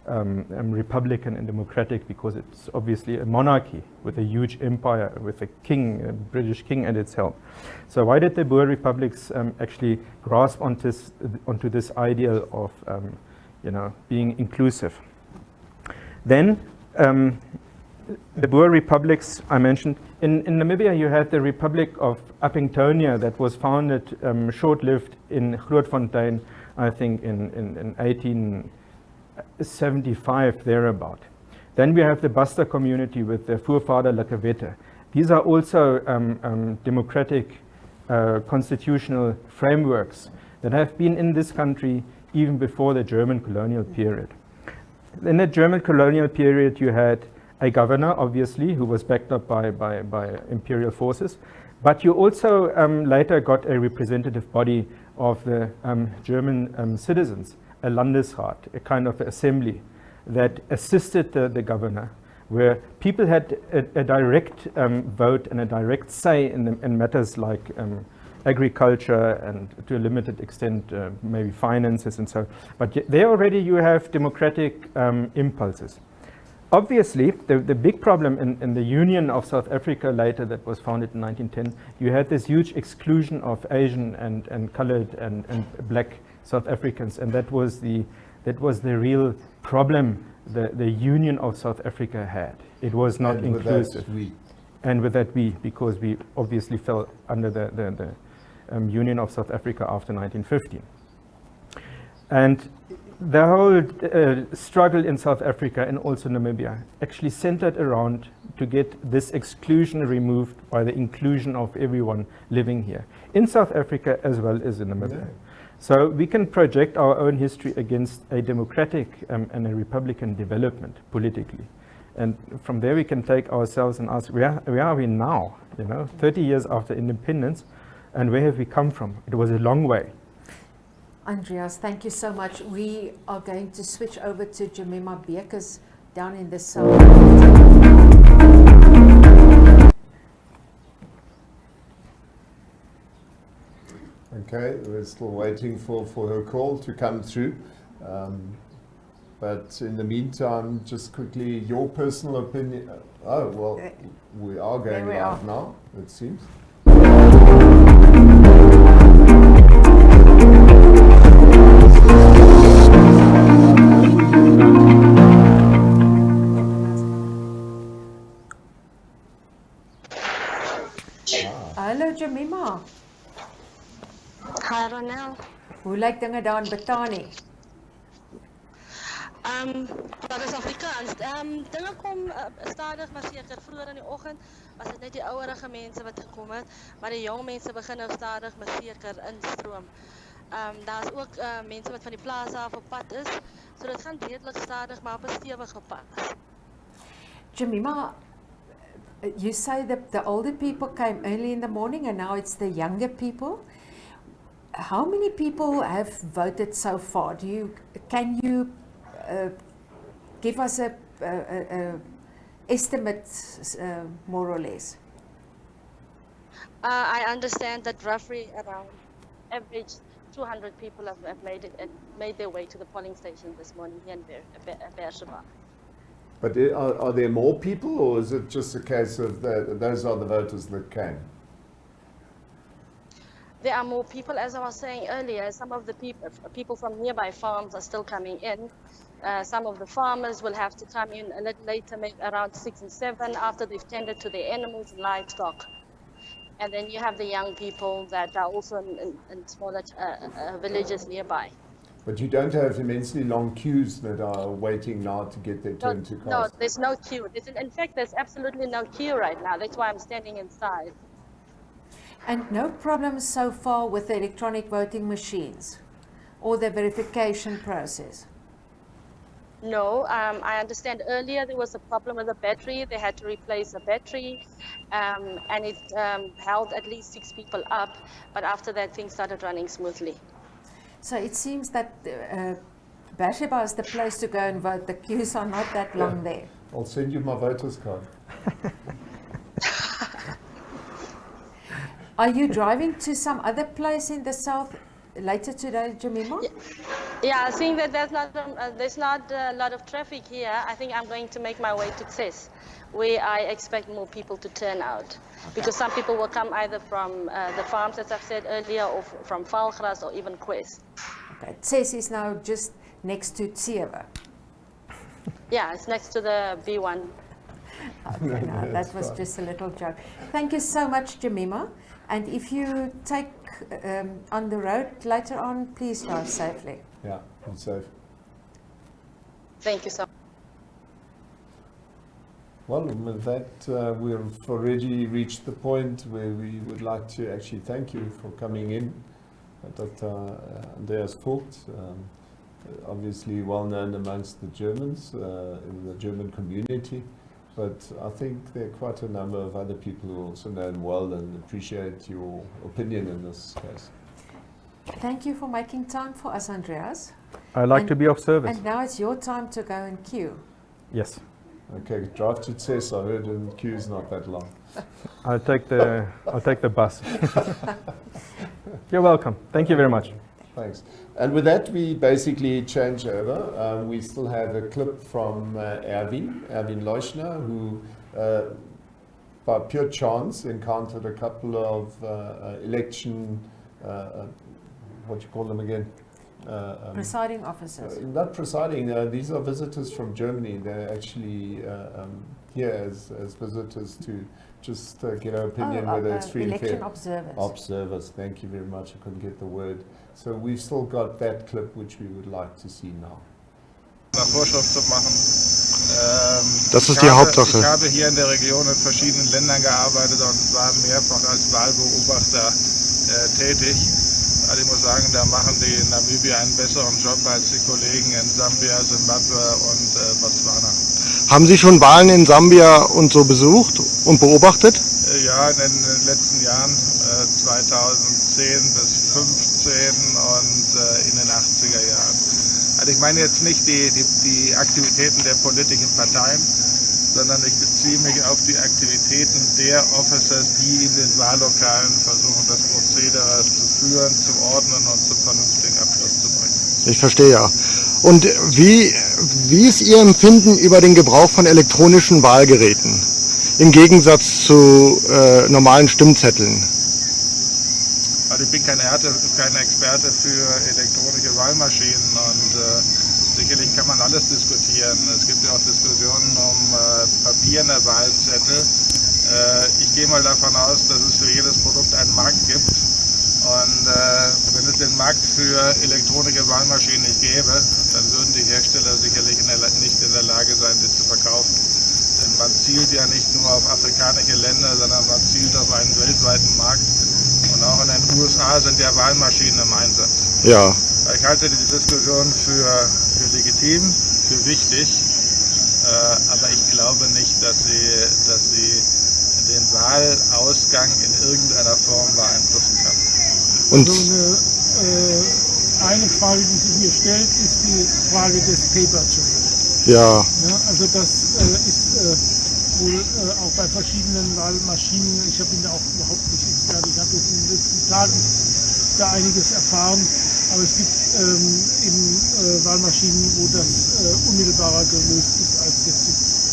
republican and democratic, because it's obviously a monarchy with a huge empire, with a king, a British king at its helm. So why did the Boer republics actually grasp onto this ideal of being inclusive? Then the Boer republics I mentioned. In Namibia you had the Republic of Appingtonia that was founded short-lived in Grootfontein, I think in 1875 thereabout. Then we have the Basta community with the Voorvader Lekewette. These are also democratic constitutional frameworks that have been in this country even before the German colonial period. In the German colonial period you had a governor, obviously, who was backed up by imperial forces, but you also later got a representative body of the German citizens, a Landesrat, a kind of assembly that assisted the governor, where people had a direct vote and a direct say in matters like agriculture and to a limited extent maybe finances and so. But there already you have democratic impulses. Obviously, the big problem in the Union of South Africa later, that was founded in 1910, you had this huge exclusion of Asian and colored and black South Africans, and that was the real problem the Union of South Africa had. It was not inclusive. And with that because we obviously fell under the Union of South Africa after 1915. And the whole struggle in South Africa and also Namibia actually centered around to get this exclusion removed by the inclusion of everyone living here, in South Africa as well as in Namibia. Yeah. So we can project our own history against a democratic and a republican development politically. And from there we can take ourselves and ask, where are we now? 30 years after independence, and where have we come from? It was a long way. Andreas, thank you so much. We are going to switch over to Jemima Bekes down in the south. Okay, we're still waiting for her call to come through. But in the meantime, just quickly, your personal opinion. Oh, well, we are going live now, it seems. Hallo Jemima. Hi Ronel. Hoe lyk dinge daar in Botani? Dat is Afrikaans. Dinge kom stadig maar seker. Vroeger in die oggend was dit net die ouerige mense wat gekom het, maar die jong mense begin nou stadig maar seker instroom. Daar's ook mense wat van die plaas af op pad is, so dit gaan redelik stadig maar op 'n stewige pad. Jemima, you say that the older people came early in the morning and now it's the younger people. How many people have voted so far? Can you give us a estimate, more or less? I understand that roughly around average 200 people have made their way to the polling station this morning here in Beersheba. But are there more people, or is it just a case of those are the voters that came? There are more people, as I was saying earlier. Some of the people from nearby farms are still coming in. Some of the farmers will have to come in a little later, maybe around 6 and 7, after they've tended to their animals and livestock. And then you have the young people that are also in smaller villages nearby. But you don't have immensely long queues that are waiting now to get their turn to cast? No, there's no queue. In fact, there's absolutely no queue right now. That's why I'm standing inside. And no problems so far with the electronic voting machines or the verification process? No, I understand earlier there was a problem with the battery. They had to replace the battery, and it held at least 6 people up. But after that, things started running smoothly. So it seems that Beersheba is the place to go and vote. The queues are not that long there. I'll send you my voter's card. Are you driving to some other place in the south later today, Jemima? Yeah, seeing that there's not a lot of traffic here, I think I'm going to make my way to Tses, where I expect more people to turn out. Because some people will come either from the farms, as I've said earlier, or from Valgras or even Quest. Okay, Tses is now just next to Tsiewe. Yeah, it's next to the B1. Okay, no, that was just a little joke. Thank you so much, Jemima. And if you take on the road later on, please drive safely. Yeah, be safe. Thank you so much. Well, with that, we've already reached the point where we would like to actually thank you for coming in, Dr. Andreas Vogt, obviously well known amongst the Germans, in the German community. But I think there are quite a number of other people who also know him well and appreciate your opinion in this case. Thank you for making time for us, Andreas. I like to be of service. And now it's your time to go and queue. Yes. Okay, drive to Tess. I heard the queue is not that long. I'll take the bus. You're welcome. Thank you very much. Thanks. And with that, we basically change over. We still have a clip from Erwin Leuschner, who by pure chance encountered a couple of election, what do you call them again? Presiding officers. Not presiding, these are visitors from Germany. They're actually here as visitors to just get our opinion whether it's free and fair. Election observers. Observers, thank you very much. I couldn't get the word. So we've still got that clip which we would like to see now. Vorschrift zu machen. Das ist die Hauptsache. Ich habe hier in der Region in verschiedenen Ländern gearbeitet und war mehrfach als Wahlbeobachter tätig. Also ich muss sagen, da machen die in Namibia einen besseren Job als die Kollegen in Sambia, Zimbabwe und Botswana. Haben Sie schon Wahlen in Sambia und so besucht und beobachtet? Ja, in den letzten Jahren, 2010 bis 2015 und in den 80er Jahren. Also ich meine jetzt nicht die Aktivitäten der politischen Parteien, sondern ich beziehe mich auf die Aktivitäten der Officers, die in den Wahllokalen versuchen, das Prozedere zu führen, zu ordnen und zum vernünftigen Abschluss zu bringen. Ich verstehe ja. Und wie ist Ihr Empfinden über den Gebrauch von elektronischen Wahlgeräten im Gegensatz zu normalen Stimmzetteln? Also ich bin kein Experte für elektronische Wahlmaschinen und sicherlich kann man alles diskutieren. Es gibt ja auch Diskussionen um papierne Wahlzettel. Ich gehe mal davon aus, dass es für jedes Produkt einen Markt gibt Und wenn es den Markt für elektronische Wahlmaschinen nicht gäbe, dann würden die Hersteller sicherlich nicht in der Lage sein, sie zu verkaufen. Denn man zielt ja nicht nur auf afrikanische Länder, sondern man zielt auf einen weltweiten Markt. Und auch in den USA sind ja Wahlmaschinen im Einsatz. Ja. Ich halte die Diskussion für legitim, für wichtig, aber ich glaube nicht, dass sie den Wahlausgang in irgendeiner Form beeinflussen kann. Und also eine Frage, die sich mir stellt, ist die Frage des Paper Trail. Ja. Also das ist wohl auch bei verschiedenen Wahlmaschinen, ich bin da auch überhaupt nicht Experte, ich habe jetzt in den letzten Tagen da einiges erfahren, aber es gibt eben Wahlmaschinen, wo das unmittelbarer gelöst ist als jetzt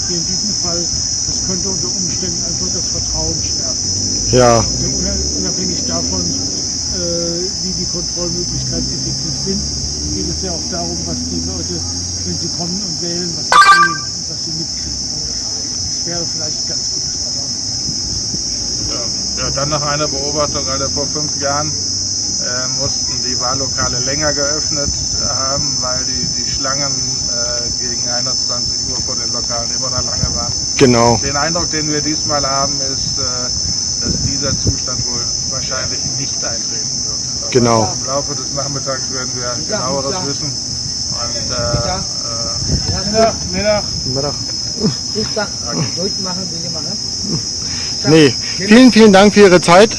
hier in diesem Fall. Das könnte unter Umständen einfach das Vertrauen stärken. Ja. Also unabhängig davon, wie die Kontrollmöglichkeiten effektiv sind, geht es ja auch darum, was die Leute, wenn sie kommen und wählen, was sie sehen und was sie mitkriegen. Das wäre vielleicht ganz gut. Ja, dann noch eine Beobachtung, also vor 5 Jahren mussten die Wahllokale länger geöffnet haben, weil die Schlangen gegen 21 Uhr vor den Lokalen immer noch lange waren. Genau. Den Eindruck, den wir diesmal haben, ist, dass dieser Zustand wohl wahrscheinlich nicht eintreten wird. Aber genau. Im Laufe des Nachmittags werden wir genaueres wissen. Und Mittag. Okay. Nee, vielen Dank für Ihre Zeit.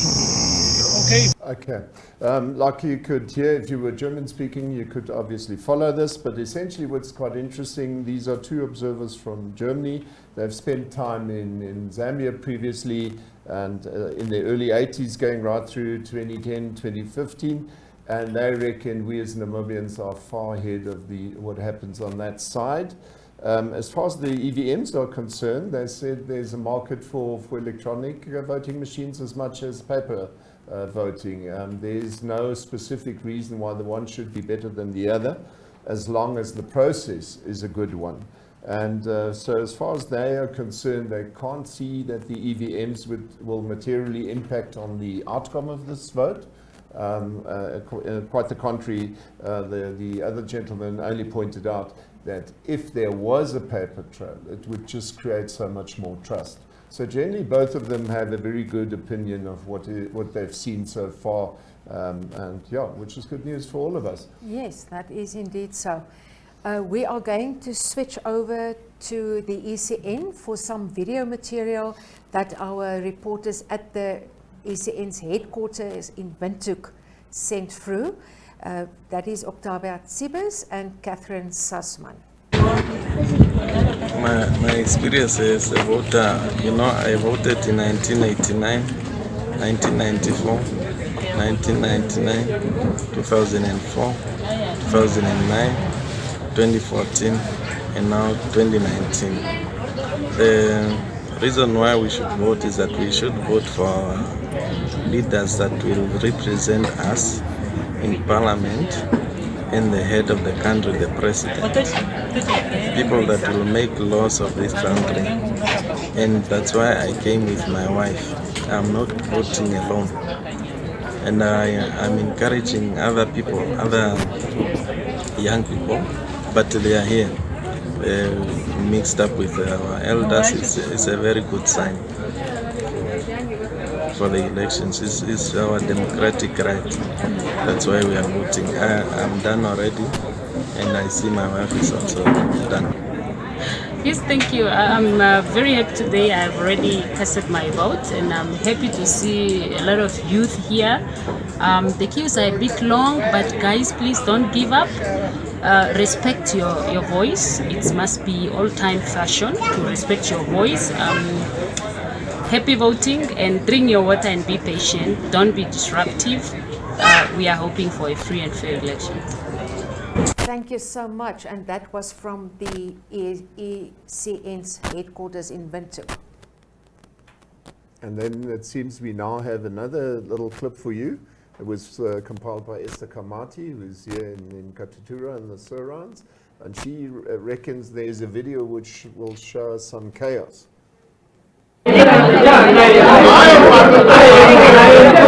Okay. Okay. Like you could hear, if you were German speaking, you could obviously follow this, but essentially what's quite interesting, these are 2 observers from Germany. They've spent time in Zambia previously and in the early 80s going right through 2010, 2015. And they reckon we as Namibians are far ahead of what happens on that side. As far as the EVMs are concerned, they said there's a market for electronic voting machines as much as paper voting. There's no specific reason why the one should be better than the other, as long as the process is a good one. And so as far as they are concerned, they can't see that the EVMs will materially impact on the outcome of this vote. Quite the contrary, the other gentleman only pointed out that if there was a paper trail, it would just create so much more trust. So generally, both of them have a very good opinion of what they've seen so far, and yeah, which is good news for all of us. Yes, that is indeed so. We are going to switch over to the ECN for some video material that our reporters at the ECN's headquarters in Windhoek sent through. That is Octavia Tsibes and Catherine Sussman. My experience as a voter, I voted in 1989, 1994, 1999, 2004, 2009, 2014, and now 2019. The reason why we should vote is that we should vote for leaders that will represent us in parliament and the head of the country, the president. People that will make laws of this country. And that's why I came with my wife. I'm not voting alone. And I'm encouraging other people, other young people, but they are here. Mixed up with our elders, it's a very good sign for the elections. It's our democratic right. That's why we are voting. I'm done already, and I see my wife is also done. Yes, thank you. I'm very happy today. I've already casted my vote, and I'm happy to see a lot of youth here. The queues are a bit long, but guys, please don't give up. Respect your voice. It must be all-time fashion to respect your voice. Happy voting, and drink your water and be patient. Don't be disruptive. We are hoping for a free and fair election. Thank you so much. And that was from the ECN's headquarters in Windhoek. And then it seems we now have another little clip for you. It was compiled by Esther Kamati, who's here in Katutura and the surrounds. And she reckons there's a video which will show us some chaos.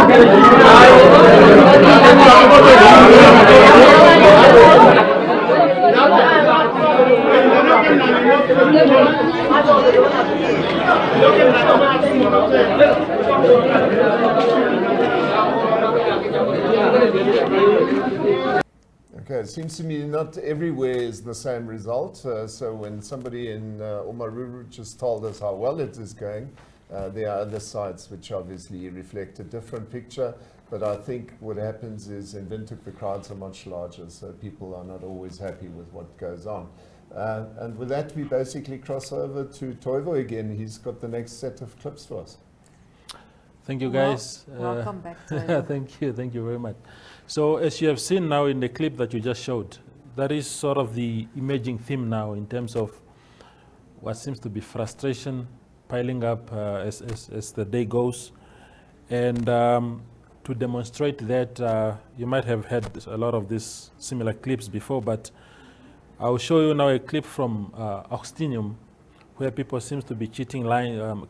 Okay, it seems to me not everywhere is the same result. So when somebody in Omaruru just told us how well it is going, there are other sites which obviously reflect a different picture. But I think what happens is in Windhoek the crowds are much larger, so people are not always happy with what goes on. And with that, we basically cross over to Toivo again. He's got the next set of clips for us. Thank you, guys. Welcome back, Toivo. Thank you very much. So as you have seen now in the clip that you just showed, that is sort of the emerging theme now in terms of what seems to be frustration piling up as the day goes. And to demonstrate that, you might have had a lot of these similar clips before, but I'll show you now a clip from Augustinium where people seem to be cheating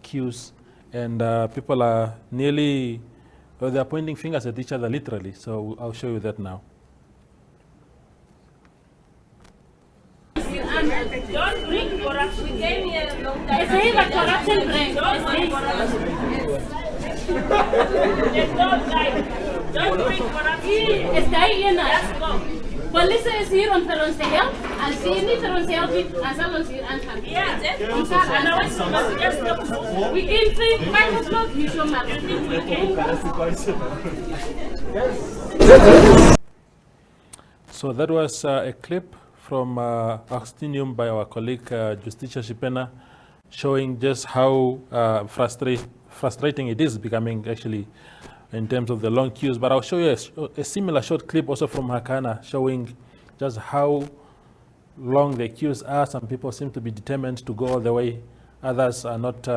queues, and people are nearly, well, they're pointing fingers at each other literally. So I'll show you that now. Don't bring corruption. We came here a long time. It's not corruption brand. Don't bring corruption. Don't bring corruption. Está ahí llena. Let's go. Police is here on Thursday help. I'll see you Thursday help. I'll on here and come. Yeah. We came 5 o'clock. You show So that was a clip from Augustinium by our colleague Justicia Shipena, showing just how frustrating it is becoming actually in terms of the long queues. But I'll show you a similar short clip also from Hakana, showing just how long the queues are. Some people seem to be determined to go all the way. Others are not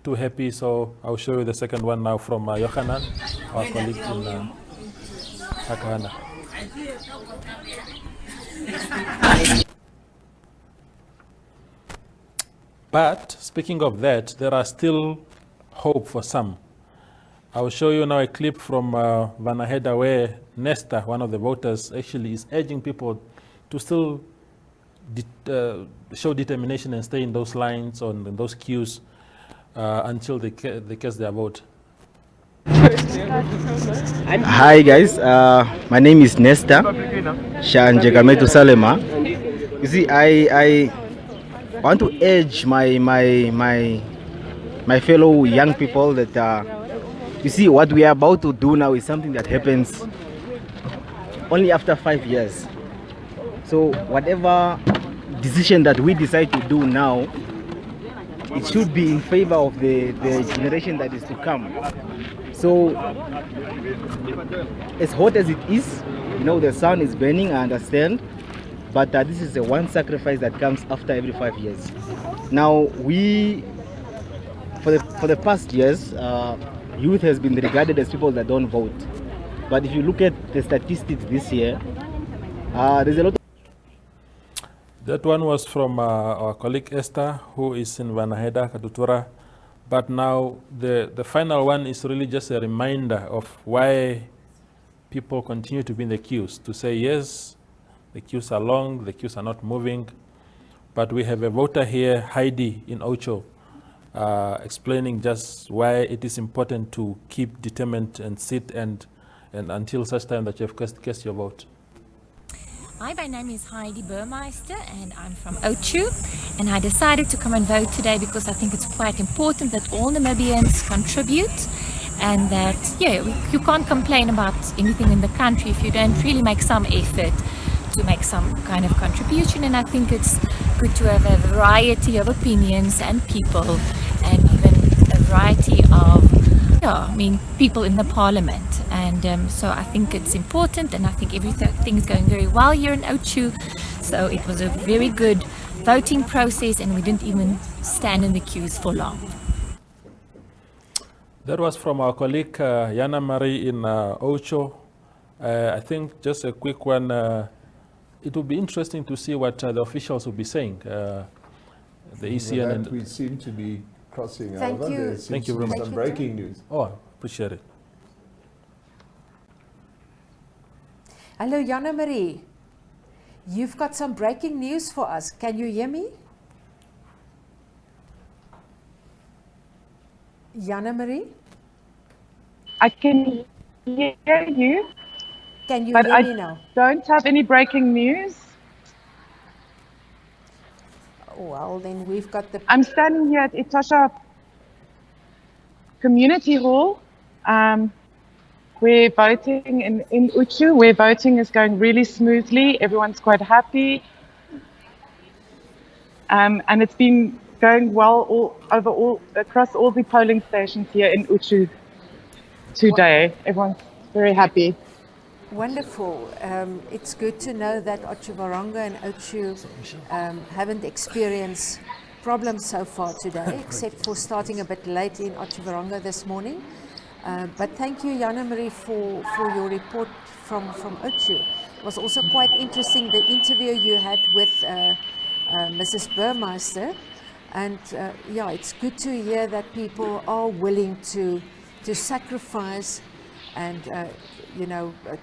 too happy. So I'll show you the second one now from Yohanan, our colleague in Hakana. But speaking of that, there are still hope for some. I will show you now a clip from Vanaheda where Nesta, one of the voters, actually is urging people to still show determination and stay in those lines, in those queues, until they cast their vote. Hi guys, my name is Nesta Shanjekametu Salema. You see, I want to urge my fellow young people that you see, what we are about to do now is something that happens only after 5 years. So whatever decision that we decide to do now, it should be in favor of the generation that is to come. So as hot as it is, you know, the sun is burning, I understand, but this is the one sacrifice that comes after every 5 years. Now for the past years, youth has been regarded as people that don't vote. But if you look at the statistics this year, there's a lot of... That one was from our colleague Esther, who is in Vanaheda, Katutura. But now the final one is really just a reminder of why people continue to be in the queues, to say, yes, the queues are long, the queues are not moving. But we have a voter here, Heidi in Ocho, explaining just why it is important to keep determined and sit and until such time that you have cast your vote. Hi, my name is Heidi Burmeister and I'm from Ochu, and I decided to come and vote today because I think it's quite important that all Namibians contribute, and that, yeah, you can't complain about anything in the country if you don't really make some effort to make some kind of contribution. And I think it's good to have a variety of opinions and people, and even a variety of people in the parliament. And so I think it's important, and I think everything is going very well here in Ochu. So it was a very good voting process, and we didn't even stand in the queues for long. That was from our colleague Yana Marie in Ocho. I think just a quick one. It will be interesting to see what the officials will be saying. The ECN and we seem to be crossing Thank over. you. There seems to be some breaking news. Oh, appreciate it. Hello, Jana Marie. You've got some breaking news for us. Can you hear me? Jana Marie? I can hear you. Can you But hear I me now? don't have any breaking news. Well, then we've got the... I'm standing here at Etosha Community Hall. We're voting in Uchu, where voting is going really smoothly. Everyone's quite happy. And it's been going well across all the polling stations here in Uchu today. Everyone's very happy. Wonderful. It's good to know that Otjiwarongo and Ochu haven't experienced problems so far today, except for starting a bit late in Otjiwarongo this morning. But thank you, Jana Marie, for your report from Ochu. It was also quite interesting, the interview you had with Mrs. Burmeister. And yeah, it's good to hear that people are willing to sacrifice and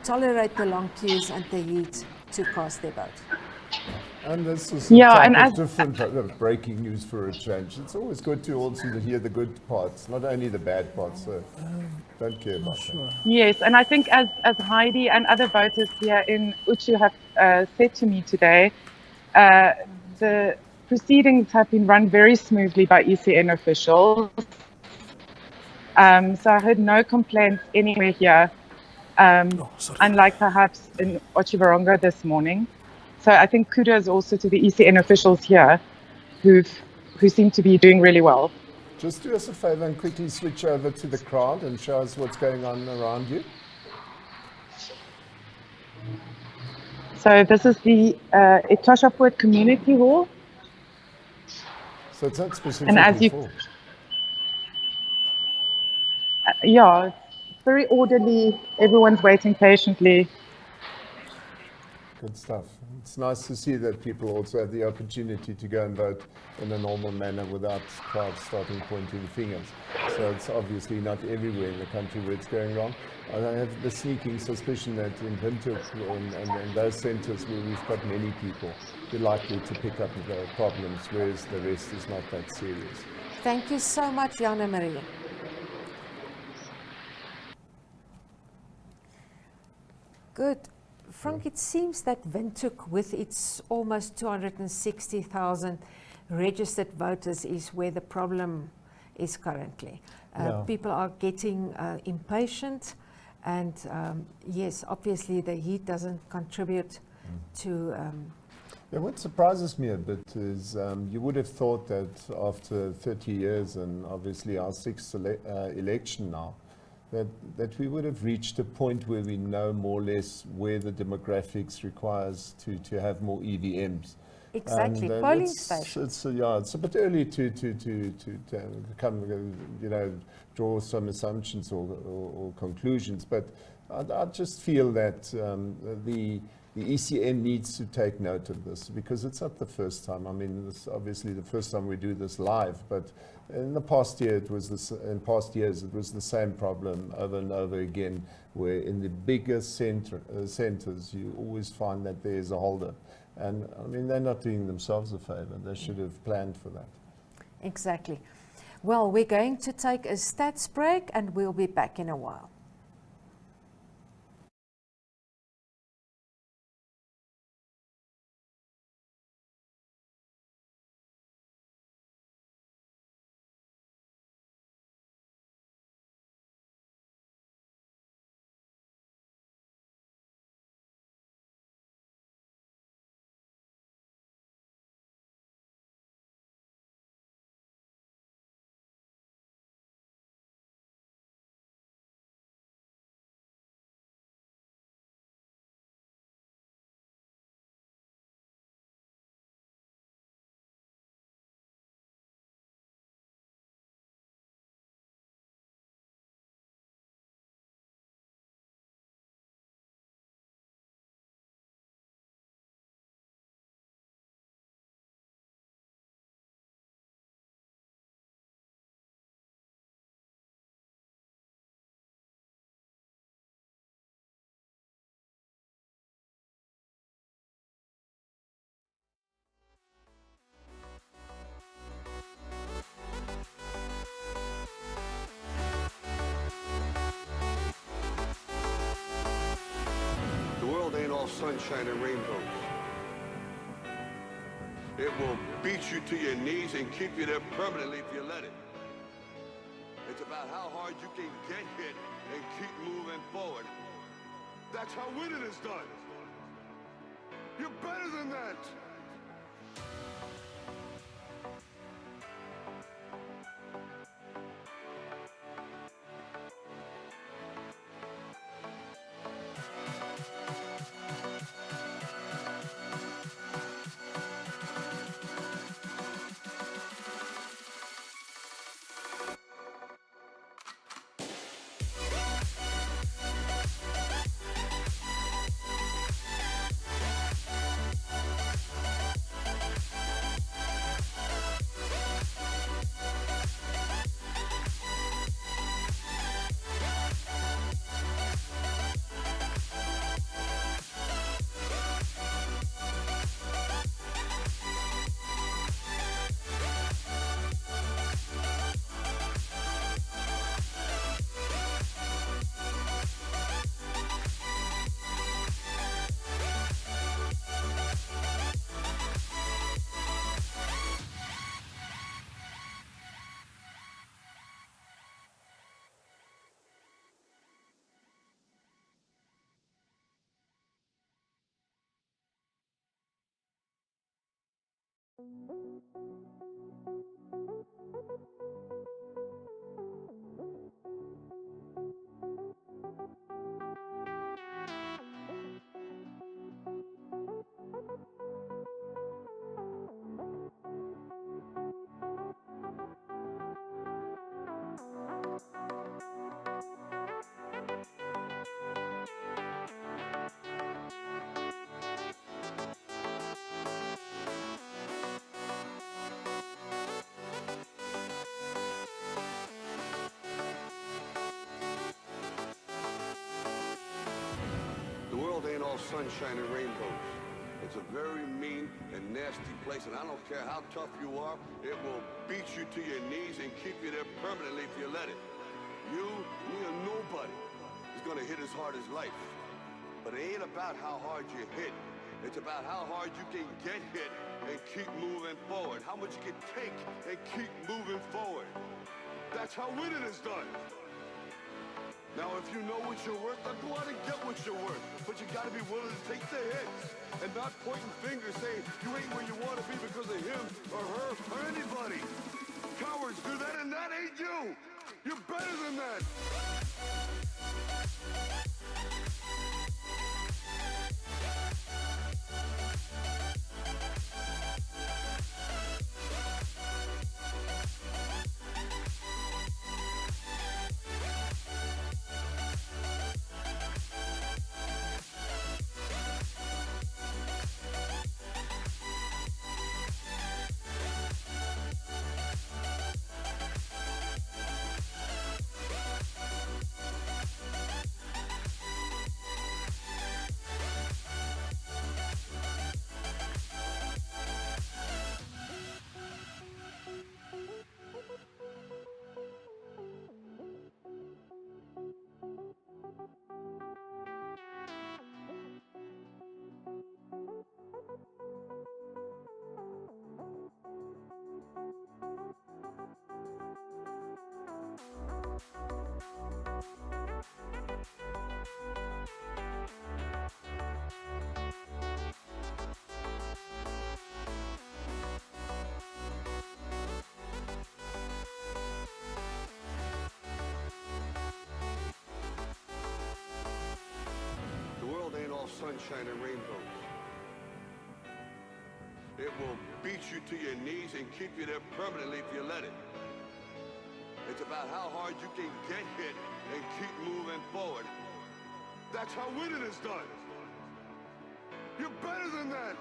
tolerate the long queues and the heat to cast their vote. And this is a type of different breaking news for a change. It's always good to also hear the good parts, not only the bad parts. So don't care about that. Yes, and I think as Heidi and other voters here in Uchu have said to me today, the proceedings have been run very smoothly by ECN officials. So I heard no complaints anywhere here, unlike perhaps in Otjiwarongo this morning. So I think kudos also to the ECN officials here who seem to be doing really well. Just do us a favor and quickly switch over to the crowd and show us what's going on around you. So this is the Etosha Community Hall. So it's not specifically full. Yeah, it's very orderly. Everyone's waiting patiently. Good stuff. It's nice to see that people also have the opportunity to go and vote in a normal manner without crowds starting pointing fingers. So it's obviously not everywhere in the country where it's going wrong. I have the sneaking suspicion that in Windhoek and those centres where we've got many people, they're likely to pick up the problems, whereas the rest is not that serious. Thank you so much, Jana Marie. Good. Frank, it seems that Windhoek, with its almost 260,000 registered voters, is where the problem is currently. People are getting impatient, and yes, obviously the heat doesn't contribute to... What surprises me a bit is you would have thought that after 30 years and obviously our sixth election now, that we would have reached a point where we know more or less where the demographics requires to have more EVMs. Exactly, polling stations. It's a bit early to draw some assumptions or conclusions, but I just feel that the ECN needs to take note of this, because it's not the first time. I mean, this is obviously the first time we do this live, but in the past year, in past years, it was the same problem over and over again, where in the bigger centres, you always find that there's a holdup. And I mean, they're not doing themselves a favour. They should have planned for that. Exactly. Well, we're going to take a stats break and we'll be back in a while. sunshine and rainbows. It will beat you to your knees and keep you there permanently if you let it. It's about how hard you can get hit and keep moving forward. That's how winning is done. You're better than that. The world ain't all sunshine and rainbows. It's a very mean and nasty place, and I don't care how tough you are, it will beat you to your knees and keep you there permanently if you let it. You, me, or nobody is gonna hit as hard as life. But it ain't about how hard you hit. It's about how hard you can get hit and keep moving forward. How much you can take and keep moving forward. That's how winning is done. Now, if you know what you're worth, then go out and get what you're worth. But you gotta be willing to take the hits and not pointing fingers saying you ain't where you want to be because of him or her or anybody. Cowards do that, and that ain't you. You're better than that. Sunshine and rainbows. It will beat you to your knees and keep you there permanently if you let it. It's about how hard you can get hit and keep moving forward. That's how winning is done. You're better than that.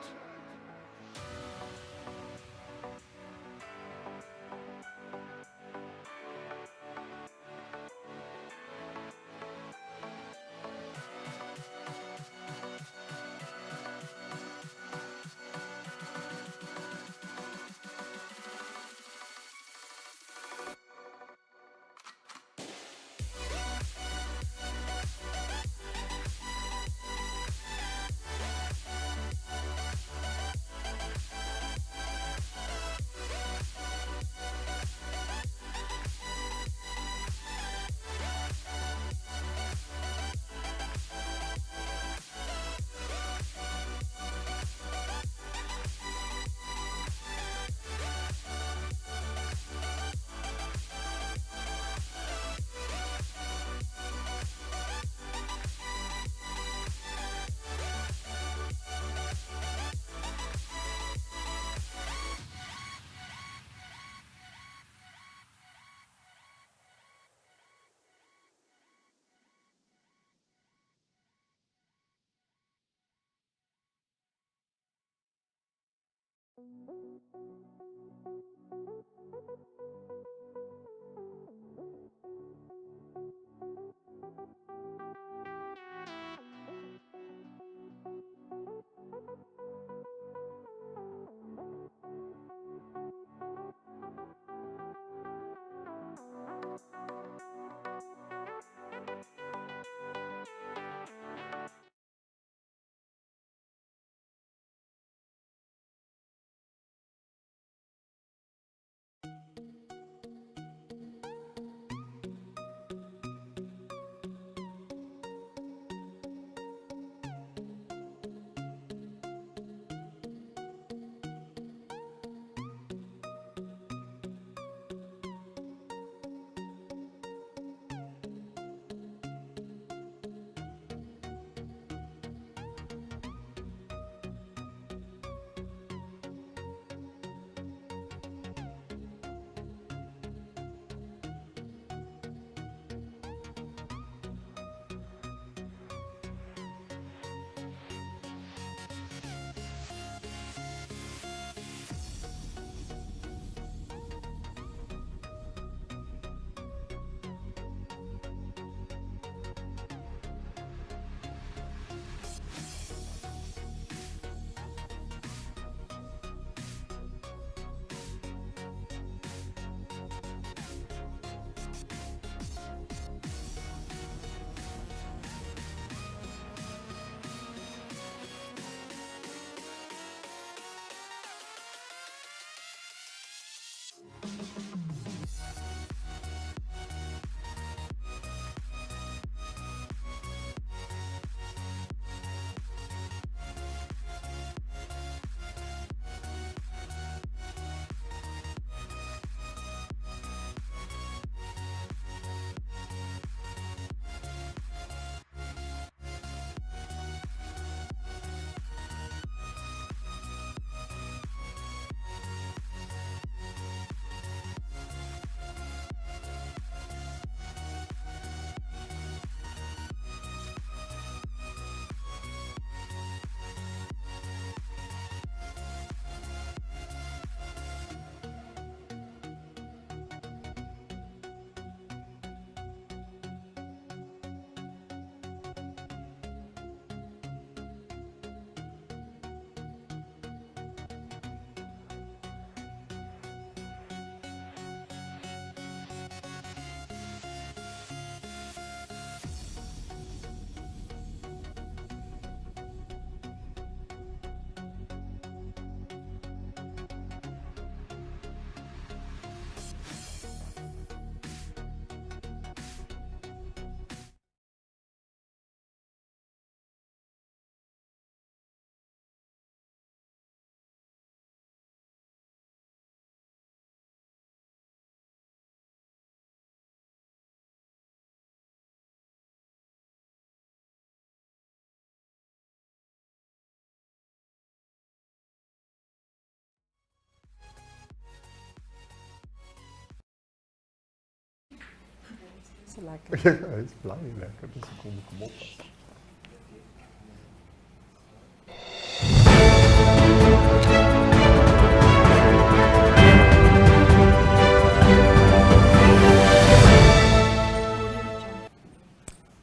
Zo lekker. Ja, het is belangrijk lekker, dus kom op.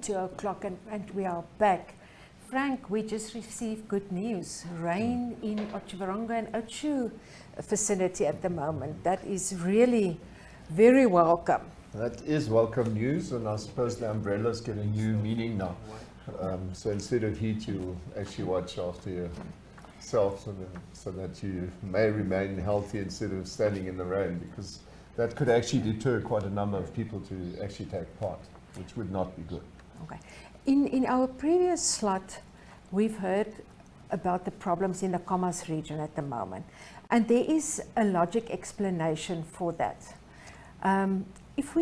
O'clock and we are back. Frank, we just received good news. Rain in Otjiwarongo and Ochu vicinity at the moment. That is really very welcome. That is welcome news, and I suppose the umbrellas get a new meaning now. So instead of heat, you actually watch after yourself so that you may remain healthy instead of standing in the rain, because that could actually deter quite a number of people to actually take part, which would not be good. Okay. In our previous slot, we've heard about the problems in the Commas region at the moment, and there is a logic explanation for that. If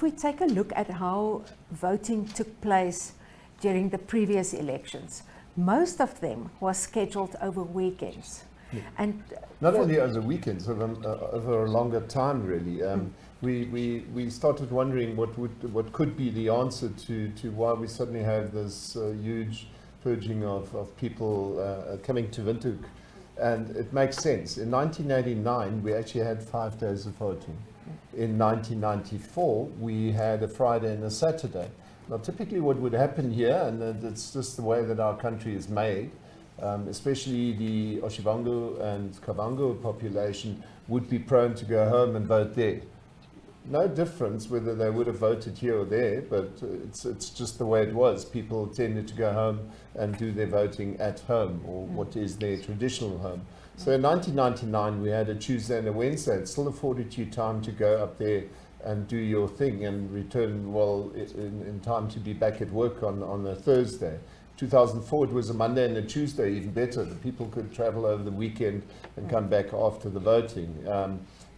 we take a look at how voting took place during the previous elections, most of them was scheduled over weekends. Yeah. And not only over weekends, over a longer time, really. We started wondering what could be the answer to why we suddenly have this huge purging of people coming to Windhoek And it makes sense. In 1989, we actually had 5 days of voting. In 1994, we had a Friday and a Saturday. Now, typically what would happen here, and it's just the way that our country is made, especially the Oshivango and Kavango population would be prone to go home and vote there. No difference whether they would have voted here or there, but it's just the way it was. People tended to go home and do their voting at home, or what is their traditional home. So in 1999, we had a Tuesday and a Wednesday. It still afforded you time to go up there and do your thing and return, well, in time to be back at work on a Thursday. 2004, it was a Monday and a Tuesday, even better. The people could travel over the weekend and come back after the voting.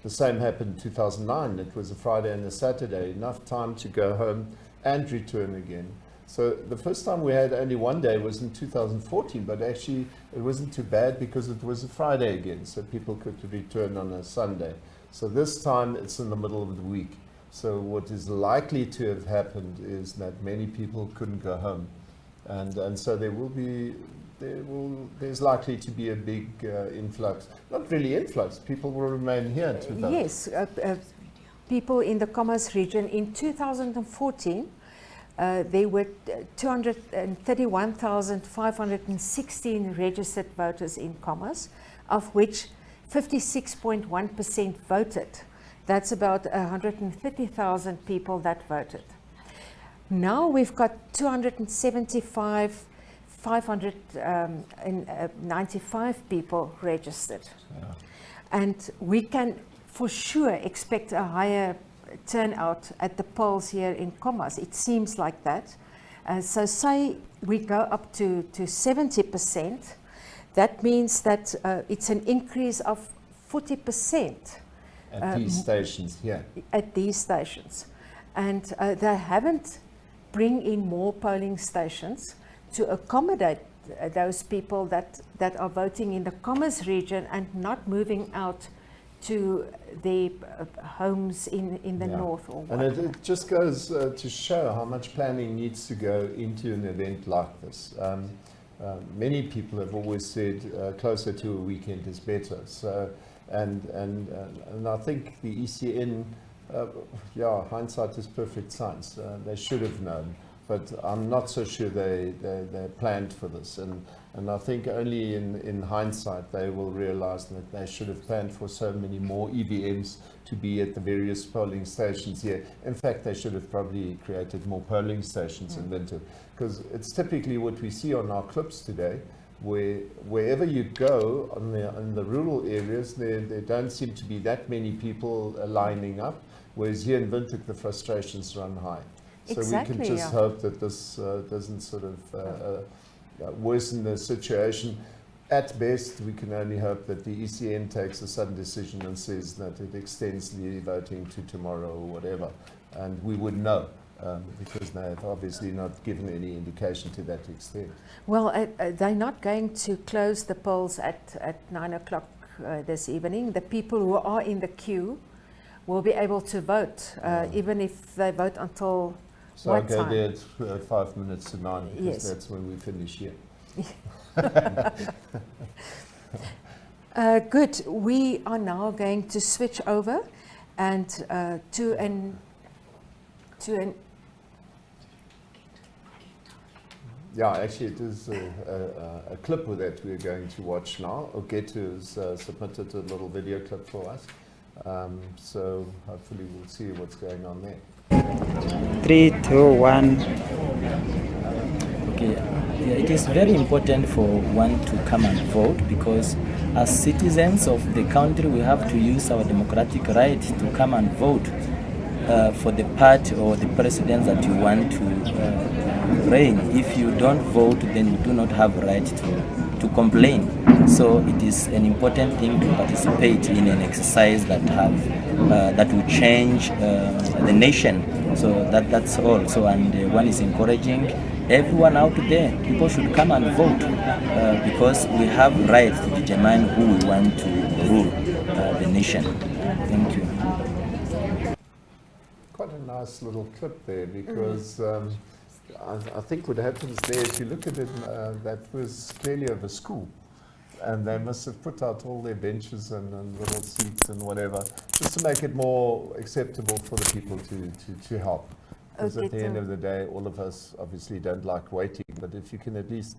The same happened in 2009. It was a Friday and a Saturday, enough time to go home and return again. So the first time we had only one day was in 2014, but actually it wasn't too bad because it was a Friday again, so people could return on a Sunday. So this time it's in the middle of the week. So what is likely to have happened is that many people couldn't go home. And so there's likely to be a big influx. Not really influx, people will remain here in 2000. Yes, people in the Commerce region in 2014, there were 231,516 registered voters in Commerce, of which 56.1% voted. That's about 130,000 people that voted. Now we've got 595 people registered. Yeah. And we can for sure expect a higher turnout at the polls here in Commerce. It seems like that. So say we go up to 70%, that means that it's an increase of 40%. At these stations, yeah. At these stations. And they haven't bring in more polling stations to accommodate those people that are voting in the Commerce region and not moving out to their homes in the north or whatever. And it just goes to show how much planning needs to go into an event like this. Many people have always said closer to a weekend is better. So, and I think the ECN, yeah, hindsight is perfect science. They should have known, but I'm not so sure they planned for this. And I think only in hindsight they will realize that they should have planned for so many more EVMs to be at the various polling stations here. In fact, they should have probably created more polling stations in Windhoek, because it's typically what we see on our clips today, wherever you go in the rural areas, there don't seem to be that many people lining up, whereas here in Windhoek the frustrations run high. So exactly, we can just hope that this doesn't sort of worsen the situation. At best, we can only hope that the ECN takes a sudden decision and says that it extends the voting to tomorrow or whatever, and we would know. Because they have obviously not given any indication to that extent. Well, they're not going to close the polls at 9 o'clock this evening. The people who are in the queue will be able to vote, even if they vote until so what time? So I'll go there at 5 minutes to 9, because yes. that's when we finish here. Good. We are now going to switch over and to an yeah, actually it is a clip that we're going to watch now. Ogetu has submitted a little video clip for us. So hopefully we'll see what's going on there. 3, 2, 1. Okay, yeah, it is very important for one to come and vote, because as citizens of the country we have to use our democratic right to come and vote for the party or the president that you want to reign. If you don't vote, then you do not have right to complain. So it is an important thing to participate in an exercise that will change the nation. So that's all. So and one is encouraging everyone out there. People should come and vote because we have right to determine who we want to rule the nation. Thank you. Quite a nice little clip there, because I think what happens there, if you look at it, that was clearly of a school. and they must have put out all their benches and little seats and whatever, just to make it more acceptable for the people to help. Because at the end of the day, all of us obviously don't like waiting, but if you can at least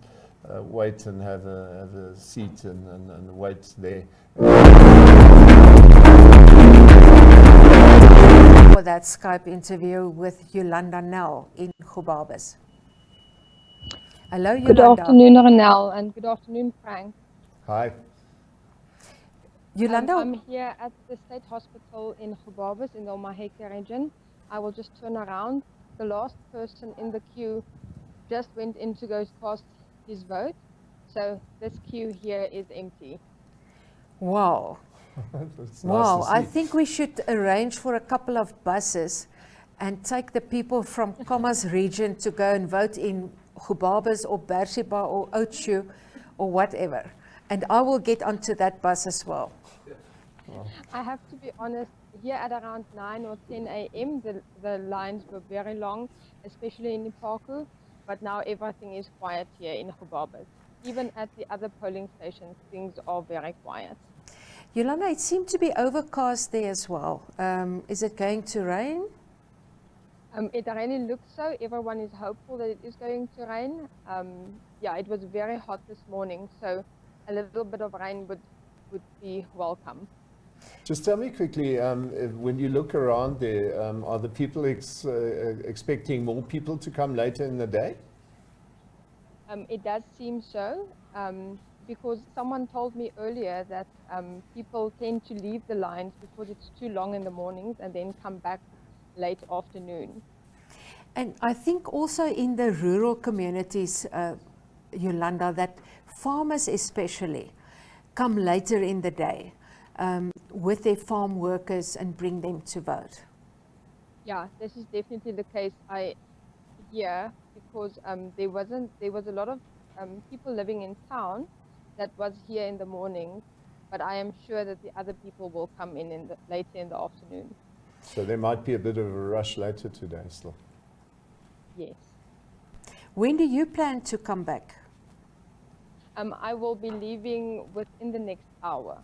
wait and have a seat and wait there. For that Skype interview with Yolanda Nel in Gubabes. Hello, Yolanda. Good afternoon, Ronel, and good afternoon, Frank. Hi. Yolanda. I'm here at the State Hospital in Gubabes in the Omaheke region. I will just turn around. The last person in the queue just went in to go cast his vote. So this queue here is empty. Wow. Wow, nice I think we should arrange for a couple of buses and take the people from Khomas region to go and vote in Gubabes or Berseba or Ochu or whatever. And I will get onto that bus as well. I have to be honest, here at around 9 or 10 a.m. the lines were very long, especially in Ipaku, but now everything is quiet here in Gubabes. Even at the other polling stations, things are very quiet. Yolanda, it seemed to be overcast there as well. Is it going to rain? It really looks so. Everyone is hopeful that it is going to rain. Yeah, it was very hot this morning, so a little bit of rain would be welcome. Just tell me quickly, when you look around there, are the people expecting more people to come later in the day? It does seem so, because someone told me earlier that people tend to leave the lines because it's too long in the mornings and then come back late afternoon. And I think also in the rural communities, Yolanda, that farmers especially come later in the day with their farm workers and bring them to vote. Yeah, this is definitely the case here, because there was a lot of people living in town that was here in the morning, but I am sure that the other people will come in later in the afternoon. So there might be a bit of a rush later today still. Yes. When do you plan to come back? I will be leaving within the next hour.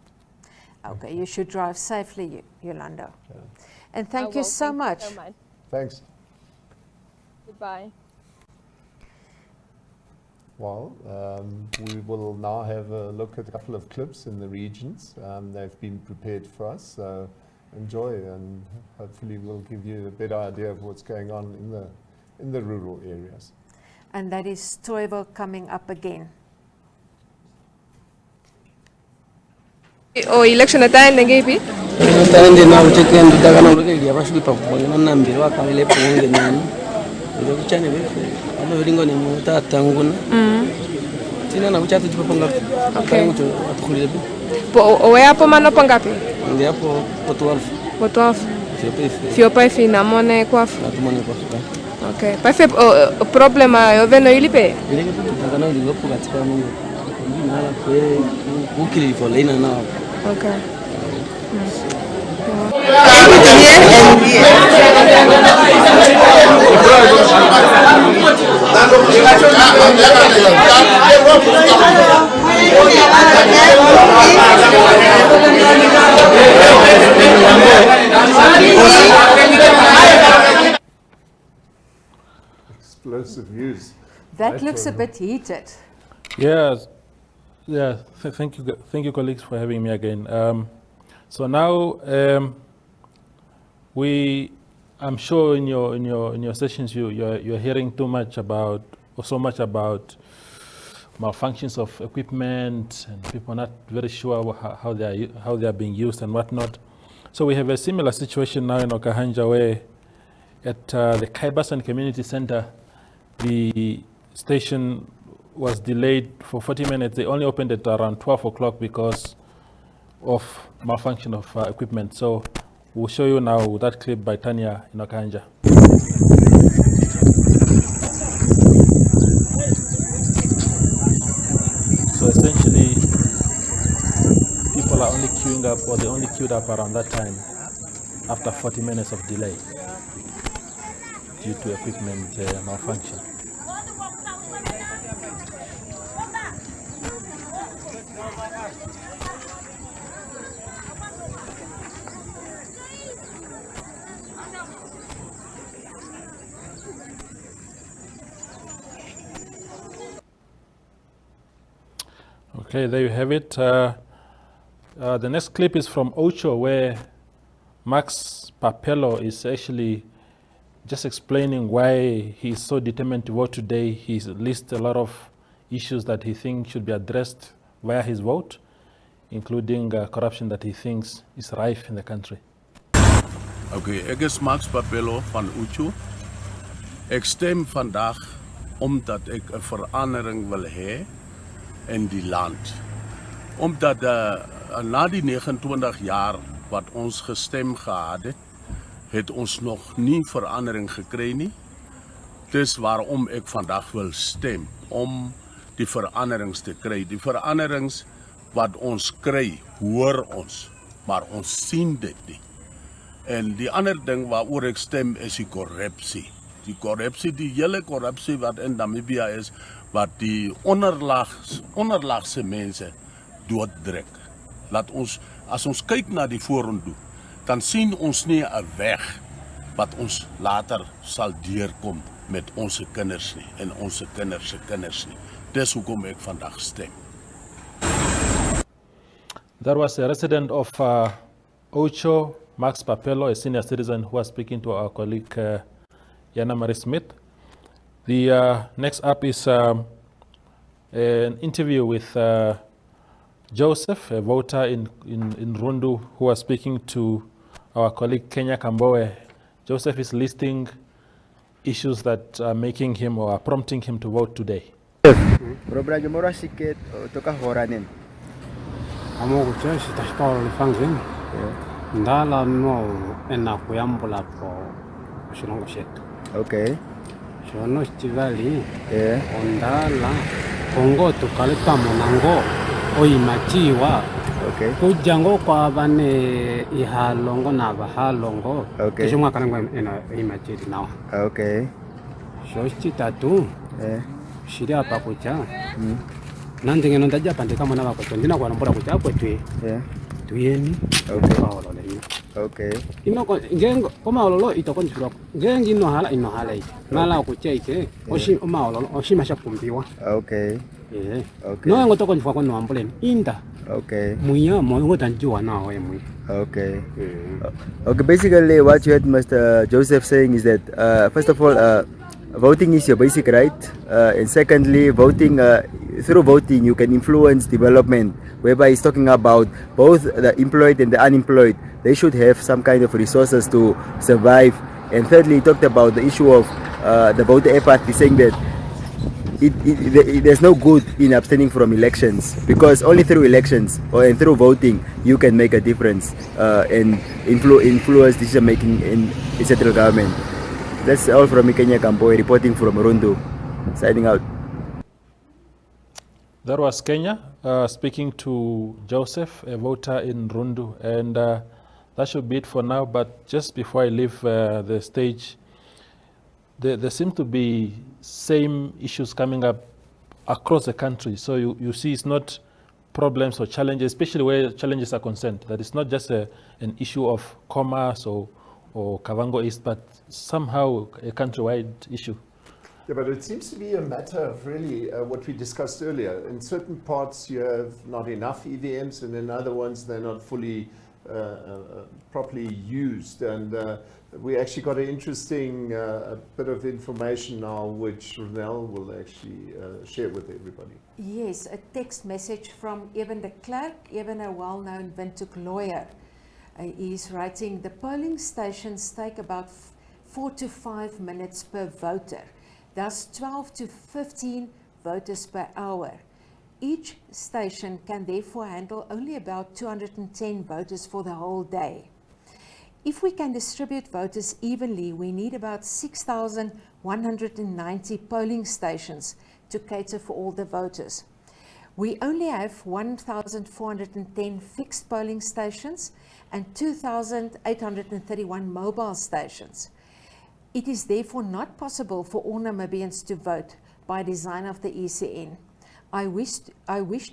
Okay, you should drive safely, Yolanda. Yeah. And thank you so much. Thanks. Goodbye. Well, we will now have a look at a couple of clips in the regions. They've been prepared for us, so enjoy, and hopefully we'll give you a better idea of what's going on in the rural areas. And that is Toivo coming up again. O election ataenda ngepi? Taende na ucheke nditaka na uleke ya bashwi pa kubona nambiro akawele ponge nani. Ndo kuchane befu. Ano viringo ni mutata nguna. Tina na kuchata tipo ponga. Okay. Mucho atukhulile bi. Po owe hapo mano pongapi? Ndi hapo po 12. Po 12. Fio pa ifi na mone kwafu. Na tumone kwafu. Okay. Pa ifi problema yoveno ilipe? Ile nditaka na uligopo katika mungu. Nala kwe ukili for ina na. Okay. Explosive views. That looks a bit heated. Yes. Yeah, thank you, colleagues, for having me again. So now, I'm sure in your sessions you're hearing so much about malfunctions of equipment, and people not very sure how they are being used and whatnot. So we have a similar situation now in Okahanja, where at the Kaibasan Community Center, the station was delayed for 40 minutes. They only opened it around 12 o'clock because of malfunction of equipment. So we'll show you now that clip by Tanya in Okanja. So essentially, people are only queuing up, or they only queued up around that time after 40 minutes of delay due to equipment malfunction. Okay, there you have it. The next clip is from Ocho, where Max Papello is actually just explaining why he's so determined to vote today. He lists a lot of issues that he thinks should be addressed via his vote, including corruption that he thinks is rife in the country. Okay, ek is Max Papello van Ocho. Ek stem vandag omdat ek 'n verandering wil hê in die land. Omdat na die 29 jaar wat ons gestem gehad het, het ons nog nie verandering gekry nie. Dis waarom ek vandag wil stem, om die veranderings te kry. Die veranderings wat ons kry, hoor ons, maar ons sien dit nie. En die ander ding waaroor ek stem is die korrupsie. Die korrupsie, die hele korrupsie wat in Namibia is, wat die onderlaagse mense dooddruk. Laat ons, as ons kyk na die vorentoe, dan sien ons nie 'n weg wat ons later sal deurkom met ons kinders nie en ons kinders se kinders nie. Dis hoekom ek vandag stem. That was a resident of Ocho, Max Papello, a senior citizen who was speaking to our colleague Yana Marie Smith. The next up is an interview with Joseph, a voter in Rundu, who was speaking to our colleague Kenya Kambowe. Joseph is listing issues that are making him or are prompting him to vote today. Ndala no ena kuyambula po shilongo shetu. Okay. Shono chivali ondala kongo tukaleta monango oimachiwa. Okay. Kujango kwa bane ihalongo na bahalongo. Okay. Kishonga kanangwa ena imachiri nao. Okay. Shoshi tatu. Shiri apa kucha. Nandinge nondaja pandika mwana wako ndina kwa nambura kucha kwetwe. Tuyeni. Okay. Okay. Inoko ngengo koma ololo itoko njiro. Ngengi no hala Nala kucheike oshi maololo oshima shakumbiwa. Okay. Okay. No ngo toko njwa kwa no ambuleni. Inda. Okay. Muya mo ngo tanjua na we mu. Okay. Okay, basically what you heard Mr. Joseph saying is that first of all voting is your basic right, and secondly, through voting you can influence development, whereby he's talking about both the employed and the unemployed. They should have some kind of resources to survive. And thirdly, he talked about the issue of the voter apathy, saying that there's no good in abstaining from elections, because only through elections and through voting you can make a difference and influence decision making in the central government. That's all from me, Kenya Kamboy, reporting from Rundu. Signing out. That was Kenya speaking to Joseph, a voter in Rundu. And that should be it for now. But just before I leave the stage, there seem to be same issues coming up across the country. So you see it's not problems or challenges, especially where challenges are concerned. That it's not just an issue of commerce or Kavango East, but somehow a countrywide issue. Yeah, but it seems to be a matter of really what we discussed earlier. In certain parts you have not enough EVMs, and in other ones they're not fully properly used. And we actually got an interesting bit of information now, which Ronel will actually share with everybody. Yes, a text message from Eben de Klerk, Eben a well-known Windhoek lawyer. He's writing, the polling stations take about 4 to 5 minutes per voter, thus 12 to 15 voters per hour. Each station can therefore handle only about 210 voters for the whole day. If we can distribute voters evenly, we need about 6,190 polling stations to cater for all the voters. We only have 1,410 fixed polling stations and 2,831 mobile stations. It is therefore not possible for all Namibians to vote by design of the ECN. I wish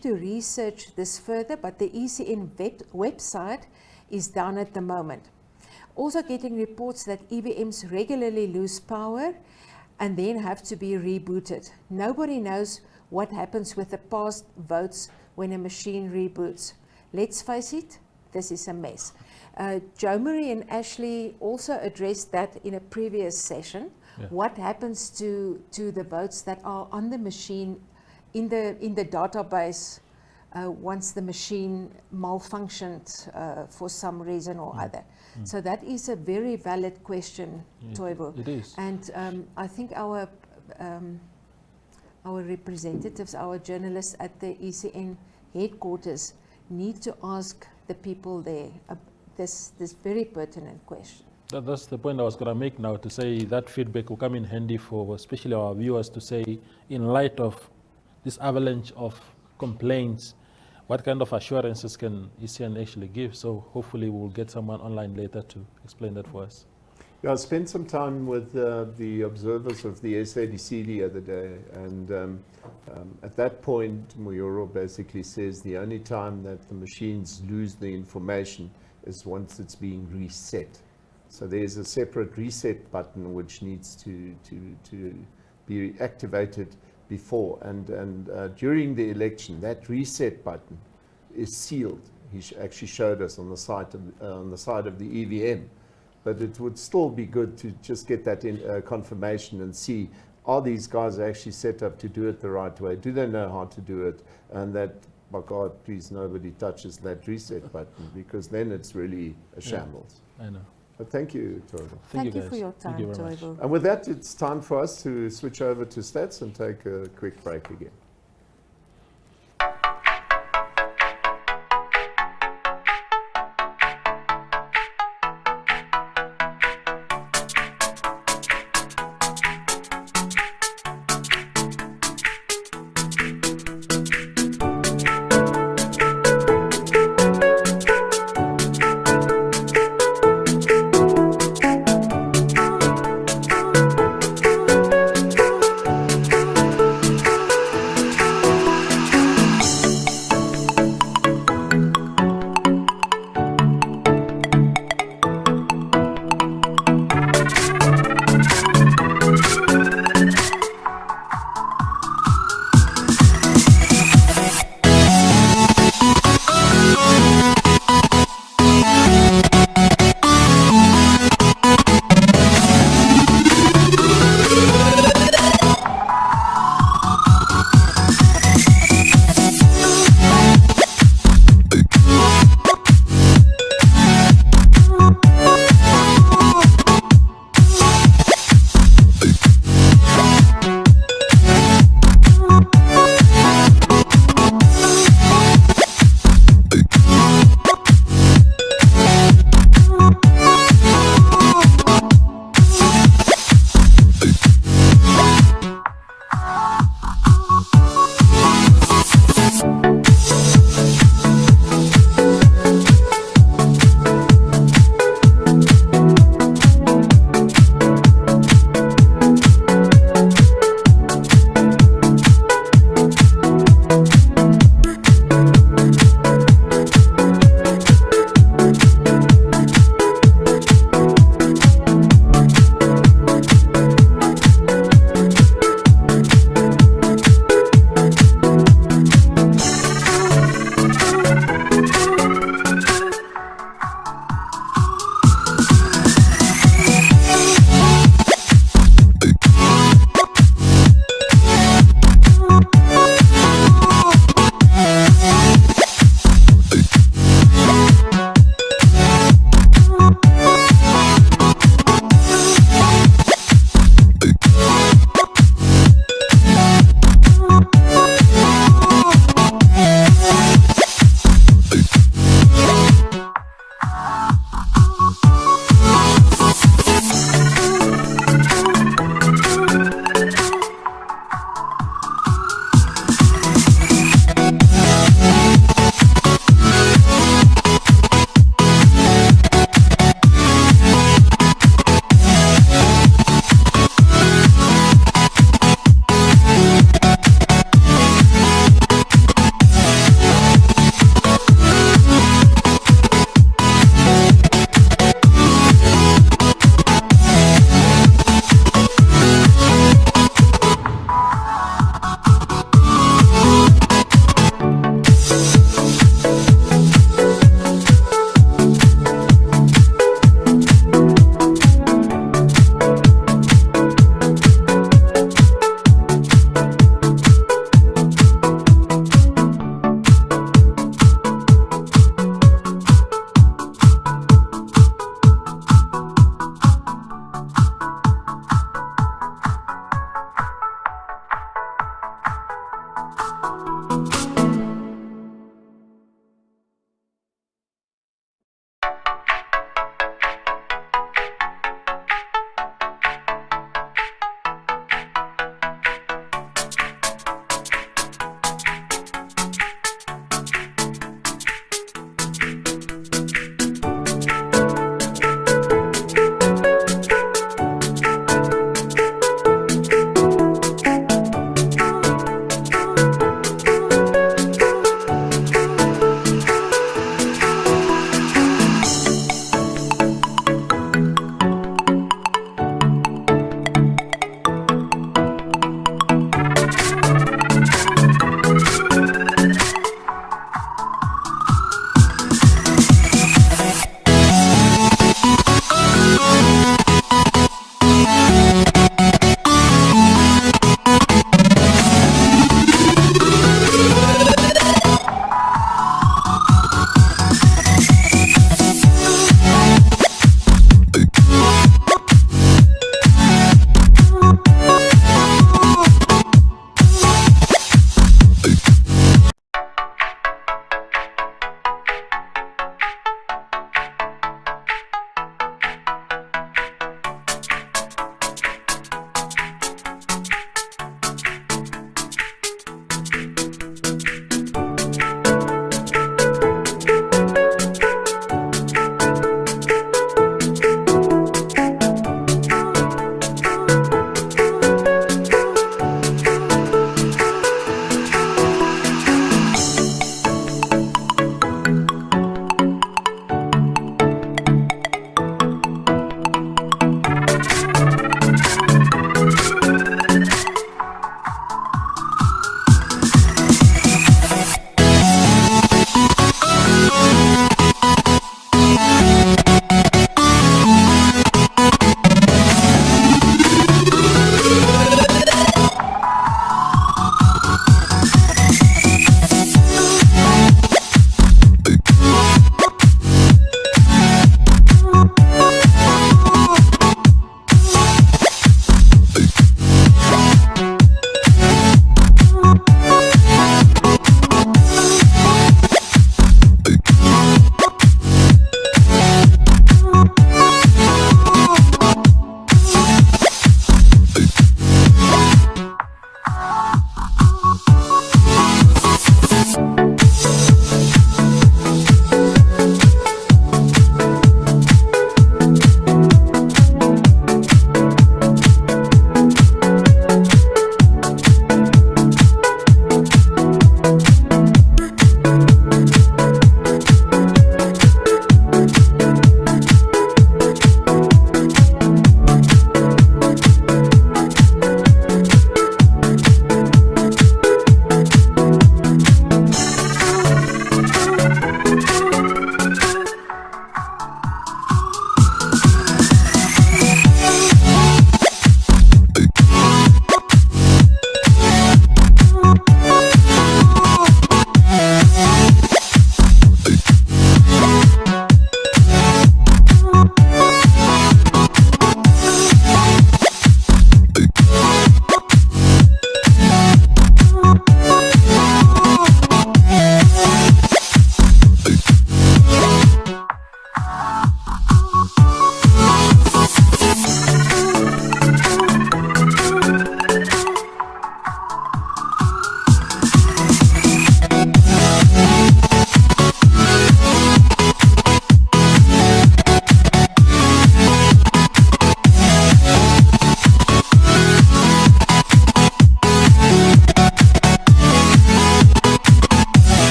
to research this further, but the ECN website is down at the moment. Also getting reports that EVMs regularly lose power and then have to be rebooted. Nobody knows what happens with the past votes when a machine reboots. Let's face it, this is a mess. Jo Marie and Ashley also addressed that in a previous session. Yeah. What happens to the votes that are on the machine in the database once the machine malfunctioned for some reason or other? So that is a very valid question, Toivo. It is. And I think our representatives, our journalists at the ECN headquarters need to ask the people there this very pertinent question. That's the point I was going to make now, to say that feedback will come in handy for especially our viewers to say, in light of this avalanche of complaints, what kind of assurances can ECN actually give? So hopefully we'll get someone online later to explain that for us. Yeah, I spent some time with the observers of the SADC the other day, and at that point, Muyoro basically says the only time that the machines lose the information is once it's being reset. So there's a separate reset button which needs to be activated before, and during the election, that reset button is sealed. He actually showed us on the side of the EVM. But it would still be good to just get that confirmation and see, are these guys actually set up to do it the right way? Do they know how to do it? And that, by God, please nobody touches that reset button, because then it's really a shambles. Yeah, I know. But thank you, Toivo. Thank you for your time, Toivo. And with that, it's time for us to switch over to stats and take a quick break again.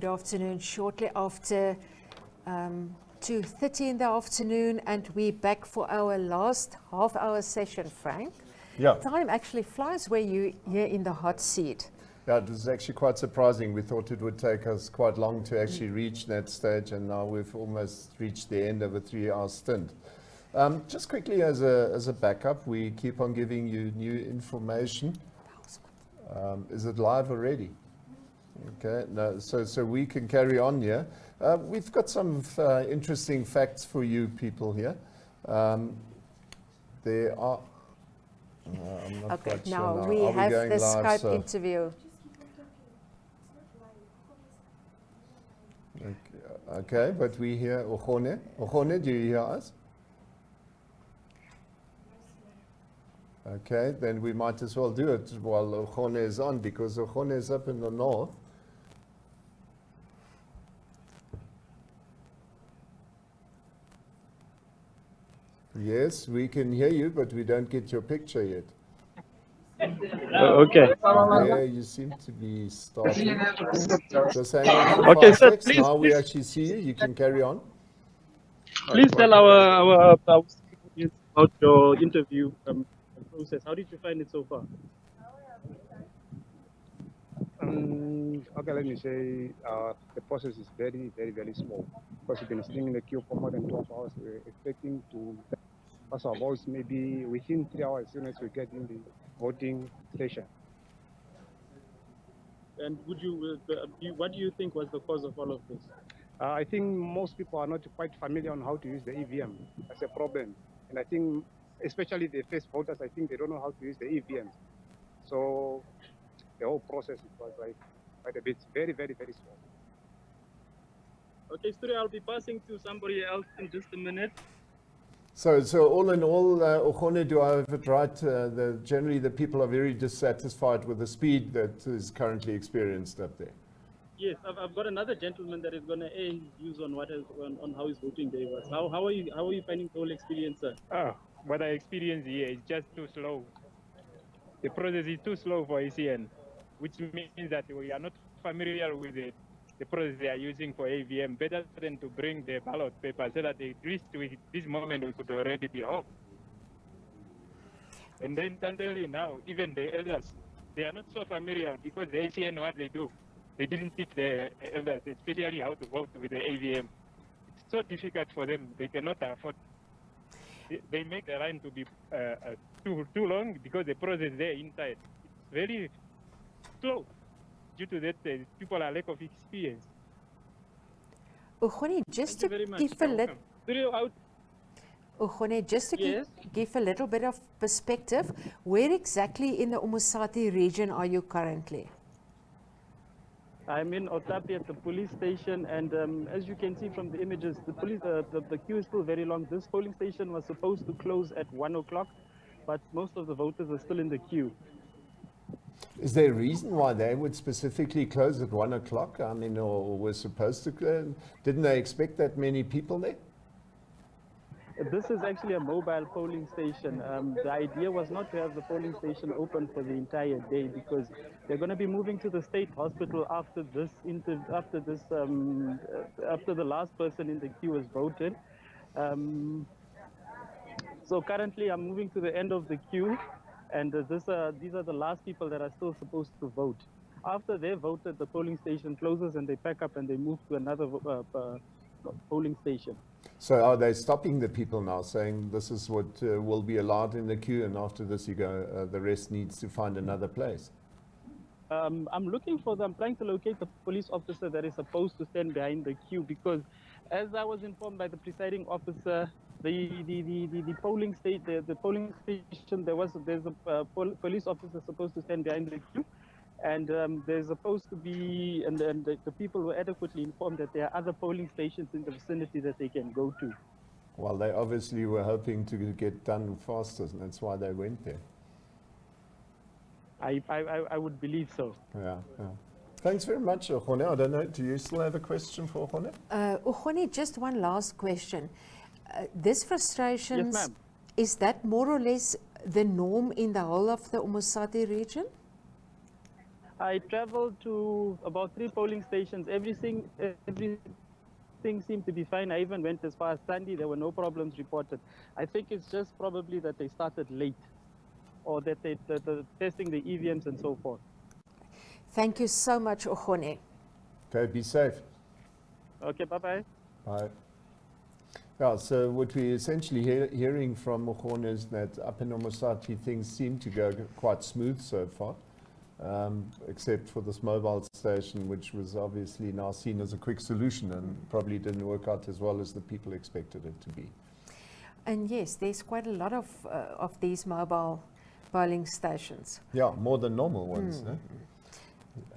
good afternoon. Shortly after 2:30 in the afternoon, and we're back for our last half-hour session, Frank. Yeah. Time actually flies where you're here in the hot seat. Yeah, it was actually quite surprising. We thought it would take us quite long to actually reach that stage, and now we've almost reached the end of a 3-hour stint. Just quickly as a backup, we keep on giving you new information. Is it live already? Okay, no, so we can carry on here. We've got some interesting facts for you people here. There are... I'm not Okay, quite sure now we have the Skype interview. Okay, but we hear Okhone. Okhone, do you hear us? Okay, then we might as well do it while Okhone is on, because Okhone is up in the north. Yes, we can hear you, but we don't get your picture yet. Okay. Yeah, you seem to be starting. Just hang on for Okay, 5 sir, seconds. please, Now we please. actually see you. You can carry on. Please tell our audience about your interview process. How did you find it so far? Okay, let me say the process is very, very, very small because we've been sitting in the queue for more than 12 hours. We're expecting to pass our votes maybe within 3 hours as soon as we get in the voting station. And would you, what do you think was the cause of all of this? I think most people are not quite familiar on how to use the EVM. That's a problem. And I think, especially the first voters, I think they don't know how to use the EVM. So the whole process was like quite a bit, very, very, very small. Okay, Studio, I'll be passing to somebody else in just a minute. So all in all, Okhone, do I have it right? Generally, the people are very dissatisfied with the speed that is currently experienced up there. Yes, I've got another gentleman that is going to air his views on on how his voting day was. How are you finding the whole experience, sir? What I experienced here is just too slow. The process is too slow for ACN, which means that we are not familiar with the process they are using for AVM. Better than to bring the ballot paper so that at least with this moment we could already be home. And then suddenly now, even the elders, they are not so familiar because the ACN, what they do, they didn't teach the elders, especially how to vote with the AVM. It's so difficult for them. They cannot afford. They make the line to be too long because the process there inside it's very slow. Due to that, people are lack of experience. Okhone, just to give a little... Okhone, just to give a little bit of perspective, where exactly in the Umusati region are you currently? I'm in Otapi at the police station, and as you can see from the images, the queue is still very long. This polling station was supposed to close at 1 o'clock, but most of the voters are still in the queue. Is there a reason why they would specifically close at 1 o'clock? I mean, or were supposed to close? Didn't they expect that many people there? This is actually a mobile polling station. The idea was not to have the polling station open for the entire day because they're going to be moving to the state hospital after the last person in the queue has voted. So currently, I'm moving to the end of the queue, and these are the last people that are still supposed to vote. After they voted, the polling station closes and they pack up and they move to another polling station. So are they stopping the people now, saying this is what will be allowed in the queue, and after this you go, the rest needs to find another place? I'm looking for them. I'm trying to locate the police officer that is supposed to stand behind the queue because, as I was informed by the presiding officer, the polling station there's a police officer supposed to stand behind the queue, and there's supposed to be and the people were adequately informed that there are other polling stations in the vicinity that they can go to. Well, they obviously were hoping to get done faster, and that's why they went there. I would believe so. Yeah. Thanks very much, Okhone. I don't know, do you still have a question for Okhone? Okhone, just one last question. This frustrations, yes, ma'am. Is that more or less the norm in the whole of the Umusati region? I traveled to about 3 polling stations. Everything seemed to be fine. I even went as far as Sandy. There were no problems reported. I think it's just probably that they started late, or that they're testing the EVMs and so forth. Thank you so much, Ogone. Okay, be safe. Okay, bye-bye. Bye. Yeah, so what we're essentially hearing from Mogone is that up in Omusati things seem to go quite smooth so far, except for this mobile station, which was obviously now seen as a quick solution and probably didn't work out as well as the people expected it to be. And yes, there's quite a lot of these mobile polling stations. Yeah, more than normal ones. Eh?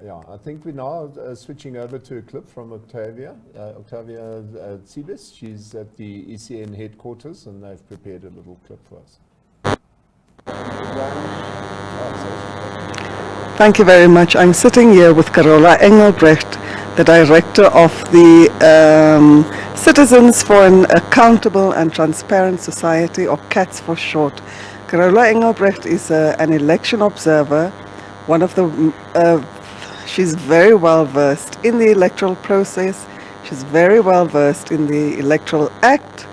Yeah, I think we're now switching over to a clip from Octavia Tsibis. She's at the ECN headquarters and they've prepared a little clip for us. Thank you very much. I'm sitting here with Carola Engelbrecht, the director of the Citizens for an Accountable and Transparent Society, or CATS for short. Carola Engelbrecht is an election observer, one of the she's very well versed in the electoral process. She's very well versed in the Electoral Act,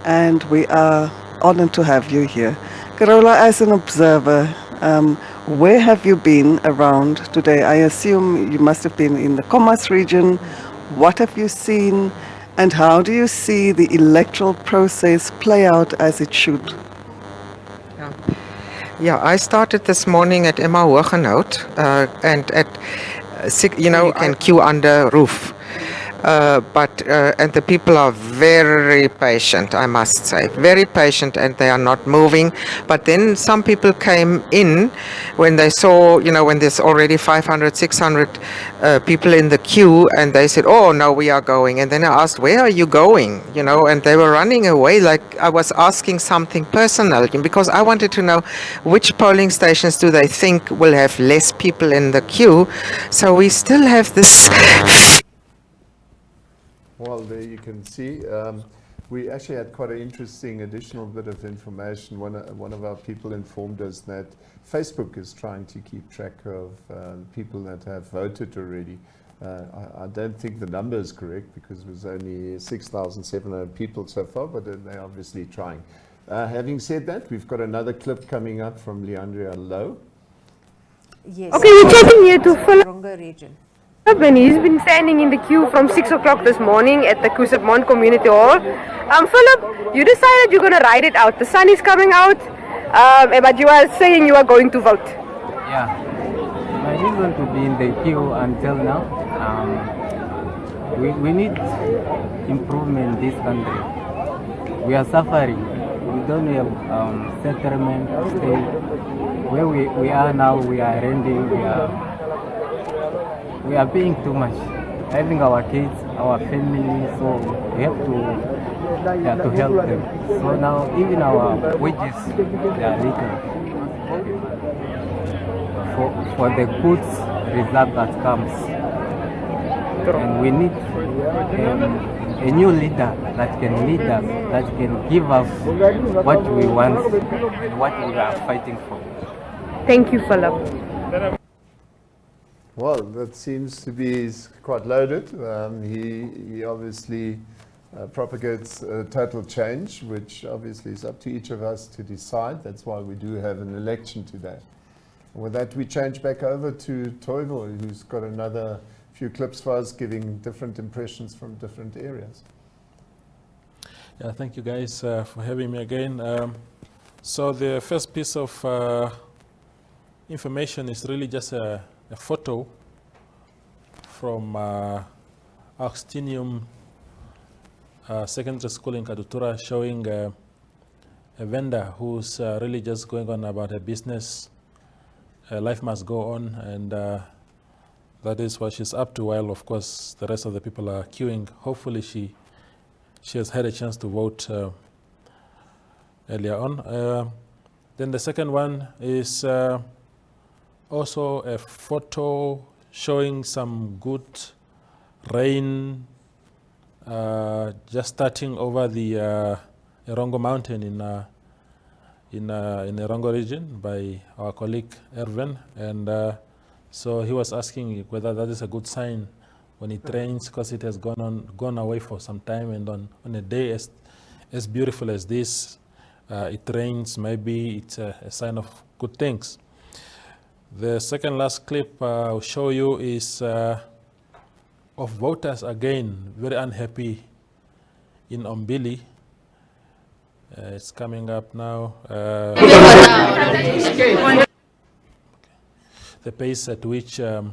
and we are honored to have you here. Carola, as an observer, where have you been around today? I assume you must have been in the Khomas region. What have you seen, and how do you see the electoral process play out as it should? Yeah, I started this morning at Emma Hoogenout, and at you can queue under roof. And the people are very patient, I must say, very patient, and they are not moving. But then some people came in when they saw, when there's already 500, 600 people in the queue, and they said, oh, no, we are going. And then I asked, where are you going? And they were running away like I was asking something personal, because I wanted to know which polling stations do they think will have less people in the queue. So we still have this. Well, there you can see. We actually had quite an interesting additional bit of information. One of our people informed us that Facebook is trying to keep track of people that have voted already. I don't think the number is correct because it was only 6,700 people so far, but they're obviously trying. Having said that, we've got another clip coming up from Leandria Lowe. Yes. Okay, we're checking here to Ronga region. And he's been standing in the queue from 6 o'clock this morning at the Kusapmont Community Hall. Philip, you decided you're going to ride it out. The sun is coming out, but you are saying you are going to vote. Yeah, my reason to be in the queue until now, we need improvement in this country. We are suffering. We don't have settlement stay. Where we are now, we are renting, we are paying too much, having our kids, our family, so we have to help them. So now even our wages, they are little for the good result that comes. And we need a new leader that can lead us, that can give us what we want and what we are fighting for. Thank you, Philip. Well, that seems to be quite loaded. He obviously propagates total change, which obviously is up to each of us to decide. That's why we do have an election today. And with that, we change back over to Toivo, who's got another few clips for us, giving different impressions from different areas. Yeah, thank you guys for having me again. So the first piece of information is really just a photo from Augustinium Secondary School in Kadutura, showing a vendor who's really just going on about her business. Life must go on, and that is what she's up to, while of course the rest of the people are queuing. Hopefully she has had a chance to vote earlier on. Then the second one is also a photo showing some good rain just starting over the Erongo Mountain in Erongo region by our colleague Erwin, and So he was asking whether that is a good sign when it rains, because it has gone away for some time, and on a day as beautiful as this, it rains. Maybe it's a sign of good things. The second last clip I'll show you is of voters again, very unhappy in Ombili. It's coming up now. The pace at which the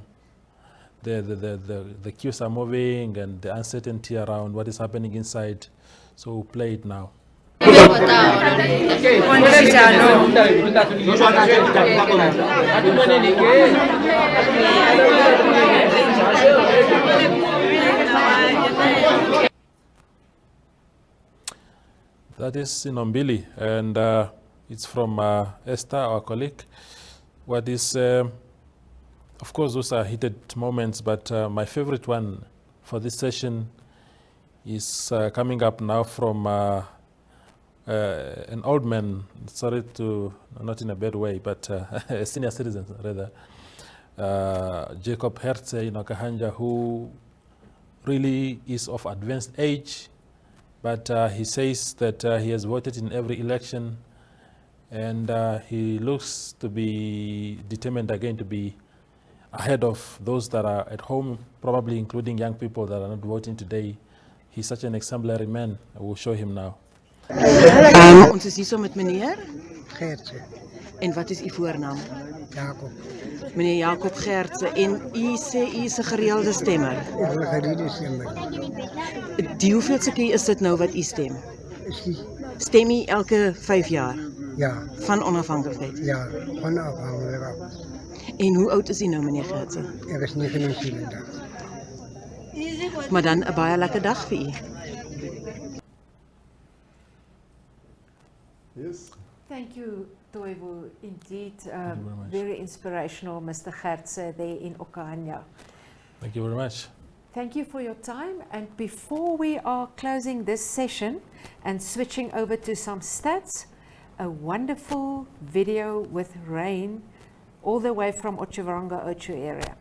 queues are moving and the uncertainty around what is happening inside. So we'll play it now. That is in Ombili, and it's from Esther, our colleague. What is, of course, those are heated moments, but my favorite one for this session is coming up now from an old man, sorry to, not in a bad way, but a senior citizen rather, Jacob Hertze in Okahanja, who really is of advanced age, but he says that he has voted in every election, and he looks to be determined again to be ahead of those that are at home, probably including young people that are not voting today. He's such an exemplary man. I will show him now. Ons is hier so met meneer Gertse. En wat is uw voornaam? Jacob. Meneer Jacob Gertse. En u sê u is 'n gereelde stemmer. Ek is 'n gereelde stemmer. Die hoeveelste keer is dit nou wat u stem? Stem u elke 5 jaar? Ja. Van onafhanklikheid? Ja, van afhanklikheid. En hoe oud is u nou, meneer Gertse? Ek is 79. Maar dan 'n baie lekker dag vir u. Yes. Thank you, Toivo. Indeed, very inspirational, Mr. Gertse there in Okahanja. Thank you very much. Thank you for your time. And before we are closing this session and switching over to some stats, a wonderful video with rain all the way from Otjiwarongo Ochu area.